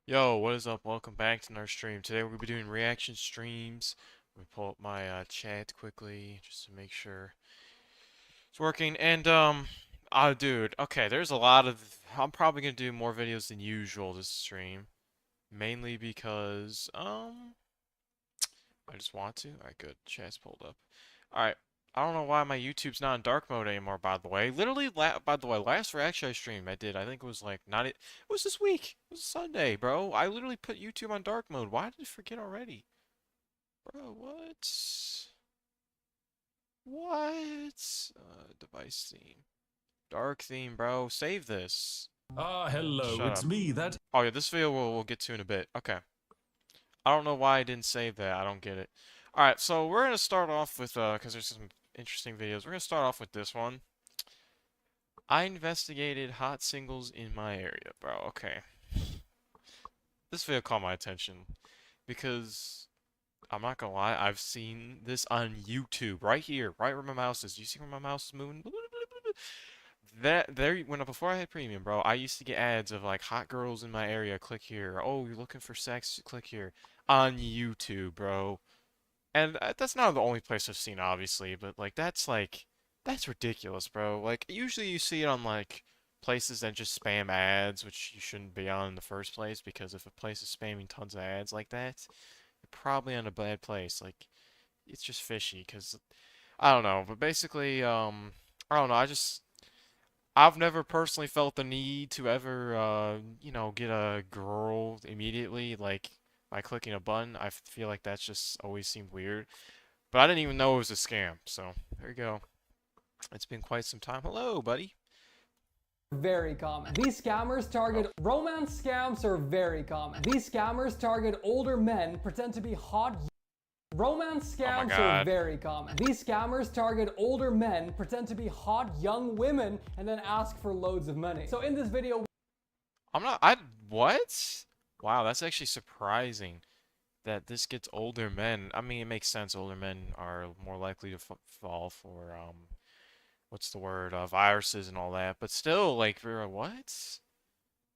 Yo, what is up? Welcome back to another stream. Today we're gonna be doing reaction streams. Let me pull up my chat quickly just to make sure it's working. Oh, dude, okay, there's a lot of. I'm probably gonna do more videos than usual this stream, mainly because I just want to. All right, good. Chat's pulled up. All right. I don't know why my YouTube's not in dark mode anymore, by the way. Literally, by the way, last reaction I streamed, I think it was like, not it. It was this week. It was Sunday, bro. I literally put YouTube on dark mode. Why did I forget already? Bro, what? What? Device theme. Dark theme, bro. Save this. Ah, hello, Shut it's up. me, that. Oh, yeah, this video we'll get to in a bit. Okay. I don't know why I didn't save that. I don't get it. Alright, so we're gonna start off with, because there's some interesting videos. We're gonna start off with this one. I investigated hot singles in my area, bro. Okay. This video caught my attention because I'm not gonna lie, I've seen this on YouTube right here, right where my mouse is. You see where my mouse is moving? That there when before I had premium, bro, I used to get ads of like hot girls in my area, click here. Oh, you're looking for sex, click here on YouTube, bro. And that's not the only place I've seen, obviously, but that's ridiculous, bro. Like usually you see it on like places that just spam ads, which you shouldn't be on in the first place, because if a place is spamming tons of ads like that, you're probably on a bad place. Like it's just fishy, because I don't know, but basically, I don't know. I've never personally felt the need to ever, get a girl immediately, like by clicking a button. I feel like that's just always seemed weird. But I didn't even know it was a scam. So there you go. It's been quite some time. Hello, buddy. Very common. These scammers target romance scams are very common. These scammers target older men, pretend to be hot. Romance Oh my scams are God. very common. These scammers target older men, pretend to be hot young women, and then ask for loads of money. So in this video, I'm not. I what? Wow, that's actually surprising that this gets older men. I mean, it makes sense. Older men are more likely to f fall for what's the word? Viruses and all that. But still, like, for what?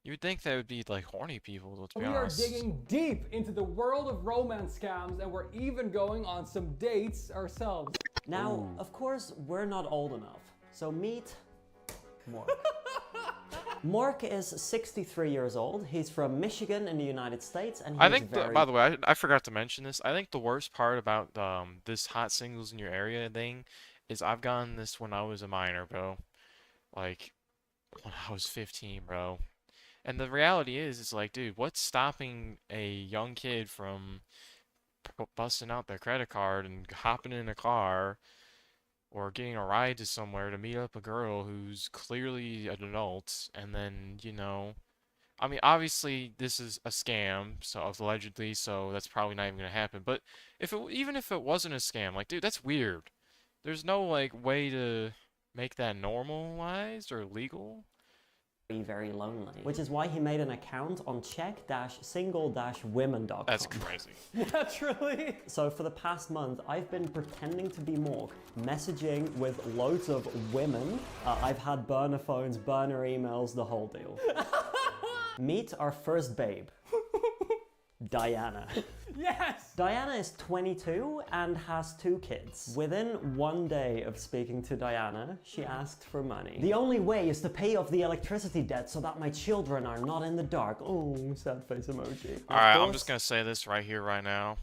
You would think that would be like horny people, let's be we are honest. digging deep into the world of romance scams, and we're even going on some dates ourselves. Now, Ooh. of course, we're not old enough, so meet Mork. Mork is 63 years old. He's from Michigan in the United States, and I he's think, very... by the way, I forgot to mention this. I think the worst part about this hot singles in your area thing is I've gotten this when I was a minor, bro. Like when I was 15, bro. And the reality is, it's like, dude, what's stopping a young kid from busting out their credit card and hopping in a car or getting a ride to somewhere to meet up a girl who's clearly an adult, and then, I mean, obviously this is a scam, so allegedly, so that's probably not even gonna happen. But even if it wasn't a scam, like, dude, that's weird. There's no like way to make that normalized or legal. very lonely, which is why he made an account on check-single-women.com. That's crazy. Naturally. So for the past month, I've been pretending to be Mork, messaging with loads of women. I've had burner phones, burner emails, the whole deal. Meet our first babe, Diana. Yes. Diana is 22 and has 2 kids. Within 1 day of speaking to Diana, she asked for money. The only way is to pay off the electricity debt so that my children are not in the dark. Oh, sad face emoji. Alright, I'm just gonna say this right here, right now.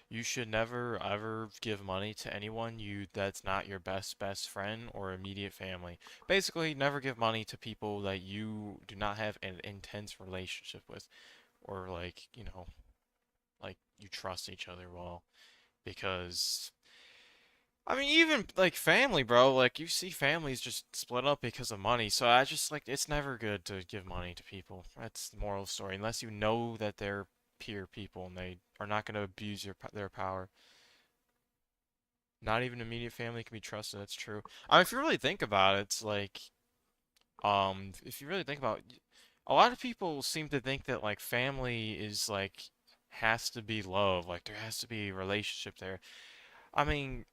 You should never ever give money to anyone that's not your best friend or immediate family. Basically, never give money to people that you do not have an intense relationship with, or like, like you trust each other well. Because I mean, even like family, bro, like you see families just split up because of money. So I just like it's never good to give money to people. That's the moral of the story. Unless you know that they're peer people and they are not going to abuse their power. Not even immediate family can be trusted. That's true. I mean, if you really think about it, it's like if you really think about it, a lot of people seem to think that like family is like has to be love, like there has to be a relationship there. I mean,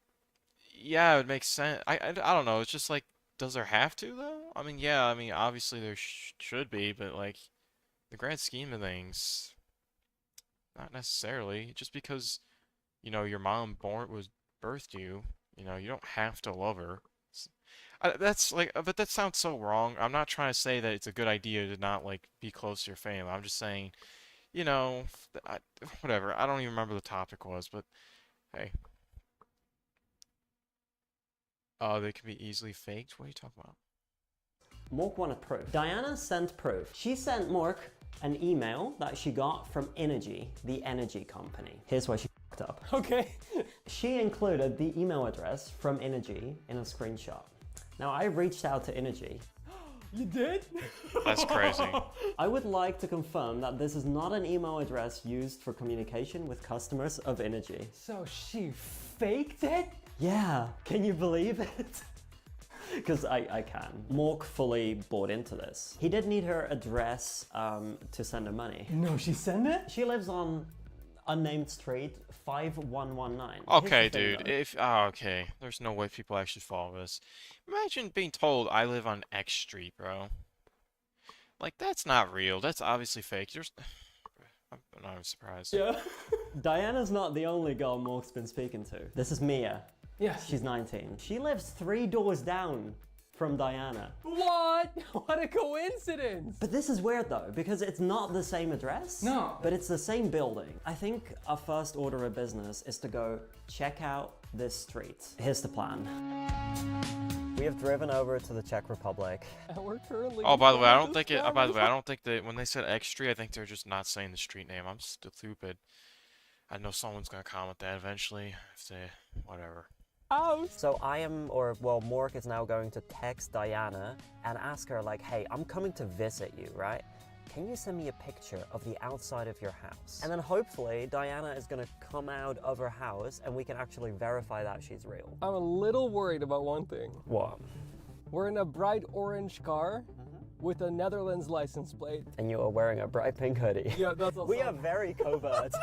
yeah, it makes sense. I don't know. It's just like, does there have to though? I mean, yeah. I mean, obviously there should be, but like, the grand scheme of things, not necessarily. Just because, you know, your mom birthed you, you know, you don't have to love her. That's like, but that sounds so wrong. I'm not trying to say that it's a good idea to not like be close to your family. I'm just saying, you know, whatever. I don't even remember the topic was, but hey, they can be easily faked. What are you talking about? Mork wanted proof. Diana sent proof. She sent Mork an email that she got from Energy, the energy company. Here's where she fucked up. Okay. She included the email address from Energy in a screenshot. Now, I reached out to Energy. You did? That's crazy. I would like to confirm that this is not an email address used for communication with customers of Energy. So she faked it? Yeah, can you believe it? Because I can. Mork fully bought into this. He did need her address to send her money. No, she sent it? She lives on unnamed street 5119. Okay, dude. Okay, there's no way people actually follow this. Imagine being told I live on X Street, bro. Like, that's not real. That's obviously fake. I'm not even surprised. Yeah. Diana's not the only girl Mork's been speaking to. This is Mia. Yes. She's 19. She lives 3 doors down from Diana. What? What a coincidence! But this is weird though, because it's not the same address. No. But it's the same building. I think our first order of business is to go check out this street. Here's the plan. We have driven over to the Czech Republic. And we're currently. Oh, by the way, I don't think it. By the way, I don't think that when they said X Street, I think they're just not saying the street name. I'm stupid. I know someone's gonna comment that eventually. If they, whatever. So Mork is now going to text Diana and ask her like, hey, I'm coming to visit you, right? Can you send me a picture of the outside of your house? And then hopefully Diana is gonna come out of her house and we can actually verify that she's real. I'm a little worried about one thing. What? We're in a bright orange car with a Netherlands license plate. And you are wearing a bright pink hoodie. Yeah, that's also. We are very covert.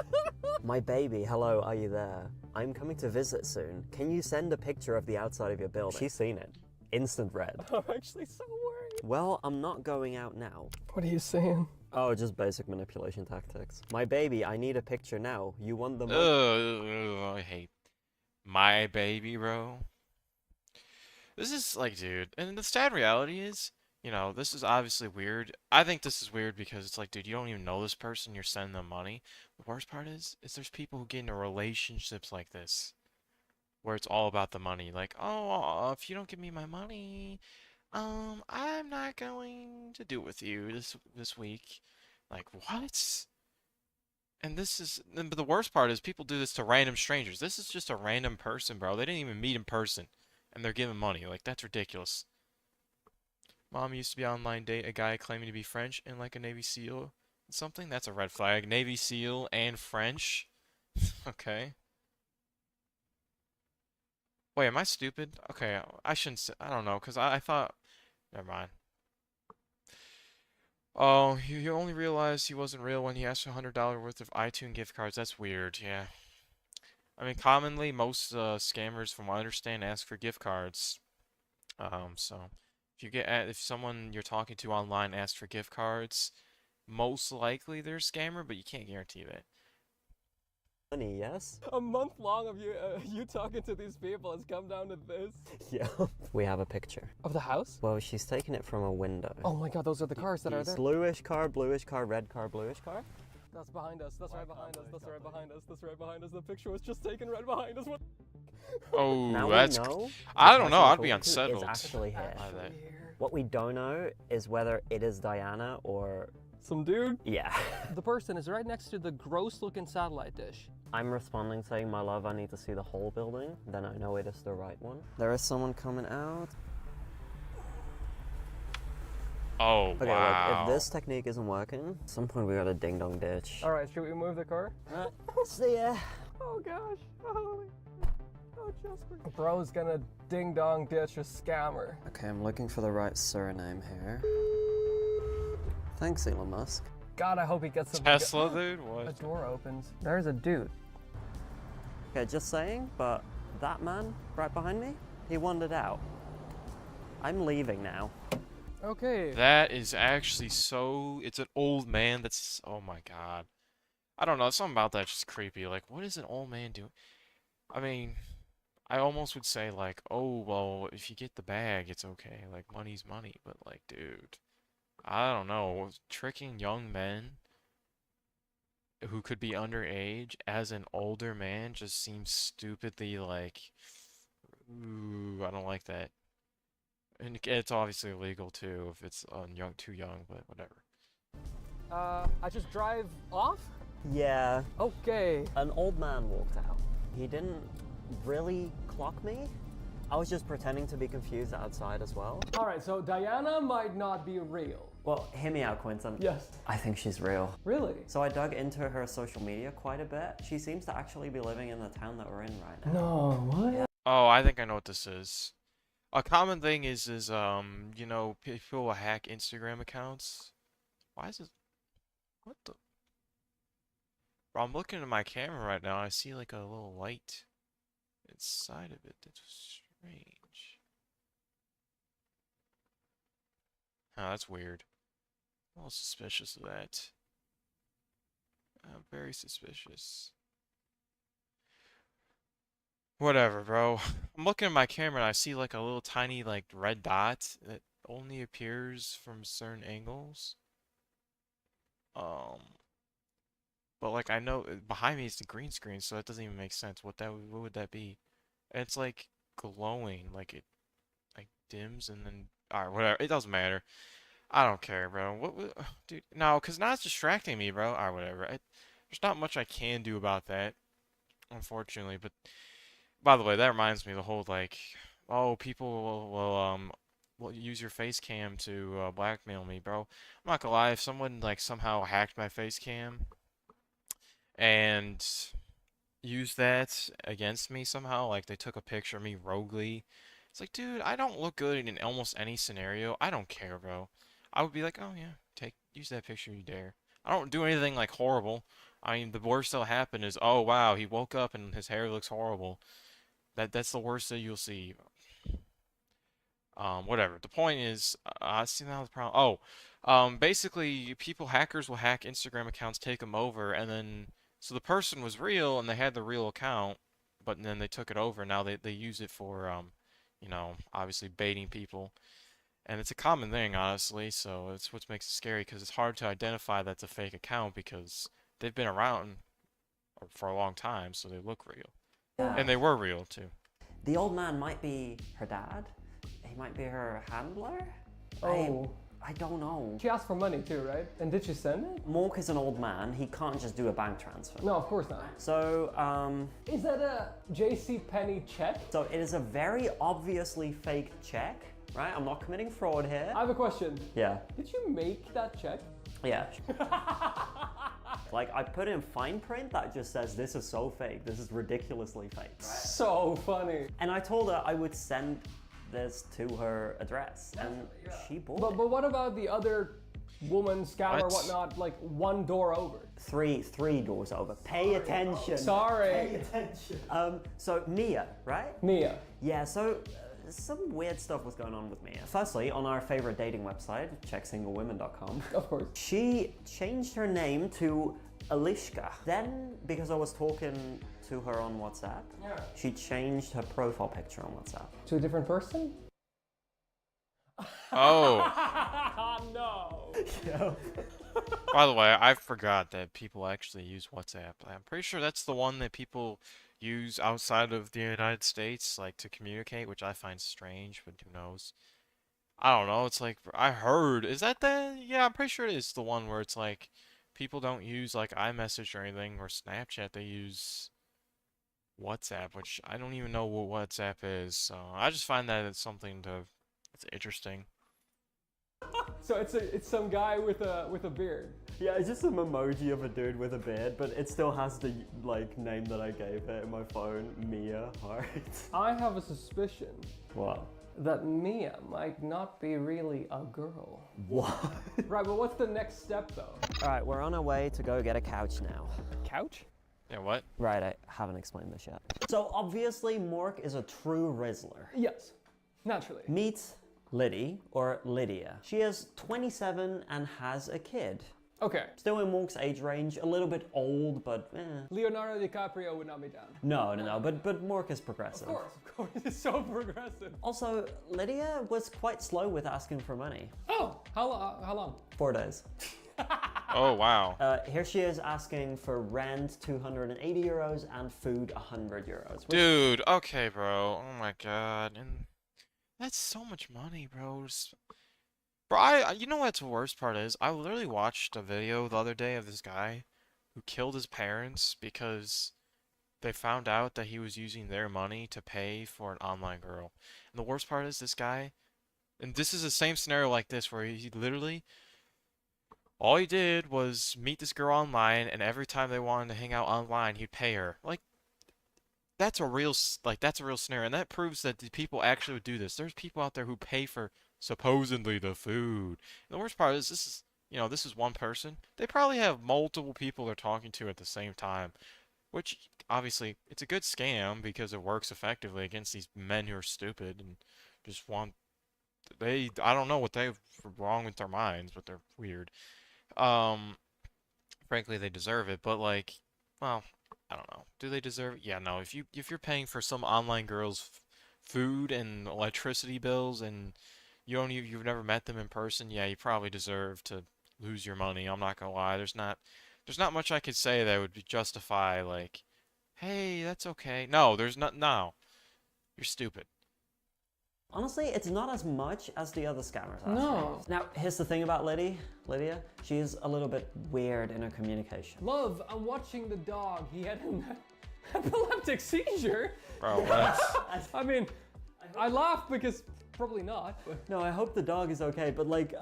My baby, hello, are you there? I'm coming to visit soon. Can you send a picture of the outside of your building? She's seen it. Instant red. I'm actually so worried. Well, I'm not going out now. What are you saying? Oh, just basic manipulation tactics. My baby, I need a picture now. You want the I hate my baby, bro. This is like, dude, and the sad reality is, you know, this is obviously weird. I think this is weird because it's like, dude, you don't even know this person, you're sending them money. The worst part is there's people who get into relationships like this, where it's all about the money. Like, oh, if you don't give me my money, I'm not going to do it with you this week. Like, what? And but the worst part is people do this to random strangers. This is just a random person, bro. They didn't even meet in person, and they're giving money. Like, that's ridiculous. Mom used to be online date a guy claiming to be French and like a Navy SEAL and something. That's a red flag. Navy SEAL and French. Okay. Wait, am I stupid? Okay, I shouldn't say, I don't know, because I thought, never mind. Oh, he only realized he wasn't real when he asked for $100 worth of iTunes gift cards. That's weird, yeah. I mean, commonly, most scammers, from what I understand, ask for gift cards. So if someone you're talking to online asks for gift cards, most likely they're a scammer, but you can't guarantee that. money, yes? A month long of you talking to these people has come down to this. Yeah. We have a picture. Of the house? Well, she's taken it from a window. Oh my god, those are the cars that are there. Bluish car, red car, bluish car. That's behind us. That's right behind us. That's right behind us. That's right behind us. The picture was just taken right behind us. What? Oh, Now that's... we know I don't know. I'd the be person unsettled. is actually here. by that. What we don't know is whether it is Diana or... Some dude? Yeah. The person is right next to the gross looking satellite dish. I'm responding saying, my love, I need to see the whole building. Then I know it is the right one. There is someone coming out. Oh, Okay, wow. look, if this technique isn't working, at some point we got a ding-dong ditch. Alright, should we move the car? See ya. Oh gosh. Oh Jasper. Bro's gonna ding dong ditch a scammer. Okay, I'm looking for the right surname here. Thanks, Elon Musk. God, I hope he gets some. Tesla, dude? A What? door opens. There's a dude. Okay, just saying, but that man right behind me, he wandered out. I'm leaving now. Okay. That is actually so. It's an old man that's. Oh my god. I don't know. Something about that's just creepy. Like, what is an old man doing? I mean, I almost would say, like, oh, well, if you get the bag, it's okay. Like, money's money. But, like, dude, I don't know. Tricking young men who could be underage as an older man just seems stupidly, like, ooh, I don't like that. And it's obviously illegal too if it's young, too young, but whatever. I just drive off? Yeah, Okay. an old man walked out. He didn't really clock me. I was just pretending to be confused outside as well. Alright, so Diana might not be real. Well, hear me out, Quinton. Yes. I think she's real. Really? So I dug into her social media quite a bit. She seems to actually be living in the town that we're in right now. No, what? Yeah. Oh, I think I know what this is. A common thing is you know, people will hack Instagram accounts. Why is it? What the? Bro, I'm looking at my camera right now. I see like a little light inside of it. That's strange. Oh, that's weird. I'm a little suspicious of that. I'm very suspicious. Whatever, bro. I'm looking at my camera and I see like a little tiny like red dot that only appears from certain angles. Um, but like I know behind me is the green screen, so that doesn't even make sense. What would that be? And it's like glowing, like it like dims and then alright, whatever. It doesn't matter. I don't care, bro. Dude? No, 'cause now it's distracting me, bro. Alright, whatever. There's not much I can do about that, unfortunately. But by the way, that reminds me of the whole like, oh, people will use your face cam to blackmail me, bro. I'm not gonna lie, if someone like somehow hacked my face cam and used that against me somehow, like they took a picture of me roguely, it's like, dude, I don't look good in almost any scenario. I don't care, bro. I would be like, oh yeah, use that picture you dare. I don't do anything like horrible. I mean, the worst that'll happen is, oh wow, he woke up and his hair looks horrible. That's the worst that you'll see. Whatever. The point is, I see now the problem. Oh, basically, hackers will hack Instagram accounts, take them over, and then so the person was real and they had the real account, but then they took it over. Now they use it for you know, obviously baiting people, and it's a common thing, honestly. So it's what makes it scary because it's hard to identify that's a fake account because they've been around for a long time, so they look real, and they were real too. The old man might be her dad. He might be her handler. Oh. I don't know. She asked for money too, right? And did she send it? Mork is an old man. He can't just do a bank transfer. No, of course not. So, Is that a JC Penney check? so it is a very obviously fake check, right? I'm not committing fraud here. I have a question. Yeah. Did you make that check? Yeah. Like, I put in fine print that just says, this is so fake. This is ridiculously fake. Right? So funny. And I told her I would send this to her address, and she bought But it. what about the other woman scammer or What? whatnot, like one door over? Three doors over. Pay attention. Sorry. Pay attention. So Mia, right? Mia. Yeah, so some weird stuff was going on with Mia. Firstly, on our favorite dating website, checksinglewomen.com, Of course. she changed her name to Alishka. Then, because I was talking to her on WhatsApp, she changed her profile picture on WhatsApp. To a different person? Oh. No. Yeah. By the way, I forgot that people actually use WhatsApp. I'm pretty sure that's the one that people use outside of the United States, like to communicate, which I find strange, but who knows? I don't know. It's like I heard. Is that the? Yeah, I'm pretty sure it is the one where it's like people don't use like iMessage or anything or Snapchat. They use WhatsApp, which I don't even know what WhatsApp is. So I just find that it's something to. It's interesting. So it's some guy with a beard. Yeah, it's just some emoji of a dude with a beard, but it still has the like name that I gave it in my phone, Mia Heart. I have a suspicion What? that Mia might not be really a girl. What? Right, but what's the next step though? All right, we're on our way to go get a couch now. Couch? Yeah, what? Right, I haven't explained this yet. So obviously Mork is a true Rizzler. Yes, naturally. Meet Liddy, or Lydia. She is 27 and has a kid. Okay. Still in Mork's age range, a little bit old, but Leonardo DiCaprio would not be down. No, but Mork is progressive. Of course, it's so progressive. Also, Lydia was quite slow with asking for money. Oh, how long? 4 days. Oh, wow. Here she is asking for rent 280 euros and food 100 euros. Dude, okay, bro. Oh my god. And that's so much money, bro. Bro, you know what's the worst part is? I literally watched a video the other day of this guy who killed his parents because they found out that he was using their money to pay for an online girl. And the worst part is this guy, and this is the same scenario like this where he literally, all he did was meet this girl online, and every time they wanted to hang out online, he'd pay her. Like, that's a real scenario, and that proves that the people actually would do this. There's people out there who pay for supposedly the food. And the worst part is this is one person. They probably have multiple people they're talking to at the same time, which obviously it's a good scam because it works effectively against these men who are stupid and just want I don't know what they've wrong with their minds, but they're weird. Um, Frankly, they deserve it, but like, well, I don't know. Do they deserve it? Yeah, no. If you're paying for some online girl's food and electricity bills and you've never met them in person, yeah, you probably deserve to lose your money. I'm not gonna lie. There's not much I could say that would justify like, hey, that's okay. No, there's not. No, you're stupid. Honestly, it's not as much as the other scammers ask No. me. Now, here's the thing about Lydia. She's a little bit weird in her communication. Love, I'm watching the dog. He had an epileptic seizure. Bro, what? I mean, I laugh because probably not. But... No, I hope the dog is okay, but like,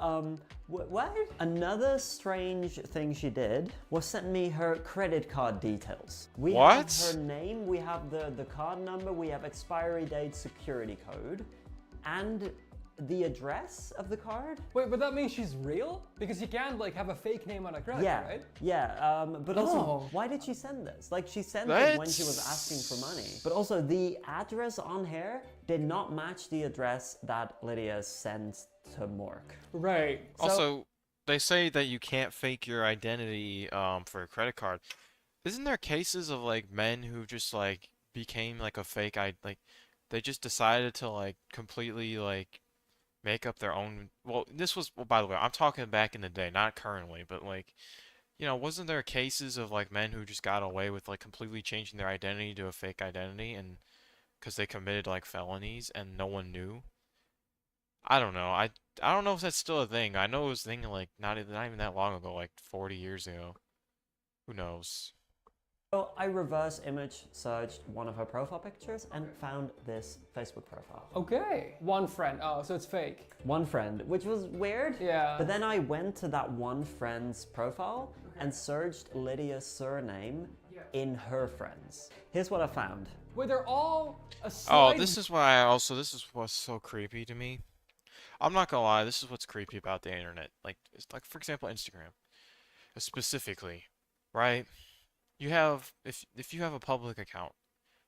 what? Another strange thing she did was send me her credit card details. We What? have her name, we have the card number, we have expiry date, security code, and the address of the card. Wait, but that means she's real? Because you can't like have a fake name on a credit Yeah, card, right? yeah, but also, Oh. why did she send this? Like, she sent it when she was That's- asking for money. But also, the address on here did not match the address that Lydia sent to Mork. Right. So, Also, they say that you can't fake your identity for a credit card. Isn't there cases of like men who just like became like a fake like they just decided to like completely like make up their own well by the way, I'm talking back in the day, not currently, but like wasn't there cases of like men who just got away with like completely changing their identity to a fake identity and because they committed like felonies and no one knew? I don't know. I don't know if that's still a thing. I know it was a thing like not even that long ago, like 40 years ago. Who knows? So I reverse image searched one of her profile pictures and found this Facebook profile. okay. One friend. Oh, so it's fake. One friend, which was weird. Yeah. But then I went to that one friend's profile and searched Lydia's surname in her friends. Here's what I found. Wait, they're all a Oh, slide... this is what's so creepy to me. I'm not gonna lie, this is what's creepy about the internet. Like, it's like for example, Instagram, specifically, right? You have if you have a public account,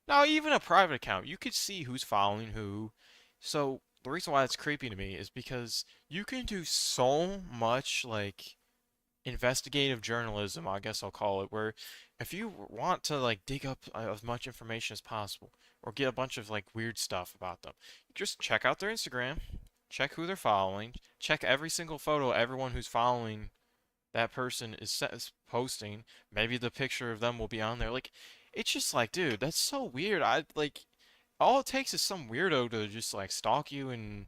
now even a private account, you could see who's following who. So the reason why it's creepy to me is because you can do so much like investigative journalism, I guess I'll call it, where if you want to like dig up as much information as possible or get a bunch of like weird stuff about them, just check out their Instagram, check who they're following, check every single photo everyone who's following that person is posting. Maybe the picture of them will be on there. Like, it's just like, dude, that's so weird. I like all it takes is some weirdo to just like stalk you and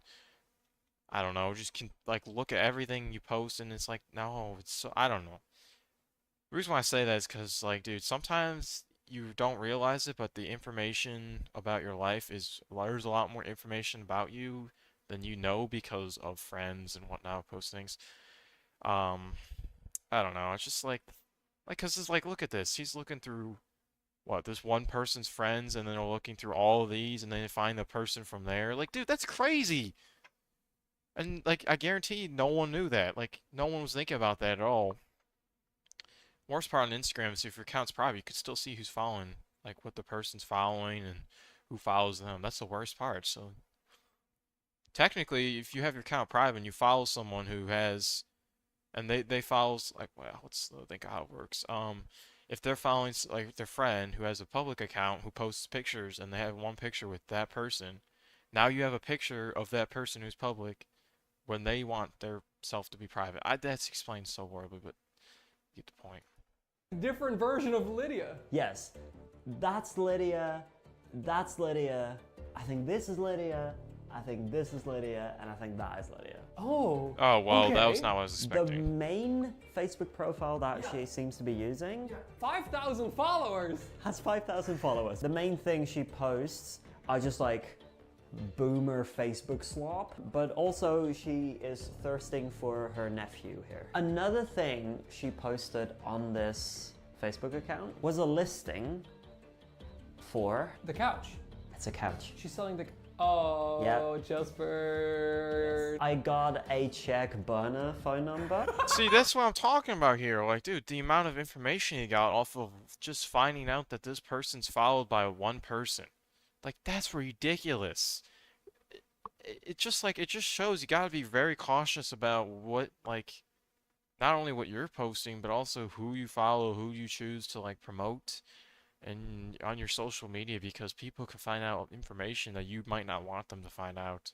I don't know, just can like look at everything you post and it's like, no, it's so I don't know. The reason why I say that is because like, dude, sometimes you don't realize it, but the information about your life there's a lot more information about you than you know because of friends and whatnot post things. Um, I don't know. It's just cause it's like, look at this. He's looking through what this one person's friends, and then they're looking through all of these, and then they find the person from there. Like, dude, that's crazy. And like, I guarantee no one knew that. Like, no one was thinking about that at all. Worst part on Instagram is if your account's private, you could still see who's following, like what the person's following and who follows them. That's the worst part. So, technically, if you have your account private and you follow someone who has, and they follows like, well, let's think of how it works. If they're following like their friend who has a public account who posts pictures and they have one picture with that person, now you have a picture of that person who's public when they want their self to be private. That's explained so horribly, but you get the point. Different version of Lydia. Yes, that's Lydia. That's Lydia. I think this is Lydia. I think this is Lydia, and I think that is Lydia. Oh. Oh, well, that was okay. not what I was The expecting. main Facebook profile that she seems to be using 5,000 followers. has 5,000 followers. The main thing she posts are just like boomer Facebook slop, but also she is thirsting for her nephew here. Another thing she posted on this Facebook account was a listing for, The couch. it's a couch. She's selling the. Oh, Yeah. Jasper. I got a Czech burner phone number. See, that's what I'm talking about here. Like, dude, the amount of information you got off of just finding out that this person's followed by one person. Like, that's ridiculous. It just shows you gotta be very cautious about what, like, not only what you're posting, but also who you follow, who you choose to, like, promote and on your social media, because people can find out information that you might not want them to find out.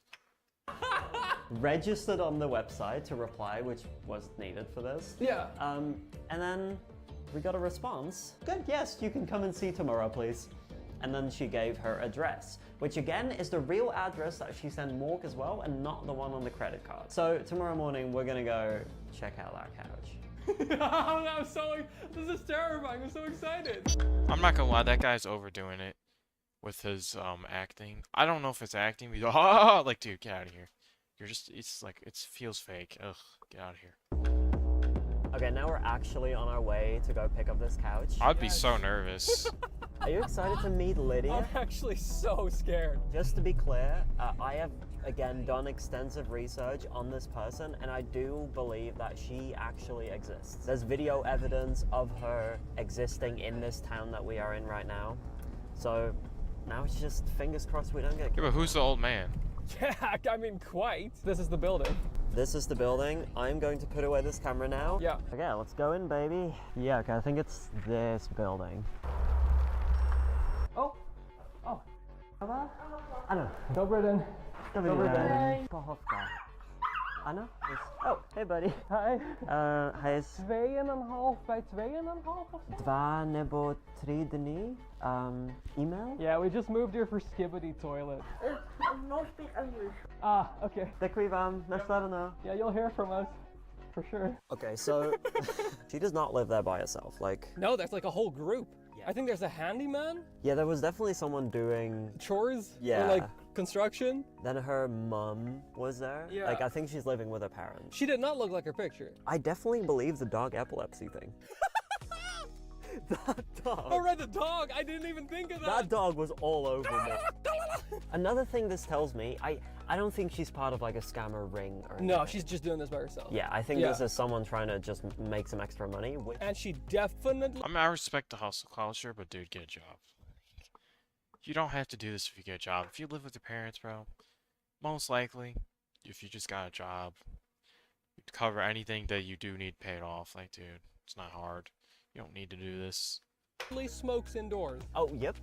Registered on the website to reply, which was needed for this. Yeah. And then we got a response. Good, yes, you can come and see tomorrow, please. And then she gave her address, which again is the real address that she sent Mork as well, and not the one on the credit card. So tomorrow morning, we're gonna go check out that couch. This is terrifying. I'm so excited. I'm not gonna lie, that guy's overdoing it with his acting. I don't know if it's acting, but like, dude, get out of here. You're just, it's like, it feels fake. Ugh, get out of here. Okay, now we're actually on our way to go pick up this couch. I'd be so nervous. Are you excited to meet Lydia? I'm actually so scared. Just to be clear, I have again done extensive research on this person, and I do believe that she actually exists. There's video evidence of her existing in this town that we are in right now. So now it's just fingers crossed we don't get. Yeah, but who's the old man? Yeah, I mean, quite. This is the building. This is the building. I'm going to put away this camera now. Yeah. Okay, let's go in, baby. Yeah, okay, I think it's this building. Oh. Oh. Ano? Dobry den. Dobry den. Pochówka. Ano? Oh, hey buddy. Hi. Hij is 2,5 bij 2,5 of so? 2 nebo 3 dni. Email? Yeah, we just moved here for Skibbity toilet. No speak English. Ah, okay. Děkuji vám. Nashledanou. Yeah, you'll hear from us. For sure. Okay, so she does not live there by herself. Like, No, there's like a whole group. I think there's a handyman, yeah, there was definitely someone doing. chores, Yeah. or like construction. Then her mum was there. Yeah. Like, I think she's living with her parents. She did not look like her picture. I definitely believe the dog epilepsy thing. That dog. Oh, right, the dog. I didn't even think of That that. dog was all over me. Another thing this tells me, I don't think she's part of like a scammer ring or anything. No, she's just doing this by herself. Yeah, I think Yeah. this is someone trying to just make some extra money. And she definitely. I mean, I respect the hustle culture, but dude, get a job. You don't have to do this if you get a job. If you live with your parents, bro, most likely, if you just got a job, you'd cover anything that you do need paid off. Like, dude, it's not hard. You don't need to do this. Smokes indoors. Oh, yep.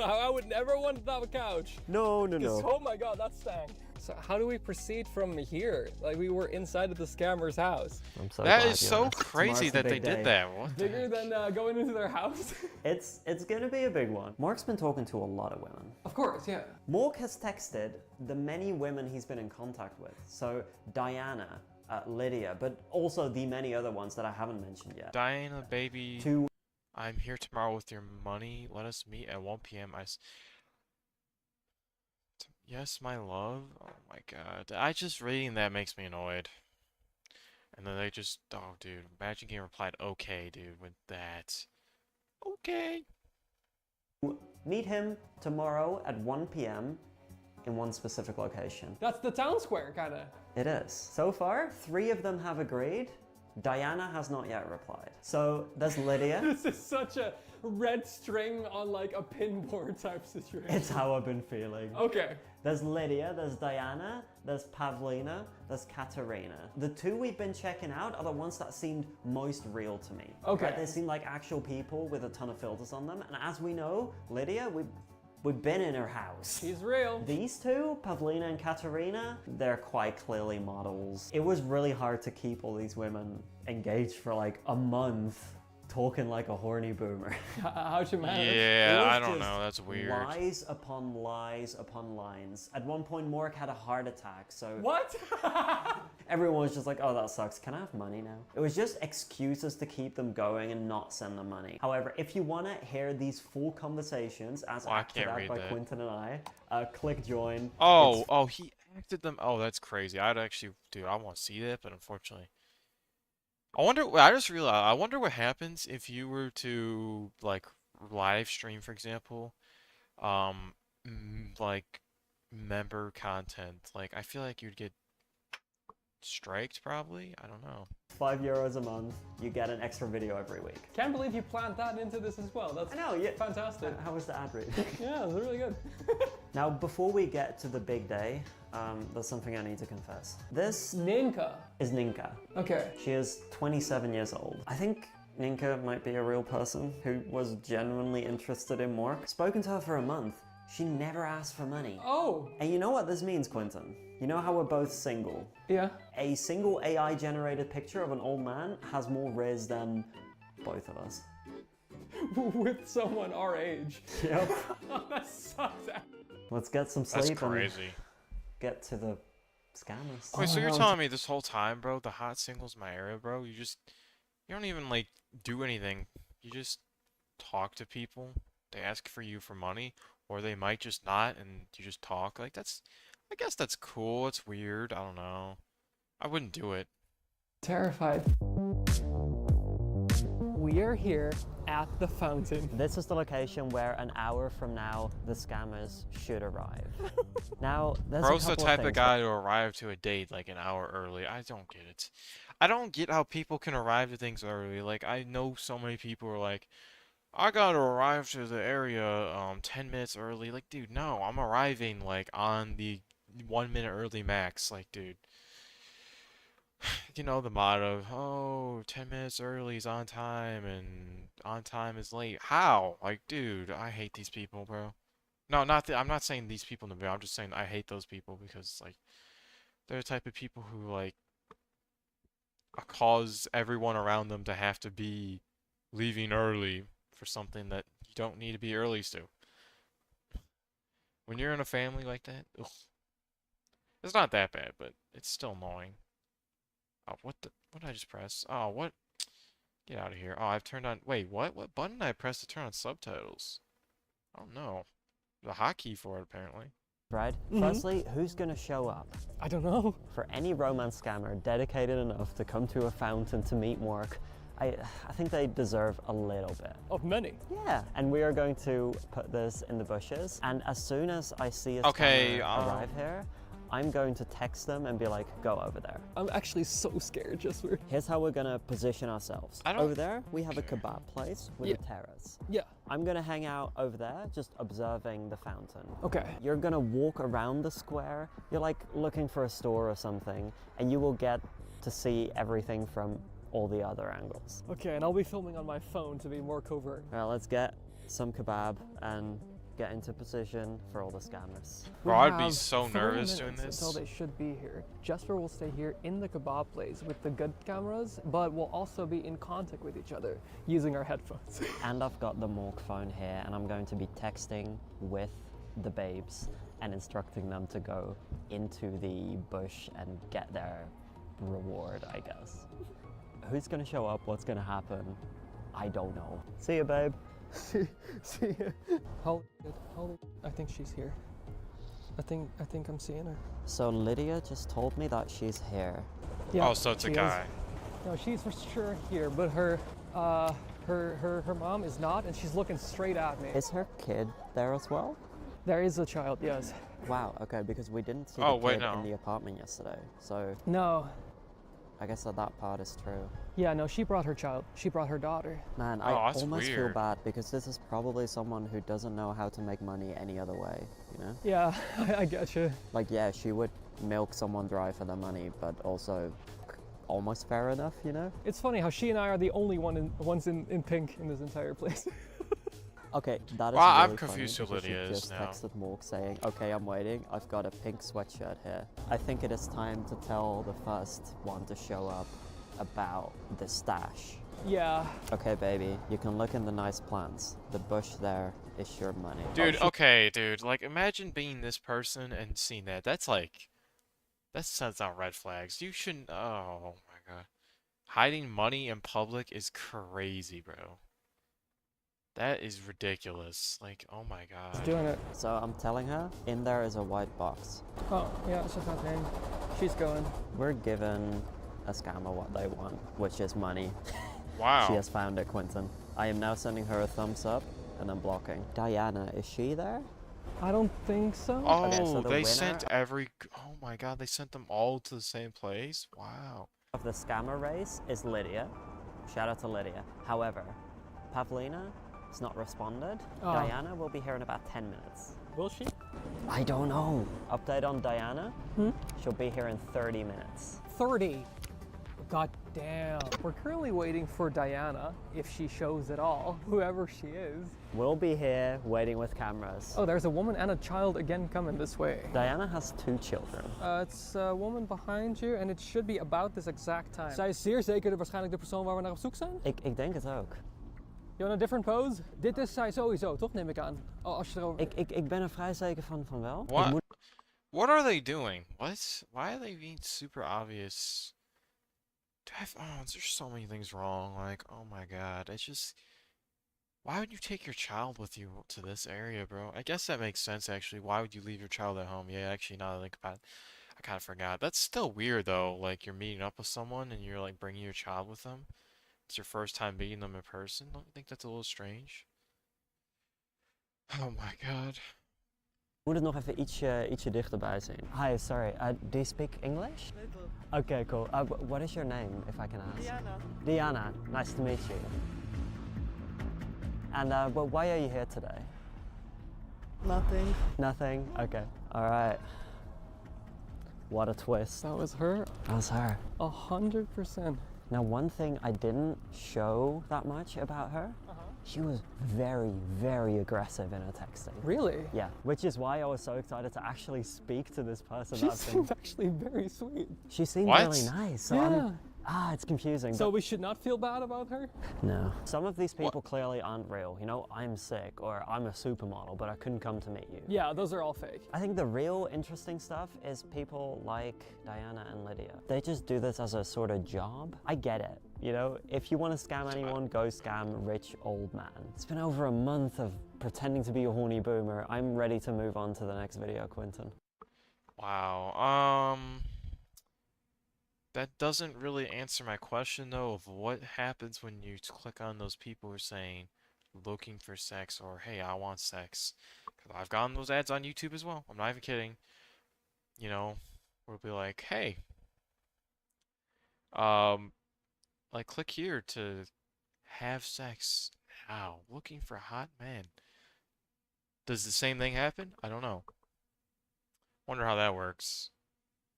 I would never want to have a couch. No. Oh my god, that stank. So how do we proceed from here? Like, we were inside of the scammer's house. I'm so That glad is you so asked. crazy Tomorrow's a that they big day. did that. What the Bigger heck? than going into their house? It's gonna be a big one. Mark's been talking to a lot of women. Of course, yeah. Mark has texted the many women he's been in contact with. So Diana, Lydia, but also the many other ones that I haven't mentioned yet. Diana, baby, To I'm here tomorrow with your money. Let us meet at 1 p.m. Yes, my love. Oh my god. I just reading that makes me annoyed. And then they just, oh dude, imagine getting replied, okay, dude, with that. Okay. meet him tomorrow at 1 p.m. in one specific location. That's the town square, kinda. It is. So far, 3 of them have agreed. Diana has not yet replied. So there's Lydia. This is such a red string on like a pinboard type situation. It's how I've been feeling. Okay. There's Lydia, there's Diana, there's Pavlina, there's Katerina. The two we've been checking out are the ones that seemed most real to me. Okay. Right? They seem like actual people with a ton of filters on them. And as we know, Lydia, we've been in her house. She's real. These two, Pavlina and Katerina, they're quite clearly models. It was really hard to keep all these women engaged for like a month talking like a horny boomer. How'd you manage? It Yeah, was I don't just know. That's weird. Lies upon lies upon lines. At one point, Mork had a heart attack, so What? everyone was just like, oh, that sucks. Can I have money now? It was just excuses to keep them going and not send them money. However, if you want to hear these full conversations as Oh, I acted can't out read by that. Quentin and I, click join. Oh, It's oh, he acted them. Oh, that's crazy. I'd actually, dude, I want to see that, but unfortunately, I just realized. I wonder what happens if you were to like live stream, for example, like member content. Like, I feel like you'd get striked probably. I don't know. €5 a month. You get an extra video every week. Can't believe you planned that into this as well. That's I know, yeah. fantastic. How was the ad read? Yeah, it's really good. Now, before we get to the big day, there's something I need to confess. This Ninka. is Ninka. Okay. She is 27 years old. I think Ninka might be a real person who was genuinely interested in Mork. Spoken to her for a month. She never asked for money. Oh. And you know what this means, Quentin? You know how we're both single? Yeah. A single AI generated picture of an old man has more riz than both of us. With someone our age. Yep. That sucks. Let's get some That's sleep and crazy. get to the scammers. Wait, so Oh, you're no, telling me this whole time, bro, the hot singles my area, bro, you don't even like do anything. You just talk to people. They ask for you for money, or they might just not, and you just talk. Like, I guess that's cool. It's weird. I don't know. I wouldn't do it. Terrified. We are here at the fountain. This is the location where an hour from now, the scammers should arrive. Now, there's Bro's a the couple type of of things guy to arrive to a date like an hour early. I don't get it. I don't get how people can arrive to things early. Like, I know so many people are like, I gotta arrive to the area 10 minutes early. Like, dude, no, I'm arriving like on the 1 minute early max. Like, dude, you know the motto, oh, 10 minutes early is on time and on time is late. How? Like, dude, I hate these people, bro. No, I'm not saying these people in the video. I'm just saying I hate those people because like they're the type of people who like cause everyone around them to have to be leaving early for something that you don't need to be early to. When you're in a family like that, ugh. It's not that bad, but it's still annoying. Oh, what did I just press? Oh, what? Get out of here. Oh, I've turned on, wait, what? What button did I press to turn on subtitles? Oh no. The hotkey for it, apparently. right? Firstly, who's gonna show up? I don't know. For any romance scammer dedicated enough to come to a fountain to meet Mork, I think they deserve a little bit. Of many. Yeah, and we are going to put this in the bushes, and as soon as I see a Okay, scammer arrive here, I'm going to text them and be like, go over there. I'm actually so scared just for... Here's how we're gonna position ourselves. I don't Over there, we have a kebab place with Yeah. a terrace. Yeah. I'm gonna hang out over there, just observing the fountain. Okay. You're gonna walk around the square. You're like looking for a store or something, and you will get to see everything from all the other angles. Okay, and I'll be filming on my phone to be more covert. Well, let's get some kebab and get into position for all the scammers. Bro, We I'd be have so 30 nervous doing minutes this. until they should be here. Jesper will stay here in the kebab place with the good cameras, but we'll also be in contact with each other using our headphones. And I've got the Mork phone here, and I'm going to be texting with the babes and instructing them to go into the bush and get their reward, I guess. Who's gonna show up? What's gonna happen? I don't know. See you, babe. See ya. Holy, I think she's here. I think I'm seeing her. So Lydia just told me that she's here. Yeah, Oh, so it's a she is. guy. No, she's for sure here, but her mom is not, and she's looking straight at me. Is her kid there as well? There is a child, yes. Wow, okay, because we didn't see Oh, the wait, kid no. in the apartment yesterday. So, No, I guess that part is true. Yeah, no, she brought her child. She brought her daughter. Man, Oh, I that's almost feel weird. bad because this is probably someone who doesn't know how to make money any other way, you know? Yeah, I get you. Like, yeah, she would milk someone dry for their money, but also almost fair enough, you know? It's funny how she and I are the only ones in pink in this entire place. Okay, that is Well, really I'm confused funny who because she Lydia is just now. texted Morg saying, okay, I'm waiting, I've got a pink sweatshirt here. I think it is time to tell the first one to show up about the stash. Yeah. Okay, baby, you can look in the nice plants. The bush there is your money. Dude, Oh, okay, dude. Like, imagine being this person and seeing that. That's like, that sends out red flags. You shouldn't. Oh my god. Hiding money in public is crazy, bro. That is ridiculous. Like, oh my She's god. doing it. so I'm telling her, in there is a white box. Oh, yeah, it's just not thing. She's going. We're giving a scammer what they want, which is money. She Wow. has found it, Quentin. I am now sending her a thumbs up and I'm blocking. Diana, is she there? I don't think so. Oh, Okay, so the they winner- sent every. Oh my god, they sent them all to the same place? Wow. Of the scammer race is Lydia. Shout out to Lydia. However, Pavlina has not responded. Oh. Diana will be here in about 10 minutes. Will she? I don't know. Update on Diana? She'll be here in 30 minutes. 30. God damn. We're currently waiting for Diana, if she shows at all, whoever she is. We'll be here waiting with cameras. Oh, there's a woman and a child again coming this way. Diana has 2 children. It's a woman behind you and it should be about this exact time. Zij is zeer zeker waarschijnlijk de persoon waar we naar op zoek zijn. Ik denk het ook. You want a different pose? Dit is zij sowieso, toch? Neem ik aan. Oh, als je erover... Ik ben er vrij zeker van wel. Ik What? moet- What are they doing? What? Why are they being super obvious? Oh, there's so many things wrong. Like, oh my god. It's just. Why would you take your child with you to this area, bro? I guess that makes sense, actually. Why would you leave your child at home? Yeah, actually, now that I think about it, I kind of forgot. That's still weird, though. Like, you're meeting up with someone and you're, like, bringing your child with them. It's your first time meeting them in person. Don't you think that's a little strange? Oh my god. moet het nog even ietsje dichterbij zien. Hi, sorry. Do you speak English? Little. Okay, cool. What is your name, if I can ask? Diana. Diana. Nice to meet you. And why are you here today? Nothing. Nothing? Okay. All right. What a twist. That was her? That was her. 100%. Now, one thing I didn't show that much about her, she was very, very aggressive in her texting. Really? Yeah, which is why I was so excited to actually speak to this person. She that I've been- seems actually very sweet. She seemed What? really nice. So Yeah. it's confusing. So but- we should not feel bad about her? No. Some of these people clearly aren't real. You know, I'm sick or I'm a supermodel, but I couldn't come to meet you. Yeah, those are all fake. I think the real interesting stuff is people like Diana and Lydia. They just do this as a sort of job. I get it. You know, if you want to scam anyone, go scam rich old man. It's been over a month of pretending to be a horny boomer. I'm ready to move on to the next video, Quentin. Wow. That doesn't really answer my question, though, of what happens when you click on those people who are saying, looking for sex, or, hey, I want sex. 'Cause I've gotten those ads on YouTube as well. I'm not even kidding. You know, we'll be like, hey, like, click here to have sex now. Looking for a hot man. Does the same thing happen? I don't know. Wonder how that works.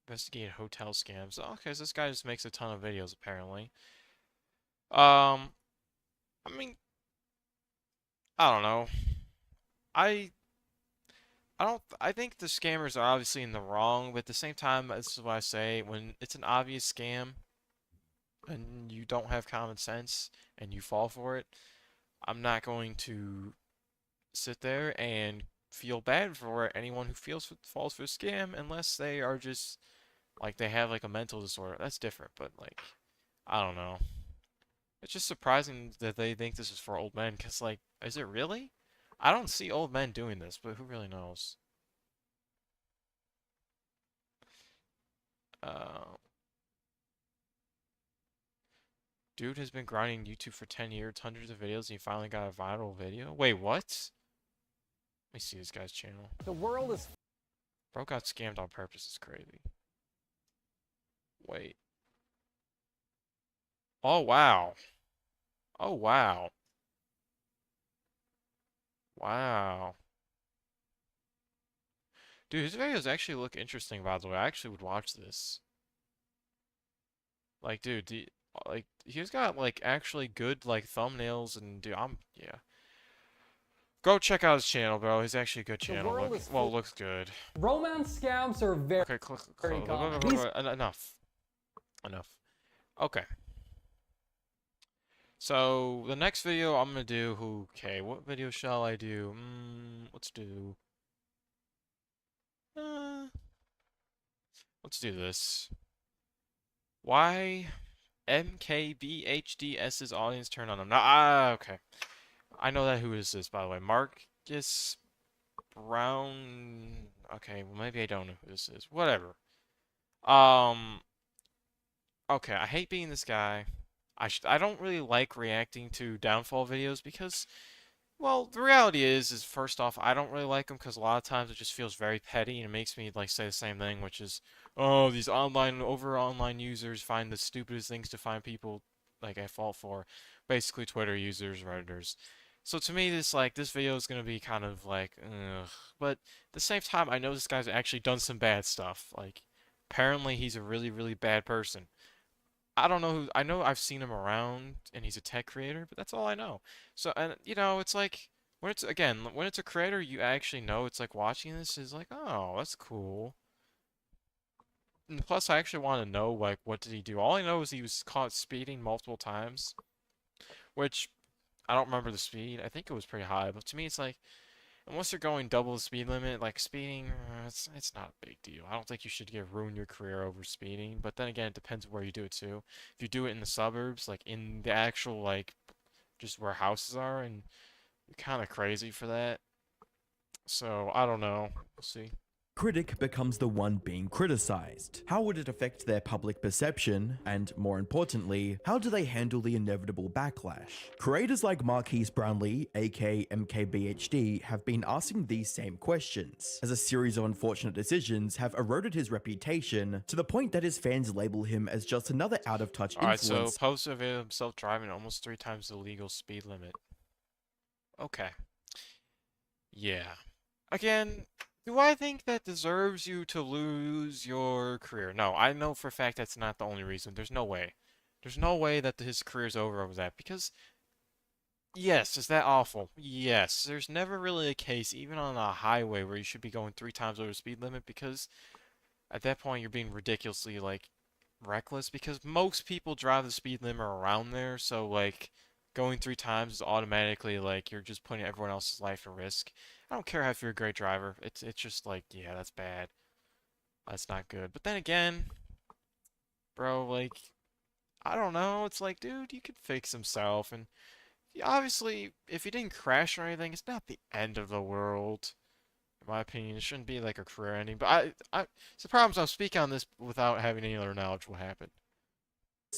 Investigate hotel scams. Okay, so this guy just makes a ton of videos apparently. I mean, I don't know. I I think the scammers are obviously in the wrong, but at the same time, this is what I say, when it's an obvious scam and you don't have common sense and you fall for it, I'm not going to sit there and feel bad for anyone who falls for a scam unless they are just like they have like a mental disorder. That's different, but like I don't know. It's just surprising that they think this is for old men, because like, is it really? I don't see old men doing this, but who really knows? Dude has been grinding YouTube for 10 years, hundreds of videos, and he finally got a viral video. Wait, what? Let me see this guy's channel. The world is Bro got scammed on purpose. It's crazy. Wait. Oh, wow. Oh, wow. Wow. Dude, his videos actually look interesting, by the way. I actually would watch this. Like, dude, like, he's got, like, actually good, like, thumbnails, and, dude, yeah. Go check out his channel, bro. He's actually a good The channel. world Look, is well, full. it looks good. Romance scams are very, Okay, very common. These enough. Enough. Okay. So, the next video I'm gonna do, okay, what video shall I do? Let's do, uh, let's do this. Why MKBHDS's audience turn on him? Now, okay. I know that who is this, by the way. Marcus Brown. Okay, well, maybe I don't know who this is. Whatever. Um, okay, I hate being this guy. I don't really like reacting to downfall videos because, well, the reality is first off, I don't really like them because a lot of times it just feels very petty and it makes me like say the same thing, which is, oh, these online users find the stupidest things to find people like at fault for, basically Twitter users, Redditors. So to me, this video is gonna be kind of like, ugh. But at the same time, I know this guy's actually done some bad stuff. Like, apparently he's a really, really bad person. I don't know who, I know I've seen him around and he's a tech creator, but that's all I know. So, and you know, it's like when it's again, when it's a creator you actually know, it's like watching this is like, oh, that's cool. And plus I actually want to know like what did he do? All I know is he was caught speeding multiple times, which I don't remember the speed. I think it was pretty high, but to me it's like unless you're going double the speed limit, like speeding, it's not a big deal. I don't think you should ruin your career over speeding. But then again, it depends where you do it too. If you do it in the suburbs, like in the actual like just where houses are, and you're kind of crazy for that. So I don't know. We'll see. Critic becomes the one being criticized. How would it affect their public perception? And more importantly, how do they handle the inevitable backlash? Creators like Marquise Brownlee, aka MKBHD, have been asking these same questions, as a series of unfortunate decisions have eroded his reputation to the point that his fans label him as just another out-of-touch All right, so influence. post of himself driving almost 3 times the legal speed limit. Okay. Yeah. Again, do I think that deserves you to lose your career? No, I know for a fact that's not the only reason. There's no way. There's no way that his career's over that because, yes, is that awful? Yes, there's never really a case, even on a highway, where you should be going 3 times over the speed limit because at that point you're being ridiculously, like, reckless because most people drive the speed limit around there, so, like, going 3 times is automatically, like, you're just putting everyone else's life at risk. I don't care if you're a great driver. It's just like, yeah, that's bad. That's not good. But then again, bro, like, I don't know. It's like, dude, you could fix himself. And obviously, if he didn't crash or anything, it's not the end of the world. In my opinion, it shouldn't be like a career ending. But it's the problem is I'm speaking on this without having any other knowledge what happened.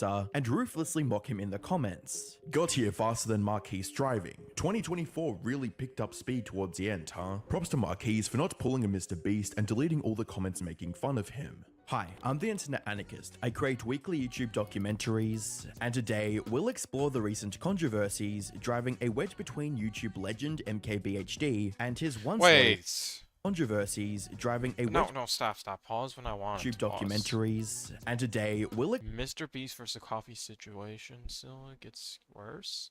And ruthlessly mock him in the comments. Got here faster than Marquise driving. 2024 really picked up speed towards the end, huh? Props to Marquise for not pulling a Mr. Beast and deleting all the comments making fun of him. Hi, I'm the Internet Anarchist. I create weekly YouTube documentaries, and today we'll explore the recent controversies driving a wedge between YouTube legend MKBHD and his once Wait. controversies driving a No, wedge no, stop. Pause when I want YouTube it to pause. documentaries, and today we'll Mr. Beast versus coffee situation still gets worse?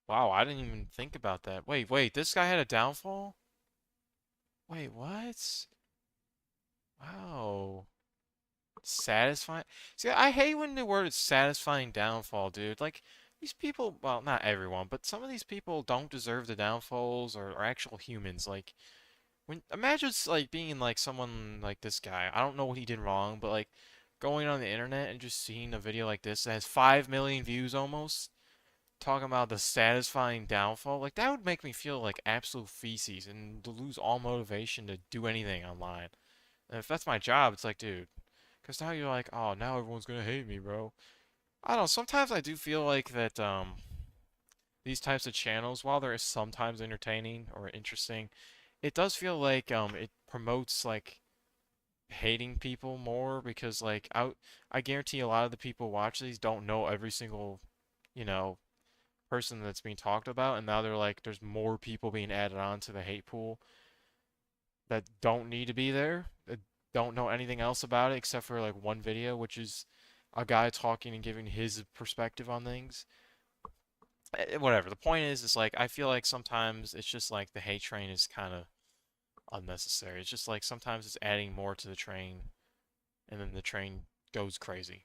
Wow, I didn't even think about that. Wait, this guy had a downfall? Wait, what? Wow. Satisfying? See, I hate when the word is satisfying downfall, dude. Like, these people, well, not everyone, but some of these people don't deserve the downfalls or are actual humans. Like, imagine like being like someone like this guy. I don't know what he did wrong, but like going on the internet and just seeing a video like this that has 5 million views almost, talking about the satisfying downfall, like that would make me feel like absolute feces and to lose all motivation to do anything online. And if that's my job, it's like, dude, because now you're like, oh, now everyone's gonna hate me, bro. I don't know. Sometimes I do feel like that these types of channels, while they're sometimes entertaining or interesting, it does feel like it promotes like hating people more because like I guarantee a lot of the people watch these don't know every single, you know, person that's being talked about, and now they're like there's more people being added on to the hate pool that don't need to be there, that don't know anything else about it except for like one video, which is a guy talking and giving his perspective on things. Whatever. The point is like I feel like sometimes it's just like the hate train is kind of unnecessary. It's just like sometimes it's adding more to the train, and then the train goes crazy.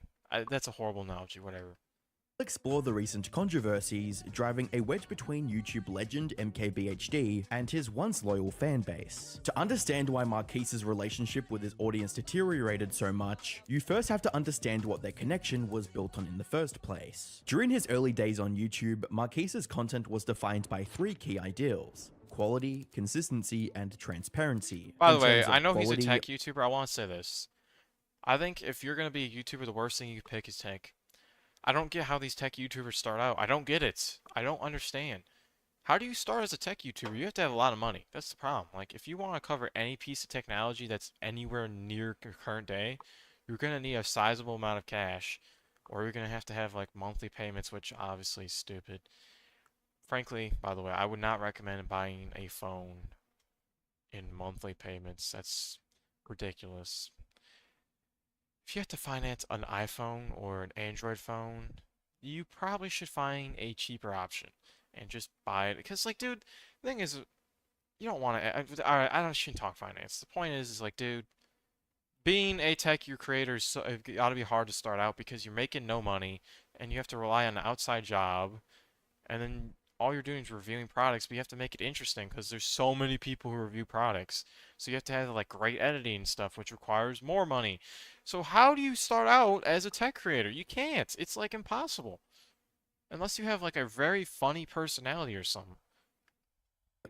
That's a horrible analogy, whatever. Explore the recent controversies driving a wedge between YouTube legend MKBHD and his once loyal fanbase. To understand why Marquise's relationship with his audience deteriorated so much, you first have to understand what their connection was built on in the first place. During his early days on YouTube, Marquise's content was defined by 3 key ideals: quality, consistency, and transparency. By the In way, terms of I know he's a quality, tech YouTuber. I want to say this. I think if you're going to be a YouTuber, the worst thing you could pick is tech. I don't get how these tech YouTubers start out. I don't get it. I don't understand. How do you start as a tech YouTuber? You have to have a lot of money. That's the problem. Like, if you want to cover any piece of technology that's anywhere near your current day, you're going to need a sizable amount of cash, or you're going to have, like, monthly payments, which obviously is stupid. Frankly, by the way, I would not recommend buying a phone in monthly payments. That's ridiculous. If you have to finance an iPhone or an Android phone, you probably should find a cheaper option and just buy it. Because, like, dude, the thing is, you don't want to. Alright, I shouldn't talk finance. The point is like, dude, being a tech creator is it ought to be hard to start out because you're making no money and you have to rely on an outside job, and then all you're doing is reviewing products, but you have to make it interesting because there's so many people who review products. So you have to have like great editing and stuff, which requires more money. So how do you start out as a tech creator? You can't. It's like impossible. Unless you have like a very funny personality or something.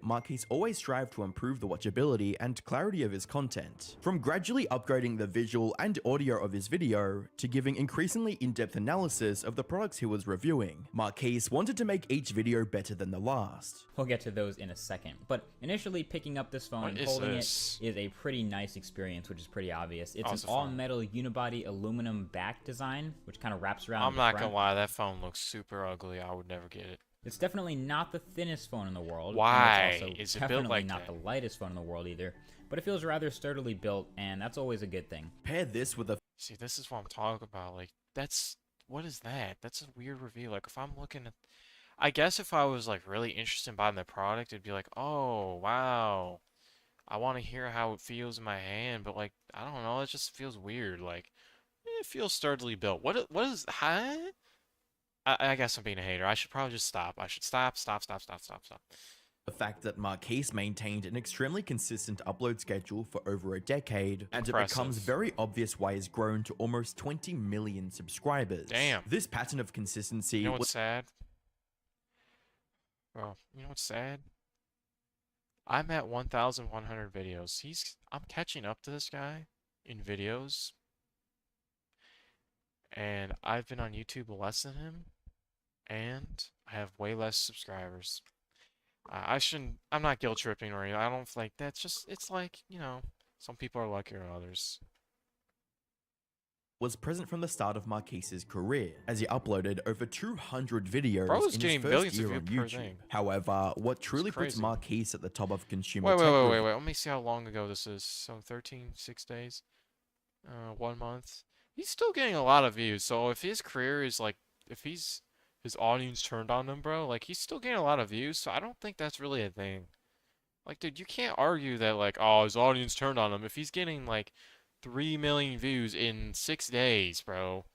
Marquise always strived to improve the watchability and clarity of his content, from gradually upgrading the visual and audio of his video to giving increasingly in-depth analysis of the products he was reviewing. Marquise wanted to make each video better than the last. We'll get to those in a second, but initially picking up this phone What and is holding this? it is a pretty nice experience, which is pretty obvious. It's Oh, an it's a phone. all-metal unibody aluminum back design, which kind of wraps around I'm the not front. gonna lie, that phone looks super ugly. I would never get it. It's definitely not the thinnest phone in the world. Why And it's is it also built definitely like not that? the lightest phone in the world either, but it feels rather sturdily built, and that's always a good thing. Pair this with a See, this is what I'm talking about. Like, what is that? That's a weird review. Like, if I'm looking at, I guess if I was like really interested in buying the product, it'd be like, oh, wow. I want to hear how it feels in my hand, but like, I don't know, it just feels weird. Like, it feels sturdily built. What is, huh? I guess I'm being a hater. I should probably just stop. I should stop. The fact that Marquise maintained an extremely consistent upload schedule for over a decade, and it Impressive. becomes very obvious why he's grown to almost 20 million subscribers. Damn. This pattern of consistency You know was what's sad? Bro, you know what's sad? I'm at 1,100 videos. I'm catching up to this guy in videos, and I've been on YouTube less than him, and I have way less subscribers. I'm not guilt tripping or anything. I don't like that's just, it's like, you know, some people are luckier than others. present from the start of Marquise's career, as he uploaded over 200 videos Bro was in getting his first millions of year on views per YouTube. thing. However, what truly puts crazy. Marquise at the top of consumer Wait. tech Let me see how long ago this is. So 6 days, 1 month. He's still getting a lot of views. So if his career is like, if his audience turned on him, bro, like he's still getting a lot of views. So I don't think that's really a thing. Like, dude, you can't argue that like, oh, his audience turned on him if he's getting like 3 million views in 6 days, bro.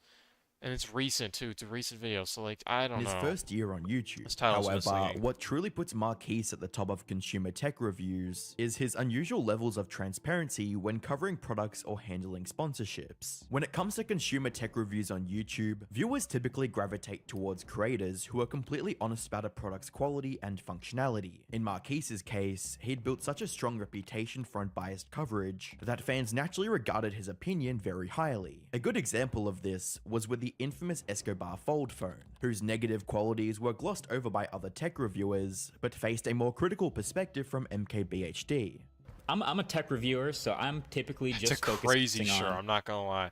And it's recent too. It's a recent video. So like, I don't in his know. first year on YouTube. This title's However, misleading. what truly puts Marquise at the top of consumer tech reviews is his unusual levels of transparency when covering products or handling sponsorships. When it comes to consumer tech reviews on YouTube, viewers typically gravitate towards creators who are completely honest about a product's quality and functionality. In Marquise's case, he'd built such a strong reputation for unbiased coverage that fans naturally regarded his opinion very highly. A good example of this was with the infamous Escobar Fold phone, whose negative qualities were glossed over by other tech reviewers, but faced a more critical perspective from MKBHD. I'm a tech reviewer, so I'm typically It's a just crazy focusing shirt, on. I'm not gonna lie.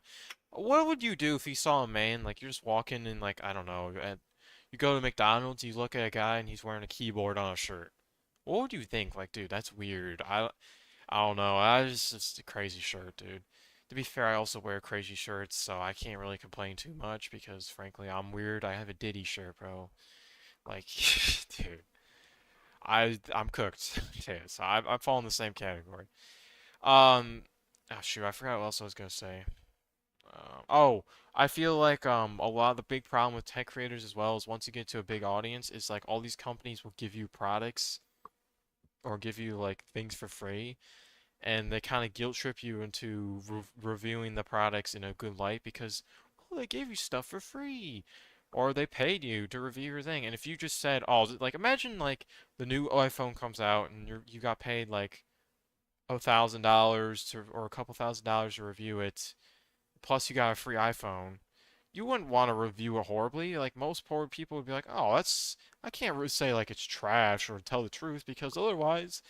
What would you do if you saw a man, like, you're just walking in, like, I don't know, you go to McDonald's, you look at a guy and he's wearing a keyboard on a shirt. What would you think? Like, dude, that's weird. I don't know. It's a crazy shirt, dude. To be fair, I also wear crazy shirts, so I can't really complain too much because, frankly, I'm weird. I have a Diddy shirt, bro. Like, dude, I'm cooked. Yeah, so I fall in the same category. Oh shoot, I forgot what else I was gonna say. Oh, I feel like a lot of the big problem with tech creators as well is once you get to a big audience, is like all these companies will give you products or give you like things for free, and they kind of guilt trip you into reviewing the products in a good light because, well, they gave you stuff for free, or they paid you to review your thing. And if you just said, oh, like imagine like the new iPhone comes out and you got paid like $1,000 to or a couple $1,000s to review it, plus you got a free iPhone. You wouldn't want to review it horribly. Like most poor people would be like, "Oh, that's I can't really say like it's trash or tell the truth because otherwise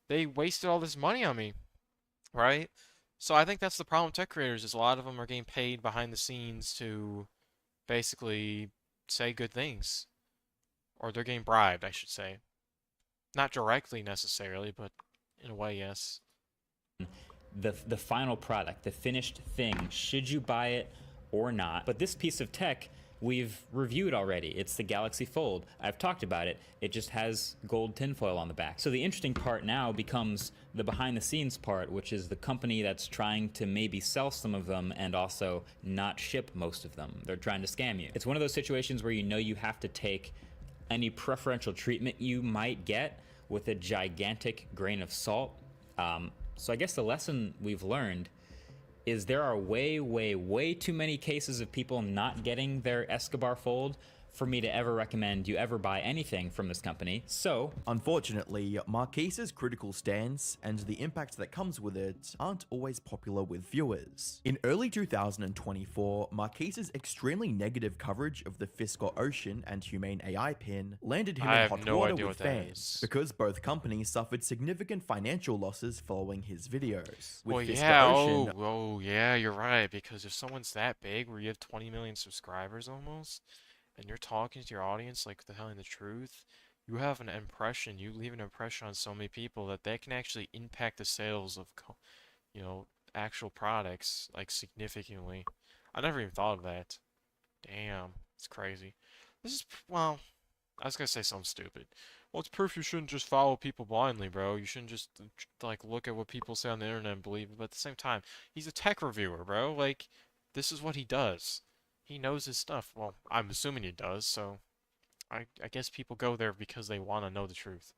they wasted all this money on me." Right? So I think that's the problem with tech creators is a lot of them are getting paid behind the scenes to basically say good things. Or they're getting bribed, I should say. Not directly necessarily, but in a way, yes. The final product, the finished thing. Should you buy it or not? But this piece of tech we've reviewed already. It's the Galaxy Fold. I've talked about it. It just has gold tinfoil on the back. So the interesting part now becomes the behind the scenes part, which is the company that's trying to maybe sell some of them and also not ship most of them. They're trying to scam you. It's one of those situations where you know you have to take any preferential treatment you might get with a gigantic grain of salt. So I guess the lesson we've learned is there are way, way, way too many cases of people not getting their Escobar Fold for me to ever recommend you ever buy anything from this company. So, Unfortunately, Marquise's critical stance and the impact that comes with it aren't always popular with viewers. In early 2024, Marquise's extremely negative coverage of the Fisker Ocean and Humane AI pin landed him I in have hot no water idea with what that fans, is. because both companies suffered significant financial losses following his videos. With Well, Fisker yeah, Ocean, yeah, you're right, because if someone's that big, where you have 20 million subscribers almost, and you're talking to your audience like they're telling the truth, you have an impression, you leave an impression on so many people that they can actually impact the sales of, you know, actual products, like, significantly. I never even thought of that. Damn, it's crazy. Well, I was gonna say something stupid. Well, it's proof you shouldn't just follow people blindly, bro. You shouldn't just, like, look at what people say on the internet and believe it. But at the same time, he's a tech reviewer, bro. Like, this is what he does. He knows his stuff. Well, I'm assuming he does, so I guess people go there because they want to know the truth.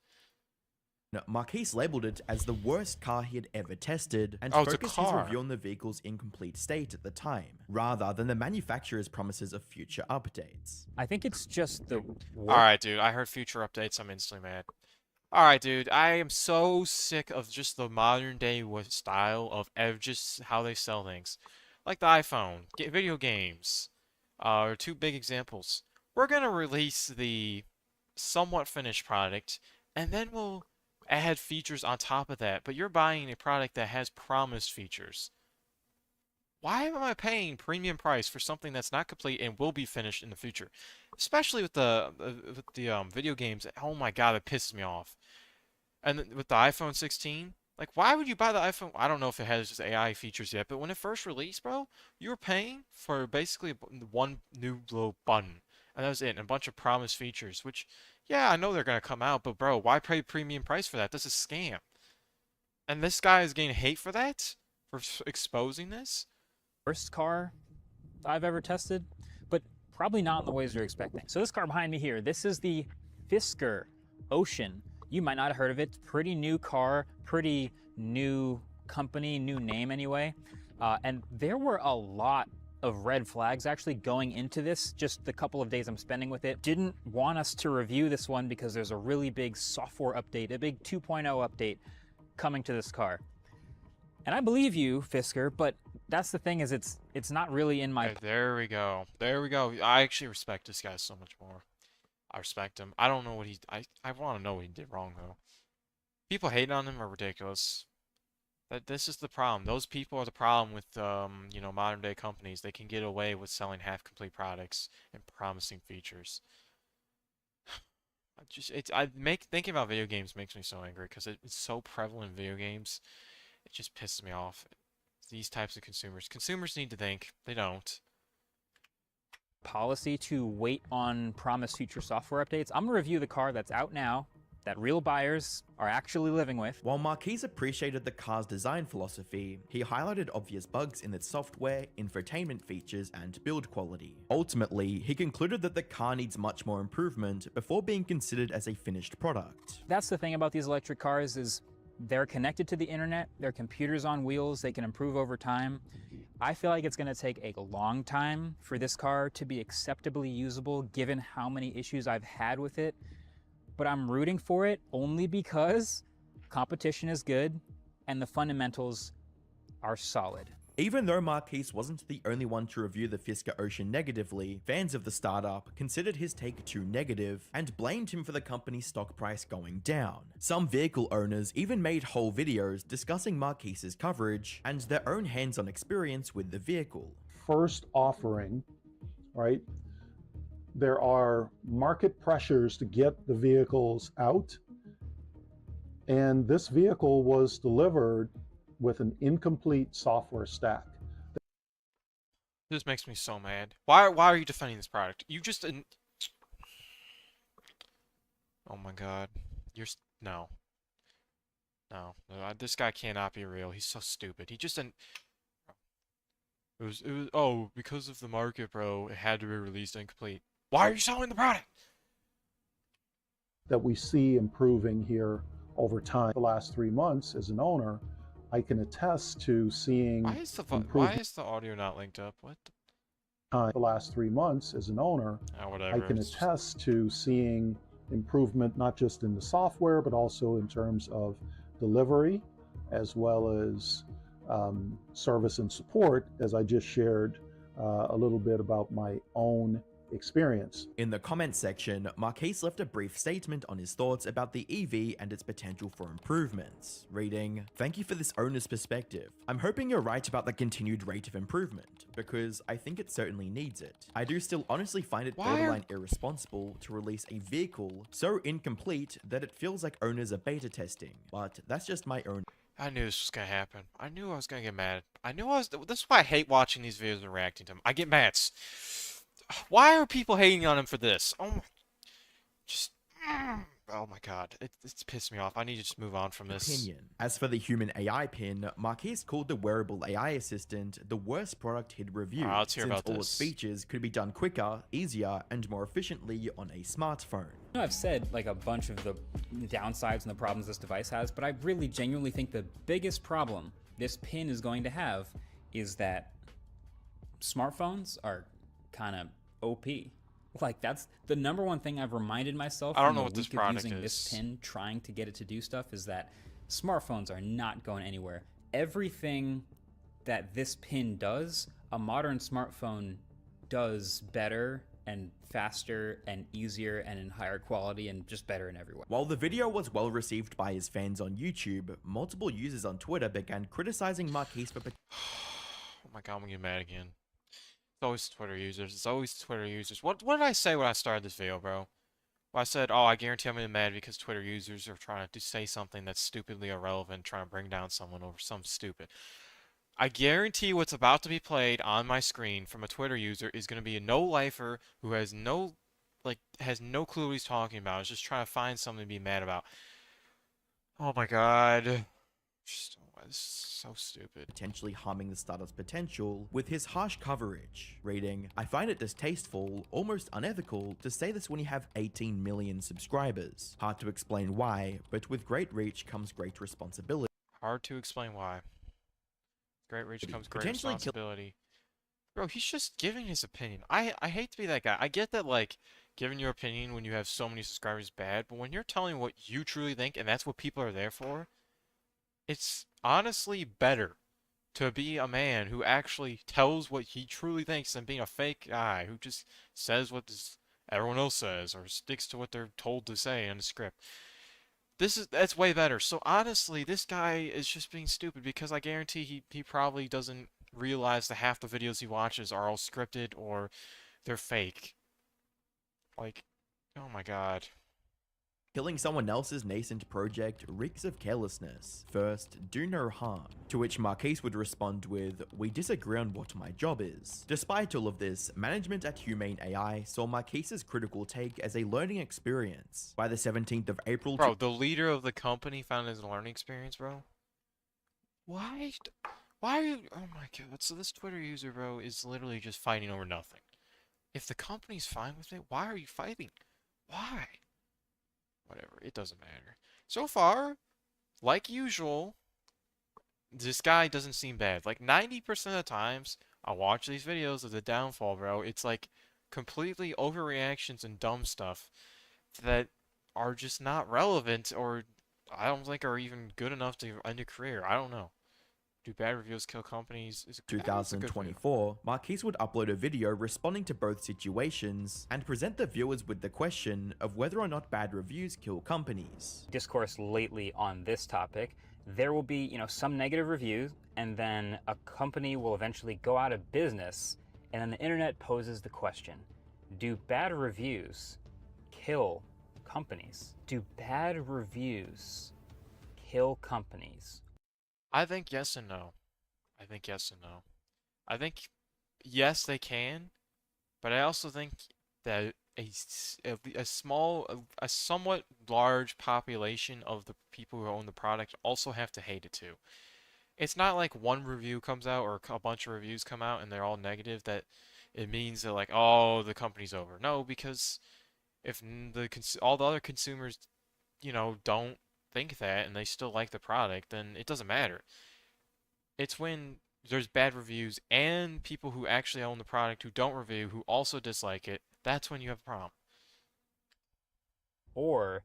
Marquise labeled it as the worst car he had ever tested and Oh, it's a focused his car. review on the vehicle's incomplete state at the time, rather than the manufacturer's promises of future updates. I think it's just the Alright, dude. I heard future updates. I'm instantly mad. Alright, dude. I am so sick of just the modern day style of just how they sell things. Like the iPhone, video games, are two big examples. We're gonna release the somewhat finished product, and then we'll add features on top of that. But you're buying a product that has promised features. Why am I paying premium price for something that's not complete and will be finished in the future? Especially with the video games. Oh my God, it pisses me off. And with the iPhone 16, like why would you buy the iPhone? I don't know if it has just AI features yet, but when it first released, bro, you were paying for basically one new little button, and that was it, and a bunch of promised features. Which, yeah, I know they're gonna come out, but bro, why pay premium price for that? This is a scam. And this guy is getting hate for that, for exposing this. worst car I've ever tested, but probably not in the ways you're expecting. So this car behind me here, this is the Fisker Ocean. You might not have heard of it. Pretty new car, pretty new company, new name anyway. And there were a lot of red flags actually going into this, just the couple of days I'm spending with it. Didn't want us to review this one because there's a really big software update, a big 2.0 update coming to this car. And I believe you, Fisker, but that's the thing is it's not really in my... Okay, there we go. There we go. I actually respect this guy so much more. I respect him. I don't know what I want to know what he did wrong, though. People hating on him are ridiculous. This is the problem. Those people are the problem with you know, modern day companies. They can get away with selling half-complete products and promising features. Thinking about video games makes me so angry because it's so prevalent in video games. It just pisses me off. These types of consumers. Consumers need to think. They don't. Policy to wait on promised future software updates. I'm gonna review the car that's out now, that real buyers are actually living with. While Marquis appreciated the car's design philosophy, he highlighted obvious bugs in its software, infotainment features, and build quality. Ultimately, he concluded that the car needs much more improvement before being considered as a finished product. That's the thing about these electric cars is they're connected to the internet, they're computers on wheels, they can improve over time. I feel like it's gonna take a long time for this car to be acceptably usable given how many issues I've had with it. But I'm rooting for it only because competition is good and the fundamentals are solid. Even though Marquis wasn't the only one to review the Fisker Ocean negatively, fans of the startup considered his take too negative and blamed him for the company's stock price going down. Some vehicle owners even made whole videos discussing Marquis's coverage and their own hands-on experience with the vehicle. First offering, right? There are market pressures to get the vehicles out, and this vehicle was delivered with an incomplete software stack. This makes me so mad. Why are you defending this product? You just didn't. Oh my god. No. No. This guy cannot be real. He's so stupid. He just didn't. Oh, because of the market, bro, it had to be released incomplete. Why are you selling the product? That we see improving here over time. The last 3 months as an owner, I can attest to seeing Why is the audio not linked up? What? The last 3 months as an owner, Whatever. I can attest to seeing improvement not just in the software, but also in terms of delivery, as well as service and support, as I just shared a little bit about my own experience. In the comments section, Marquis left a brief statement on his thoughts about the EV and its potential for improvements, reading, "Thank you for this owner's perspective. I'm hoping you're right about the continued rate of improvement, because I think it certainly needs it. I do still honestly find it borderline irresponsible to release a vehicle so incomplete that it feels like owners are beta testing, but that's just my own." I knew this was gonna happen. I knew I was gonna get mad. This is why I hate watching these videos and reacting to them. I get mad. Why are people hating on him for this? Oh my, oh my god, it's pissed me off. I need to just move on from this. Opinion. As for the human AI pin, Marquis called the wearable AI assistant the worst product he'd reviewed, Let's hear since about all this. its features could be done quicker, easier, and more efficiently on a smartphone. I know I've said like a bunch of the downsides and the problems this device has, but I really genuinely think the biggest problem this pin is going to have is that smartphones are kind of OP. Like that's the number one thing I've reminded myself. I don't in know the what this week of product using is. this pin, trying to get it to do stuff, is that smartphones are not going anywhere. Everything that this pin does, a modern smartphone does better and faster and easier and in higher quality and just better in every way. While the video was well received by his fans on YouTube, multiple users on Twitter began criticizing Marquis for Oh my god, I'm gonna get mad again. It's always Twitter users. It's always Twitter users. What did I say when I started this video, bro? Well, I said, oh, I guarantee I'm gonna get mad because Twitter users are trying to say something that's stupidly irrelevant, trying to bring down someone over something stupid. I guarantee what's about to be played on my screen from a Twitter user is gonna be a no-lifer who has no clue what he's talking about. Is just trying to find something to be mad about. Oh my god. This is so stupid. potentially harming the startup's potential with his harsh coverage, reading, "I find it distasteful, almost unethical, to say this when you have 18 million subscribers. Hard to explain why, but with great reach comes great responsibility." Hard to explain why. Great reach comes great Potentially responsibility. Bro, he's just giving his opinion. I hate to be that guy. I get that, like, giving your opinion when you have so many subscribers is bad, but when you're telling what you truly think, and that's what people are there for, it's honestly better to be a man who actually tells what he truly thinks than being a fake guy who just says what everyone else says or sticks to what they're told to say in the script. That's way better. So honestly, this guy is just being stupid because I guarantee he probably doesn't realize that half the videos he watches are all scripted or they're fake. Like, oh my god. Killing someone else's nascent project reeks of carelessness. First, do no harm. To which Marquise would respond with, "We disagree on what my job is." Despite all of this, management at Humane AI saw Marquise's critical take as a learning experience. By the 17th of April, Bro, the leader of the company found his learning experience, bro. Why? Why are you? Oh my god. So this Twitter user, bro, is literally just fighting over nothing. If the company's fine with it, why are you fighting? Why? Whatever, it doesn't matter. So far, like usual, this guy doesn't seem bad. Like 90% of the times I watch these videos of the downfall, bro, it's like completely overreactions and dumb stuff that are just not relevant or I don't think are even good enough to end a career. I don't know. Do bad reviews kill companies? It's a good video. 2024, Marquise would upload a video responding to both situations and present the viewers with the question of whether or not bad reviews kill companies. Discourse lately on this topic, there will be, some negative reviews, and then a company will eventually go out of business, and then the internet poses the question, do bad reviews kill companies? Do bad reviews kill companies? I think yes and no. I think yes and no. I think yes, they can, but I also think that a somewhat large population of the people who own the product also have to hate it too. It's not like one review comes out or a bunch of reviews come out and they're all negative that it means that like, oh, the company's over. No, because if all the other consumers, don't think that and they still like the product, then it doesn't matter. It's when there's bad reviews and people who actually own the product who don't review, who also dislike it, that's when you have a problem. Or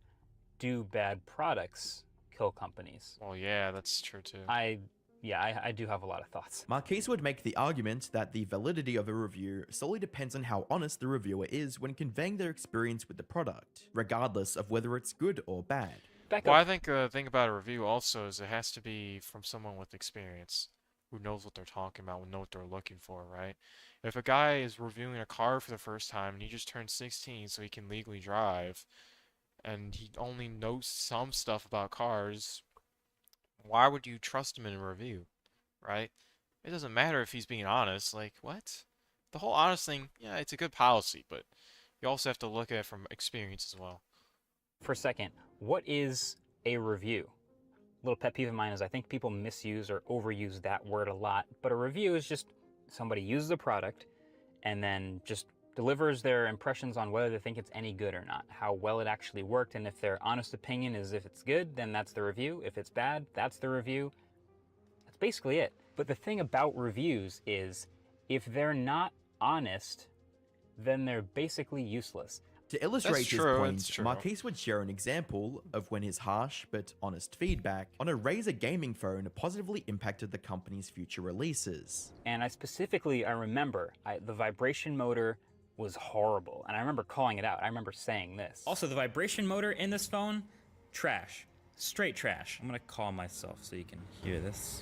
do bad products kill companies? Well, yeah, that's true too. I do have a lot of thoughts. Marquise would make the argument that the validity of a review solely depends on how honest the reviewer is when conveying their experience with the product, regardless of whether it's good or bad. Well, I think the thing about a review also is it has to be from someone with experience, who knows what they're talking about, who knows what they're looking for, right? If a guy is reviewing a car for the first time and he just turned 16 so he can legally drive, and he only knows some stuff about cars, why would you trust him in a review, right? It doesn't matter if he's being honest. Like, what? The whole honest thing, yeah, it's a good policy, but you also have to look at it from experience as well. For a second, what is a review? A little pet peeve of mine is I think people misuse or overuse that word a lot, but a review is just somebody uses a product and then just delivers their impressions on whether they think it's any good or not, how well it actually worked, and if their honest opinion is if it's good, then that's the review. If it's bad, that's the review. That's basically it. But the thing about reviews is if they're not honest, then they're basically useless. To illustrate his true, point, that's true. Marquise would share an example of when his harsh but honest feedback on a Razer gaming phone positively impacted the company's future releases. And I remember the vibration motor was horrible, and I remember calling it out. I remember saying this. Also, the vibration motor in this phone, trash. Straight trash. I'm gonna call myself so you can hear this.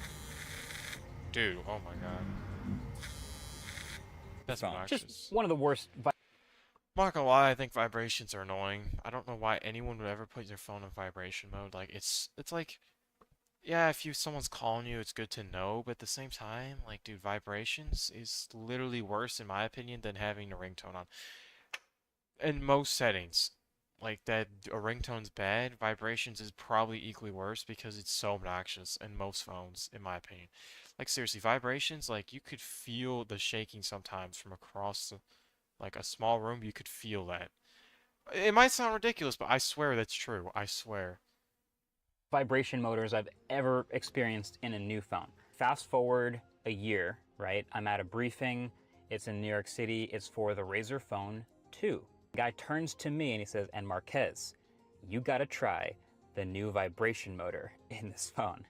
Dude, oh my god. That's obnoxious. Just one of the worst. I'm not gonna lie, I think vibrations are annoying. I don't know why anyone would ever put their phone in vibration mode. Like, it's like, yeah, if someone's calling you, it's good to know, but at the same time, like, dude, vibrations is literally worse, in my opinion, than having a ringtone on. In most settings, like, that a ringtone's bad, vibrations is probably equally worse because it's so obnoxious in most phones, in my opinion. Like, seriously, vibrations, like, you could feel the shaking sometimes from across like a small room, you could feel that. It might sound ridiculous, but I swear that's true. I swear. Vibration motors I've ever experienced in a new phone. Fast forward a year, right? I'm at a briefing. It's in New York City. It's for the Razer Phone 2. The guy turns to me and he says, "And Marquez, you gotta try the new vibration motor in this phone."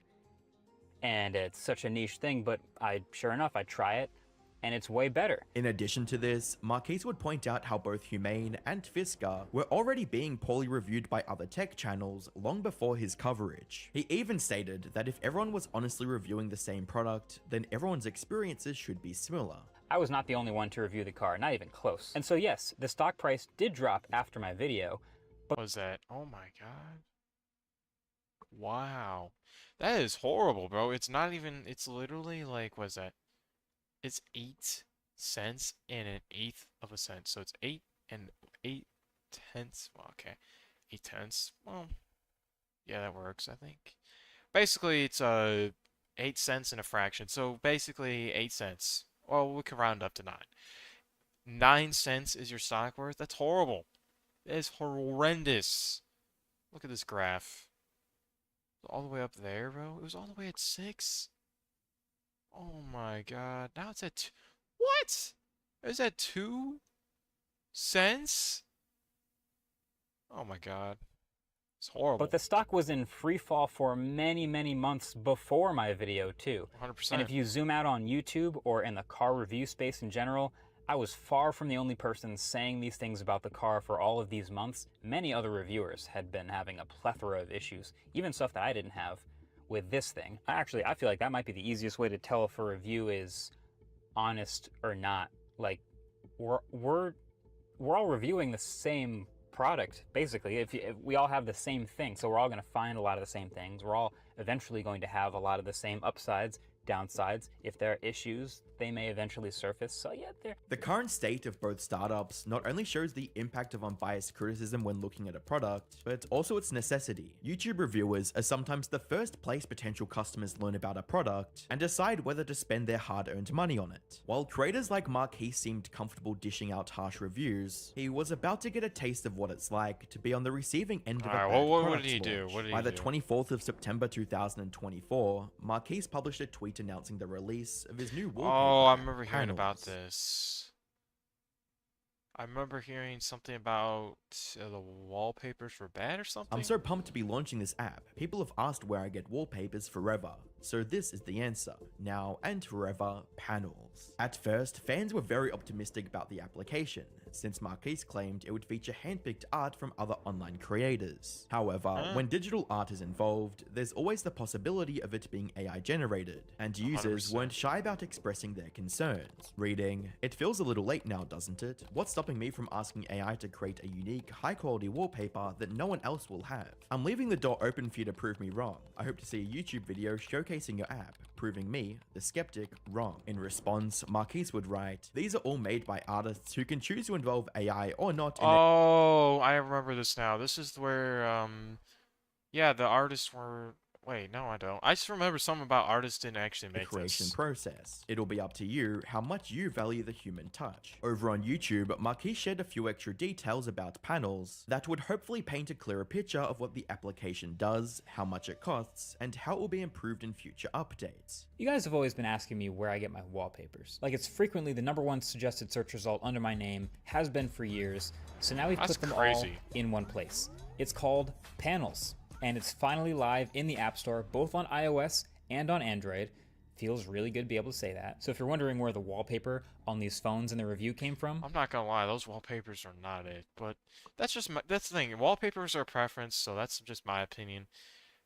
And it's such a niche thing, but sure enough, I try it. and it's way better. In addition to this, Marquise would point out how both Humane and Fisker were already being poorly reviewed by other tech channels long before his coverage. He even stated that if everyone was honestly reviewing the same product, then everyone's experiences should be similar. I was not the only one to review the car, not even close. And so yes, the stock price did drop after my video. What was that? Oh my god. Wow. That is horrible, bro. It's not even, it's literally like, what is that? It's 8 cents and an eighth of a cent. So it's 8 and 8 tenths. Well, okay. 8 tenths. Well, yeah, that works, I think. Basically, it's 8 cents and a fraction. So basically 8 cents. Well, we can round up to 9. 9 cents is your stock worth? That's horrible. That is horrendous. Look at this graph. All the way up there, bro. It was all the way at 6. Oh my god. Now it's at what? Is that 2 cents? Oh my god. It's horrible. But the stock was in free fall for many, many months before my video too. 100%. And if you zoom out on YouTube or in the car review space in general, I was far from the only person saying these things about the car for all of these months. Many other reviewers had been having a plethora of issues, even stuff that I didn't have with this thing. I feel like that might be the easiest way to tell if a review is honest or not. Like, we're all reviewing the same product, basically. If we all have the same thing, so we're all going to find a lot of the same things. We're all eventually going to have a lot of the same upsides, downsides. If there are issues, they may eventually surface. So yeah, The current state of both startups not only shows the impact of unbiased criticism when looking at a product, but also its necessity. YouTube reviewers are sometimes the first place potential customers learn about a product and decide whether to spend their hard-earned money on it. While creators like Marquis seemed comfortable dishing out harsh reviews, he was about to get a taste of what it's like to be on the receiving end of a bad what product did he do? launch. What did he By the do? 24th of September 2024, Marquis published a tweet announcing the release of his new wallpaper. Oh, I remember hearing about panels. this. I remember hearing something about the wallpapers were bad or something. I'm so pumped to be launching this app. People have asked where I get wallpapers forever, so this is the answer. Now and forever, panels. At first, fans were very optimistic about the application, since Marquise claimed it would feature handpicked art from other online creators. However, when digital art is involved, there's always the possibility of it being AI generated, and users 100%. weren't shy about expressing their concerns. Reading, "It feels a little late now, doesn't it? What's stopping me from asking AI to create a unique, high-quality wallpaper that no one else will have? I'm leaving the door open for you to prove me wrong. I hope to see a YouTube video showcasing your app, proving me, the skeptic, wrong." In response, Marquise would write, "These are all made by artists who can choose to involve AI or not in Oh, I remember this now. This is where, yeah, the artists were... Wait, no, I don't. I just remember something about artists didn't actually the make creation this. process. It'll be up to you how much you value the human touch." Over on YouTube, Marquis shared a few extra details about panels that would hopefully paint a clearer picture of what the application does, how much it costs, and how it will be improved in future updates. You guys have always been asking me where I get my wallpapers. Like, it's frequently the #1 suggested search result under my name, has been for years, so now we've That's put them crazy. all in one place. It's called Panels, and it's finally live in the App Store, both on iOS and on Android. Feels really good to be able to say that. So if you're wondering where the wallpaper on these phones in the review came from, I'm not gonna lie, those wallpapers are not it, but that's just my, that's the thing. Wallpapers are a preference, so that's just my opinion.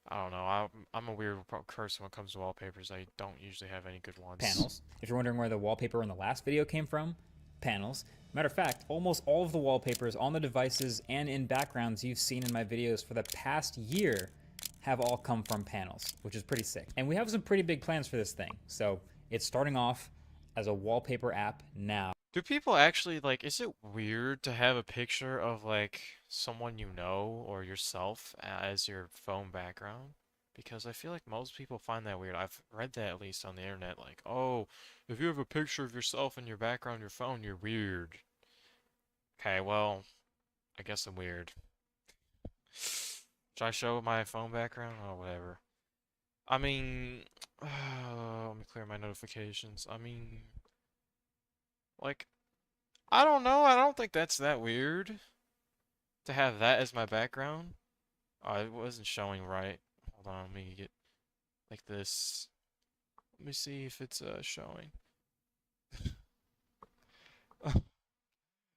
I don't know. I'm a weird person when it comes to wallpapers. I don't usually have any good ones. Panels. If you're wondering where the wallpaper in the last video came from, Panels. Matter of fact, almost all of the wallpapers on the devices and in backgrounds you've seen in my videos for the past year have all come from Panels, which is pretty sick. And we have some pretty big plans for this thing. So it's starting off as a wallpaper app now. Do people actually, like, is it weird to have a picture of, like, someone you know or yourself as your phone background? Because I feel like most people find that weird. I've read that at least on the internet, like, oh, if you have a picture of yourself in your background on your phone, you're weird. Okay, well, I guess I'm weird. Should I show my phone background? Oh, whatever. I mean, let me clear my notifications. I mean, like, I don't know. I don't think that's that weird to have that as my background. Oh, it wasn't showing right. Hold on, let me get like this. Let me see if it's showing.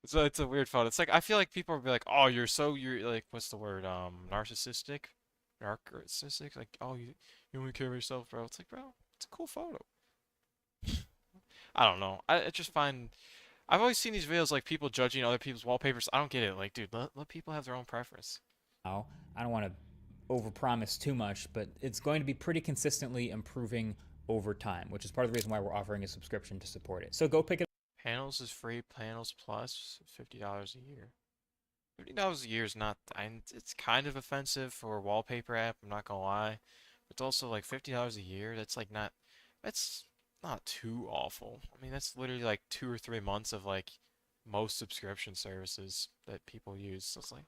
It's a weird photo. It's like I feel like people will be like, "Oh, you're like what's the word? Narcissistic, narcissistic. Like, oh, you only care about yourself, bro." It's like, bro, it's a cool photo. I don't know. I just find I've always seen these videos like people judging other people's wallpapers. I don't get it. Like, dude, let people have their own preference. Now, I don't want to overpromise too much, but it's going to be pretty consistently improving over time, which is part of the reason why we're offering a subscription to support it. So go pick it Panels is free. Panels plus $50 a year. $50 a year is not. It's kind of offensive for a wallpaper app. I'm not gonna lie. But it's also like $50 a year. That's like not. That's not too awful. I mean, that's literally like 2 or 3 months of like most subscription services that people use. So it's like,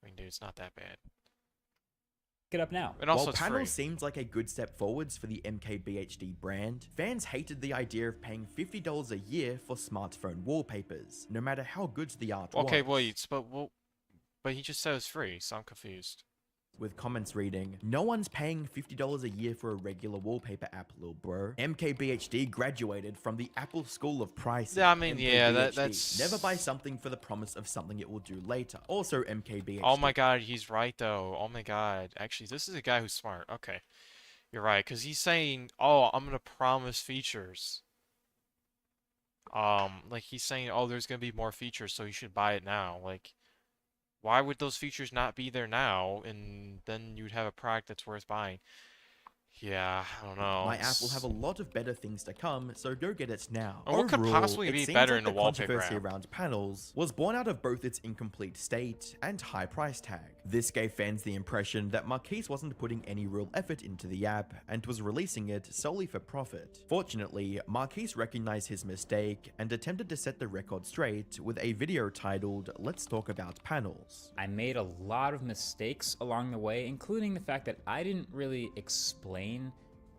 I mean, dude, it's not that bad. up now. And also, While it's free. Panels seems like a good step forwards for the MKBHD brand, fans hated the idea of paying $50 a year for smartphone wallpapers, no matter how good the art Okay, was. wait, but he just said it's free, so I'm confused. With comments reading, "No one's paying $50 a year for a regular wallpaper app, lil bro. MKBHD graduated from the Apple School of Pricing. Yeah, I mean, yeah, MKBHD, that's never buy something for the promise of something it will do later. Also MKBHD. Oh my God, he's right though. Oh my God, actually, this is a guy who's smart. Okay, you're right, because he's saying, "Oh, I'm gonna promise features." Like he's saying, "Oh, there's gonna be more features, so you should buy it now." Like, why would those features not be there now, and then you'd have a product that's worth buying? Yeah, I don't know. My app will have a lot of better things to come, so go get it now. And what could Overall, possibly it be seems better like in a the wallpaper controversy app? around Panels was born out of both its incomplete state and high price tag. This gave fans the impression that Marquise wasn't putting any real effort into the app and was releasing it solely for profit. Fortunately, Marquise recognized his mistake and attempted to set the record straight with a video titled "Let's Talk About Panels." I made a lot of mistakes along the way, including the fact that I didn't really explain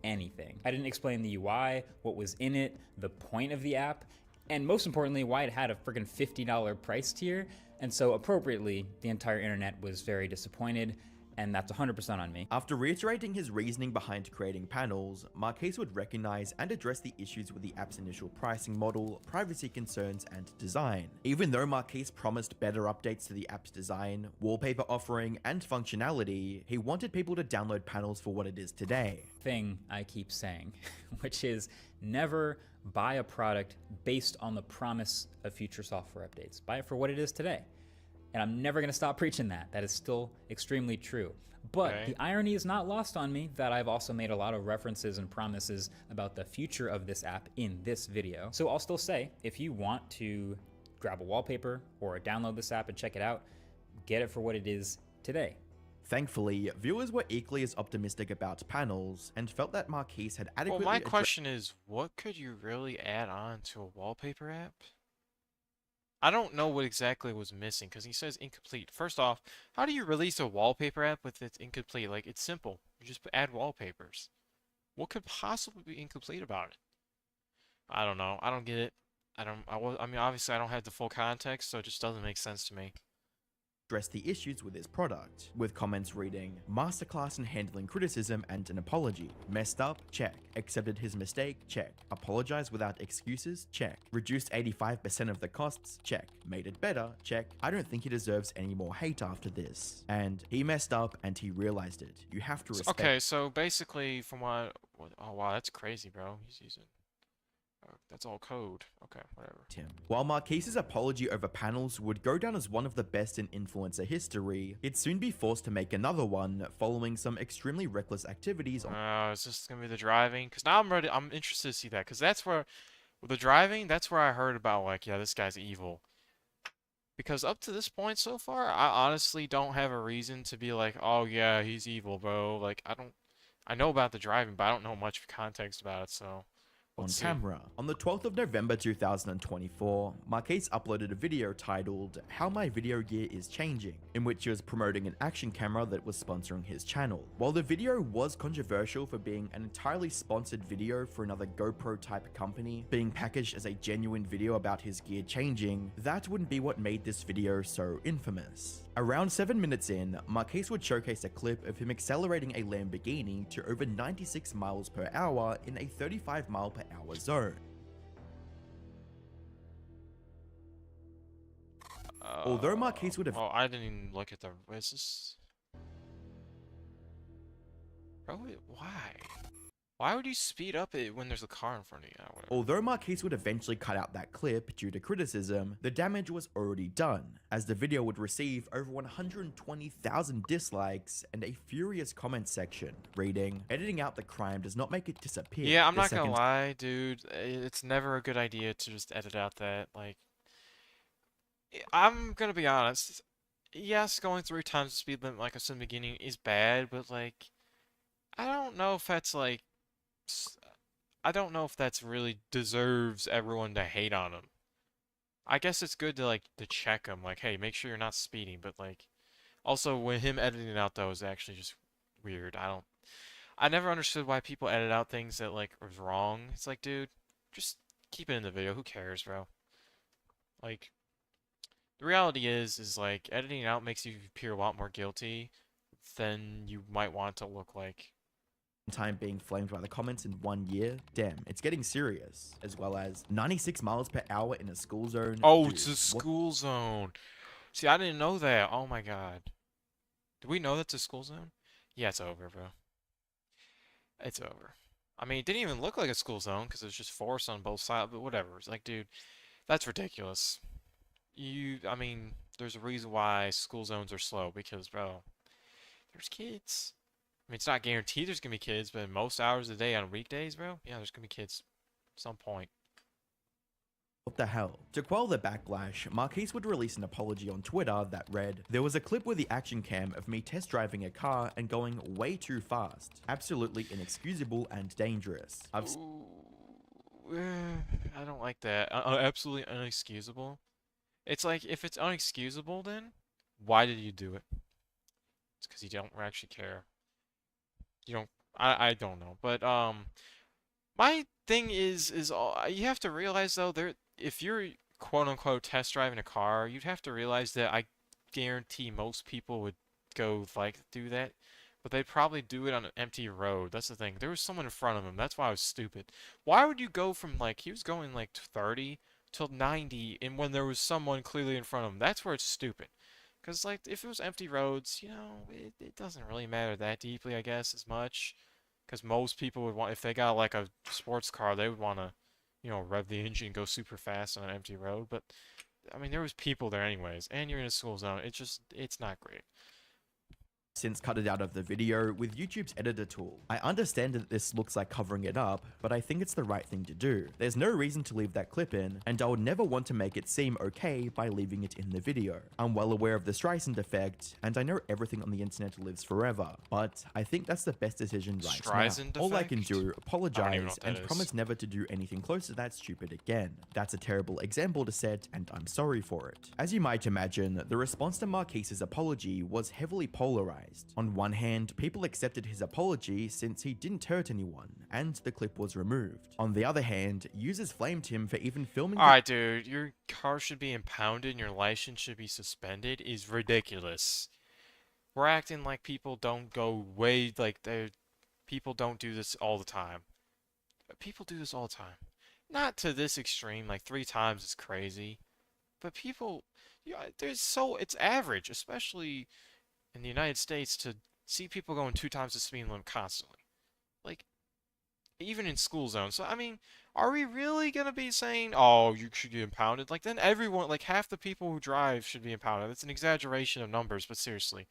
anything. I didn't explain the UI, what was in it, the point of the app, and most importantly, why it had a freaking $50 price tier. And so appropriately, the entire internet was very disappointed, and that's 100% on me. After reiterating his reasoning behind creating Panels, Marquise would recognize and address the issues with the app's initial pricing model, privacy concerns, and design. Even though Marquise promised better updates to the app's design, wallpaper offering, and functionality, he wanted people to download Panels for what it is today. Thing I keep saying, which is never buy a product based on the promise of future software updates. Buy it for what it is today. And I'm never going to stop preaching that. That is still extremely true. But Okay. the irony is not lost on me that I've also made a lot of references and promises about the future of this app in this video. So I'll still say, if you want to grab a wallpaper or download this app and check it out, get it for what it is today. Thankfully, viewers were equally as optimistic about Panels and felt that Marquise had Well, adequately my question is, what could you really add on to a wallpaper app? I don't know what exactly was missing because he says incomplete. First off, how do you release a wallpaper app with it's incomplete? Like, it's simple. You just add wallpapers. What could possibly be incomplete about it? I don't know. I don't get it. I mean, obviously, I don't have the full context, so it just doesn't make sense to me. address the issues with his product, with comments reading, "Masterclass in handling criticism and an apology. Messed up? Check. Accepted his mistake? Check. Apologized without excuses? Check. Reduced 85% of the costs? Check. Made it better? Check. I don't think he deserves any more hate after this. And he messed up and he realized it. You have to respect." Okay, so basically, from oh wow, that's crazy, bro. He's using. That's all code. Okay, whatever. him. While Marquise's apology over Panels would go down as one of the best in influencer history, he'd soon be forced to make another one following some extremely reckless activities on Is this gonna be the driving? Because now I'm ready. I'm interested to see that. Because that's where, with the driving, that's where I heard about like, yeah, this guy's evil. Because up to this point so far, I honestly don't have a reason to be like, oh yeah, he's evil, bro. Like I know about the driving, but I don't know much context about it. So. on Let's see. camera. On the 12th of November 2024, Marquise uploaded a video titled "How My Video Gear Is Changing," in which he was promoting an action camera that was sponsoring his channel. While the video was controversial for being an entirely sponsored video for another GoPro type company, being packaged as a genuine video about his gear changing, that wouldn't be what made this video so infamous. Around 7 minutes in, Marquise would showcase a clip of him accelerating a Lamborghini to over 96 miles per hour in a 35 mile per hour zone. Although Marquise would have Oh, I didn't even look at the. Is this? Bro, why? Why would you speed up it when there's a car in front of you? Oh, whatever. Although Marquise would eventually cut out that clip due to criticism, the damage was already done, as the video would receive over 120,000 dislikes and a furious comment section, reading, "Editing out the crime does not make it disappear." Yeah, I'm The not gonna second lie, dude. It's never a good idea to just edit out that. Like, I'm gonna be honest. Yes, going 3 times the speed limit, like I said in the beginning, is bad, but like, I don't know if that's like. I don't know if that's really deserves everyone to hate on him. I guess it's good to like to check him, like, hey, make sure you're not speeding. But like, also when him editing it out though is actually just weird. I never understood why people edit out things that like was wrong. It's like, dude, just keep it in the video. Who cares, bro? Like, the reality is like editing it out makes you appear a lot more guilty than you might want to look like. time being flamed by the comments in 1 year, damn, it's getting serious. As well as 96 miles per hour in a school zone. Oh, Dude, it's a what- school zone. See, I didn't know that. Oh my god. Do we know that's a school zone? Yeah, it's over, bro. It's over. I mean, it didn't even look like a school zone because there's just forest on both sides, but whatever. It's like, dude, that's ridiculous. I mean, there's a reason why school zones are slow because, bro, there's kids. I mean, it's not guaranteed there's gonna be kids, but most hours of the day on weekdays, bro, yeah, there's gonna be kids at some point. What the hell? To quell the backlash, Marquise would release an apology on Twitter that read, "There was a clip with the action cam of me test driving a car and going way too fast. Absolutely inexcusable and dangerous. I don't like that. Absolutely unexcusable. It's like, if it's unexcusable, then why did you do it? It's because you don't actually care. You don't. I don't know. But my thing is you have to realize though, if you're quote unquote test driving a car, you'd have to realize that I guarantee most people would go like do that, but they'd probably do it on an empty road. That's the thing. There was someone in front of him. That's why I was stupid. Why would you go from like he was going like 30 till 90, and when there was someone clearly in front of him? That's where it's stupid. Because, like, if it was empty roads, you know, it doesn't really matter that deeply, I guess, as much. Because most people would want, if they got, like, a sports car, they would want to, you know, rev the engine and go super fast on an empty road. But, I mean, there was people there anyways, and you're in a school zone. It's not great. Since cut it out of the video with YouTube's editor tool. I understand that this looks like covering it up, but I think it's the right thing to do. There's no reason to leave that clip in, and I would never want to make it seem okay by leaving it in the video. I'm well aware of the Streisand effect, and I know everything on the internet lives forever, but I think that's the best decision right Streisand now. All I can effect? do, I don't even know apologize, what that and is. promise never to do anything close to that stupid again. That's a terrible example to set, and I'm sorry for it. As you might imagine, the response to Marquise's apology was heavily polarized. On one hand, people accepted his apology since he didn't hurt anyone, and the clip was removed. On the other hand, users flamed him for even filming the Alright, dude, your car should be impounded and your license should be suspended is ridiculous. We're acting like people don't go way, like, people don't do this all the time. People do this all the time. Not to this extreme, like 3 times is crazy. But people, it's average, especially in the United States, to see people going 2 times the speed limit constantly. Like, even in school zones. So, I mean, are we really going to be saying, oh, you should get impounded? Like, then everyone, like, half the people who drive should be impounded. It's an exaggeration of numbers, but seriously.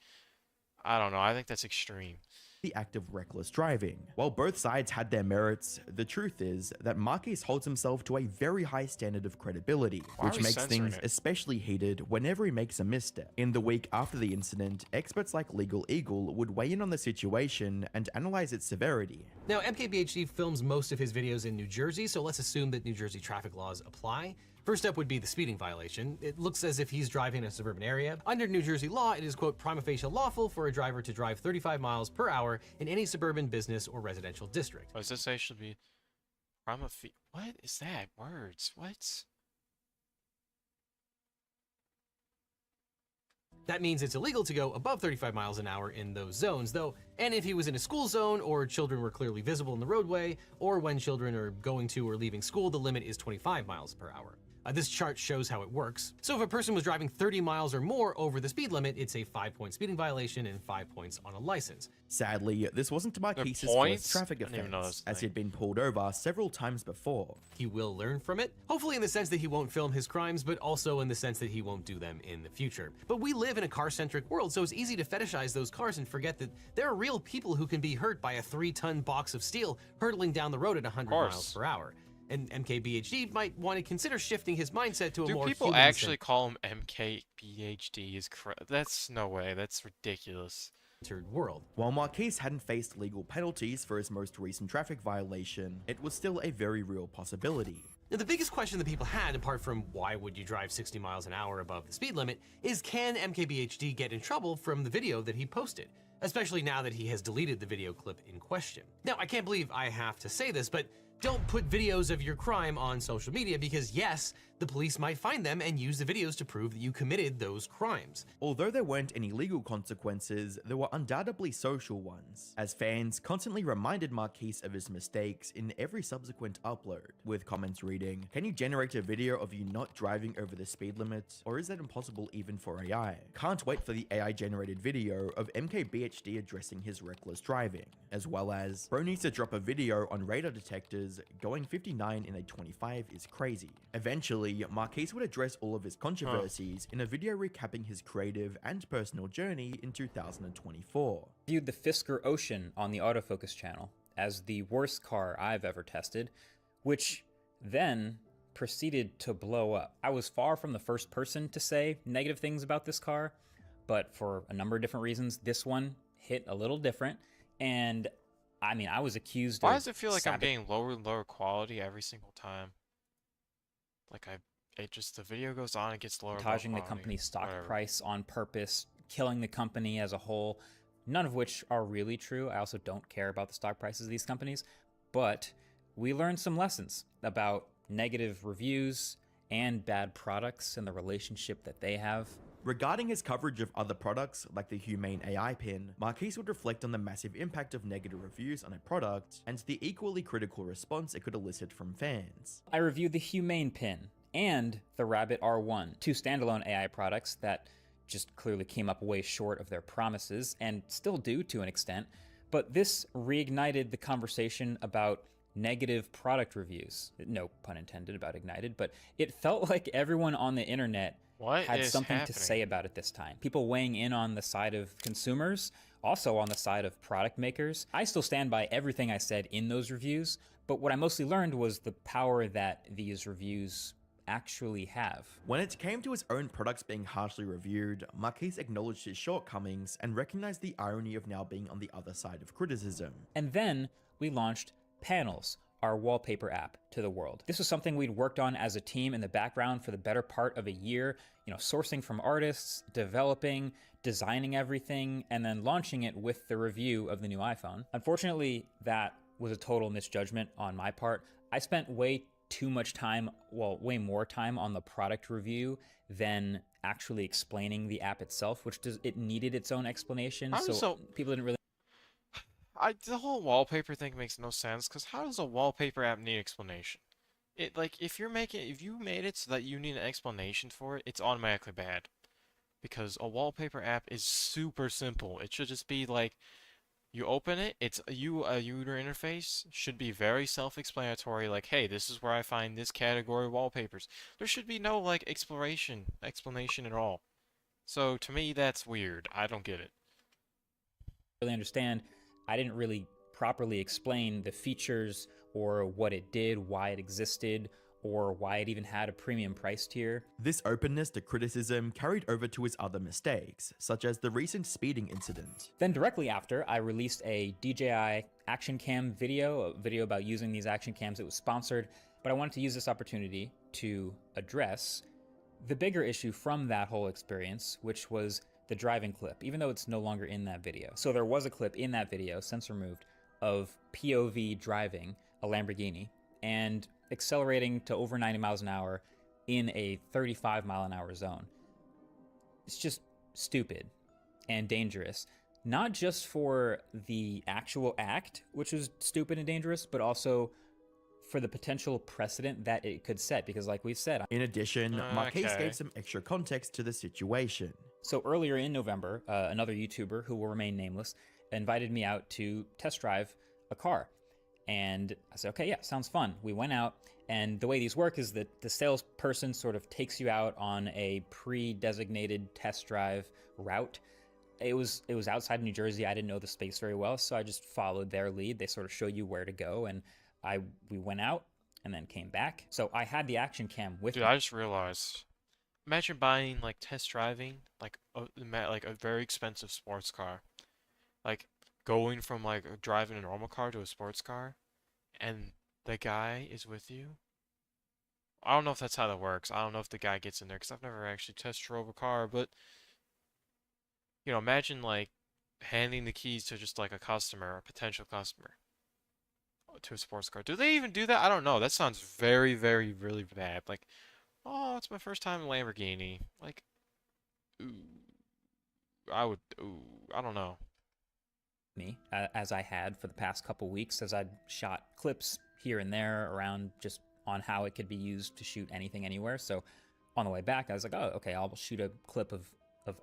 I don't know. I think that's extreme. the act of reckless driving. While both sides had their merits, the truth is that Marquise holds himself to a very high standard of credibility, Why are which we makes censoring things it? especially heated whenever he makes a misstep. In the week after the incident, experts like Legal Eagle would weigh in on the situation and analyze its severity. Now, MKBHD films most of his videos in New Jersey, so let's assume that New Jersey traffic laws apply. First up would be the speeding violation. It looks as if he's driving in a suburban area. Under New Jersey law, it is, quote, prima facie lawful for a driver to drive 35 miles per hour in any suburban business or residential district. What does this say should be prima facie? What is that? Words? What? That means it's illegal to go above 35 miles an hour in those zones, though, and if he was in a school zone or children were clearly visible in the roadway, or when children are going to or leaving school, the limit is 25 miles per hour. This chart shows how it works. So if a person was driving 30 miles or more over the speed limit, it's a 5-point speeding violation and 5 points on a license. Sadly, this wasn't Marquise's points? first traffic I didn't even know offense, this as thing. he'd been pulled over several times before. He will learn from it, hopefully in the sense that he won't film his crimes, but also in the sense that he won't do them in the future. But we live in a car-centric world, so it's easy to fetishize those cars and forget that there are real people who can be hurt by a 3-ton box of steel hurtling down the road at 100 miles per hour. And MKBHD might want to consider shifting his mindset to a Do more people human actually call him MKBHD? That's no way. That's ridiculous. world. While Marquise hadn't faced legal penalties for his most recent traffic violation, it was still a very real possibility. Now, the biggest question that people had, apart from why would you drive 60 miles an hour above the speed limit, is can MKBHD get in trouble from the video that he posted? Especially now that he has deleted the video clip in question. Now, I can't believe I have to say this, but don't put videos of your crime on social media because yes, the police might find them and use the videos to prove that you committed those crimes. Although there weren't any legal consequences, there were undoubtedly social ones, as fans constantly reminded Marquise of his mistakes in every subsequent upload, with comments reading, "Can you generate a video of you not driving over the speed limit, or is that impossible even for AI? Can't wait for the AI generated video of MKBHD addressing his reckless driving," as well as, "Bro needs to drop a video on radar detectors, going 59 in a 25 is crazy." Eventually, Marquise would address all of his controversies in a video recapping his creative and personal journey in 2024. Viewed the Fisker Ocean on the autofocus channel as the worst car I've ever tested, which then proceeded to blow up. I was far from the first person to say negative things about this car, but for a number of different reasons, this one hit a little different, and I mean, I was accused of... Why does it feel like I'm getting lower and lower quality every single time? Like the video goes on, it gets lower. Sabotaging the company's stock price on purpose, killing the company as a whole, none of which are really true. I also don't care about the stock prices of these companies, but we learned some lessons about negative reviews and bad products and the relationship that they have. Regarding his coverage of other products, like the Humane AI pin, Marquise would reflect on the massive impact of negative reviews on a product and the equally critical response it could elicit from fans. I reviewed the Humane pin and the Rabbit R1, two standalone AI products that just clearly came up way short of their promises and still do to an extent, but this reignited the conversation about negative product reviews. No pun intended about ignited, but it felt like everyone on the internet had something to say about it this time. People weighing in on the side of consumers, also on the side of product makers. I still stand by everything I said in those reviews, but what I mostly learned was the power that these reviews actually have. When it came to his own products being harshly reviewed, Marquise acknowledged his shortcomings and recognized the irony of now being on the other side of criticism. And then we launched Panels, our wallpaper app, to the world. This was something we'd worked on as a team in the background for the better part of a year, sourcing from artists, developing, designing everything, and then launching it with the review of the new iPhone. Unfortunately, that was a total misjudgment on my part. I spent way too much time, way more time on the product review than actually explaining the app itself, which it needed its own explanation, so people didn't really... The whole wallpaper thing makes no sense, because how does a wallpaper app need explanation? If you made it so that you need an explanation for it, it's automatically bad. Because a wallpaper app is super simple. It should just be like, you open it, a user interface should be very self-explanatory, like, hey, this is where I find this category of wallpapers. There should be no, explanation at all. So, to me, that's weird. I don't get it. Really understand. I didn't really properly explain the features or what it did, why it existed, or why it even had a premium price tier. This openness to criticism carried over to his other mistakes, such as the recent speeding incident. Then directly after, I released a DJI action cam video, a video about using these action cams. It was sponsored, but I wanted to use this opportunity to address the bigger issue from that whole experience, which was the driving clip, even though it's no longer in that video. So there was a clip in that video, since removed, of POV driving a Lamborghini and accelerating to over 90 miles an hour in a 35 mile an hour zone. It's just stupid and dangerous, not just for the actual act, which was stupid and dangerous, but also for the potential precedent that it could set, because like we've said. In addition, Marquise Okay. gave some extra context to the situation. So earlier in November, another YouTuber who will remain nameless invited me out to test drive a car. And I said, okay, yeah, sounds fun. We went out, and the way these work is that the salesperson sort of takes you out on a pre-designated test drive route. It was outside of New Jersey. I didn't know the space very well, so I just followed their lead. They sort of show you where to go, and we went out and then came back. So I had the action cam with Dude, me. I just realized. Imagine buying, like, test driving, like a very expensive sports car. Like, going from, like, driving a normal car to a sports car, and the guy is with you. I don't know if that's how that works. I don't know if the guy gets in there, because I've never actually test drove a car, but, you know, imagine, like, handing the keys to just, like, a customer, a potential customer, to a sports car. Do they even do that? I don't know. That sounds very, very, really bad. Like, oh, it's my first time in Lamborghini. Like, ooh, I don't know. Me, as I had for the past couple weeks, as I'd shot clips here and there around just on how it could be used to shoot anything anywhere. So on the way back, I was like, oh, okay, I'll shoot a clip of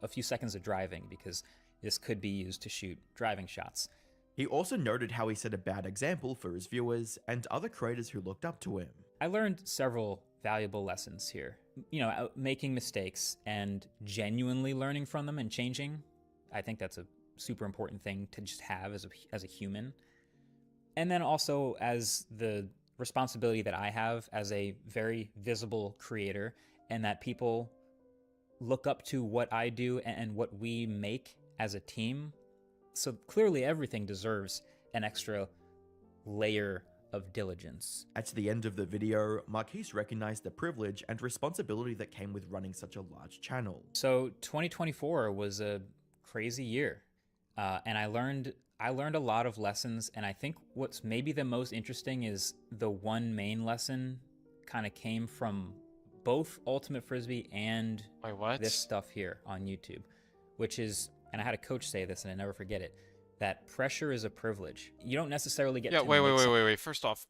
a few seconds of driving, because this could be used to shoot driving shots. He also noted how he set a bad example for his viewers and other creators who looked up to him. I learned several valuable lessons here. You know, making mistakes and genuinely learning from them and changing. I think that's a super important thing to just have as a human. And then also as the responsibility that I have as a very visible creator, and that people look up to what I do and what we make as a team. So clearly everything deserves an extra layer of diligence. At the end of the video, Marquise recognized the privilege and responsibility that came with running such a large channel. So 2024 was a crazy year, and I learned a lot of lessons. And I think what's maybe the most interesting is the one main lesson kind of came from both Ultimate Frisbee and Wait, what? this stuff here on YouTube, which is, and I had a coach say this and I never forget it, that pressure is a privilege. You don't necessarily get Yeah, to wait. First off,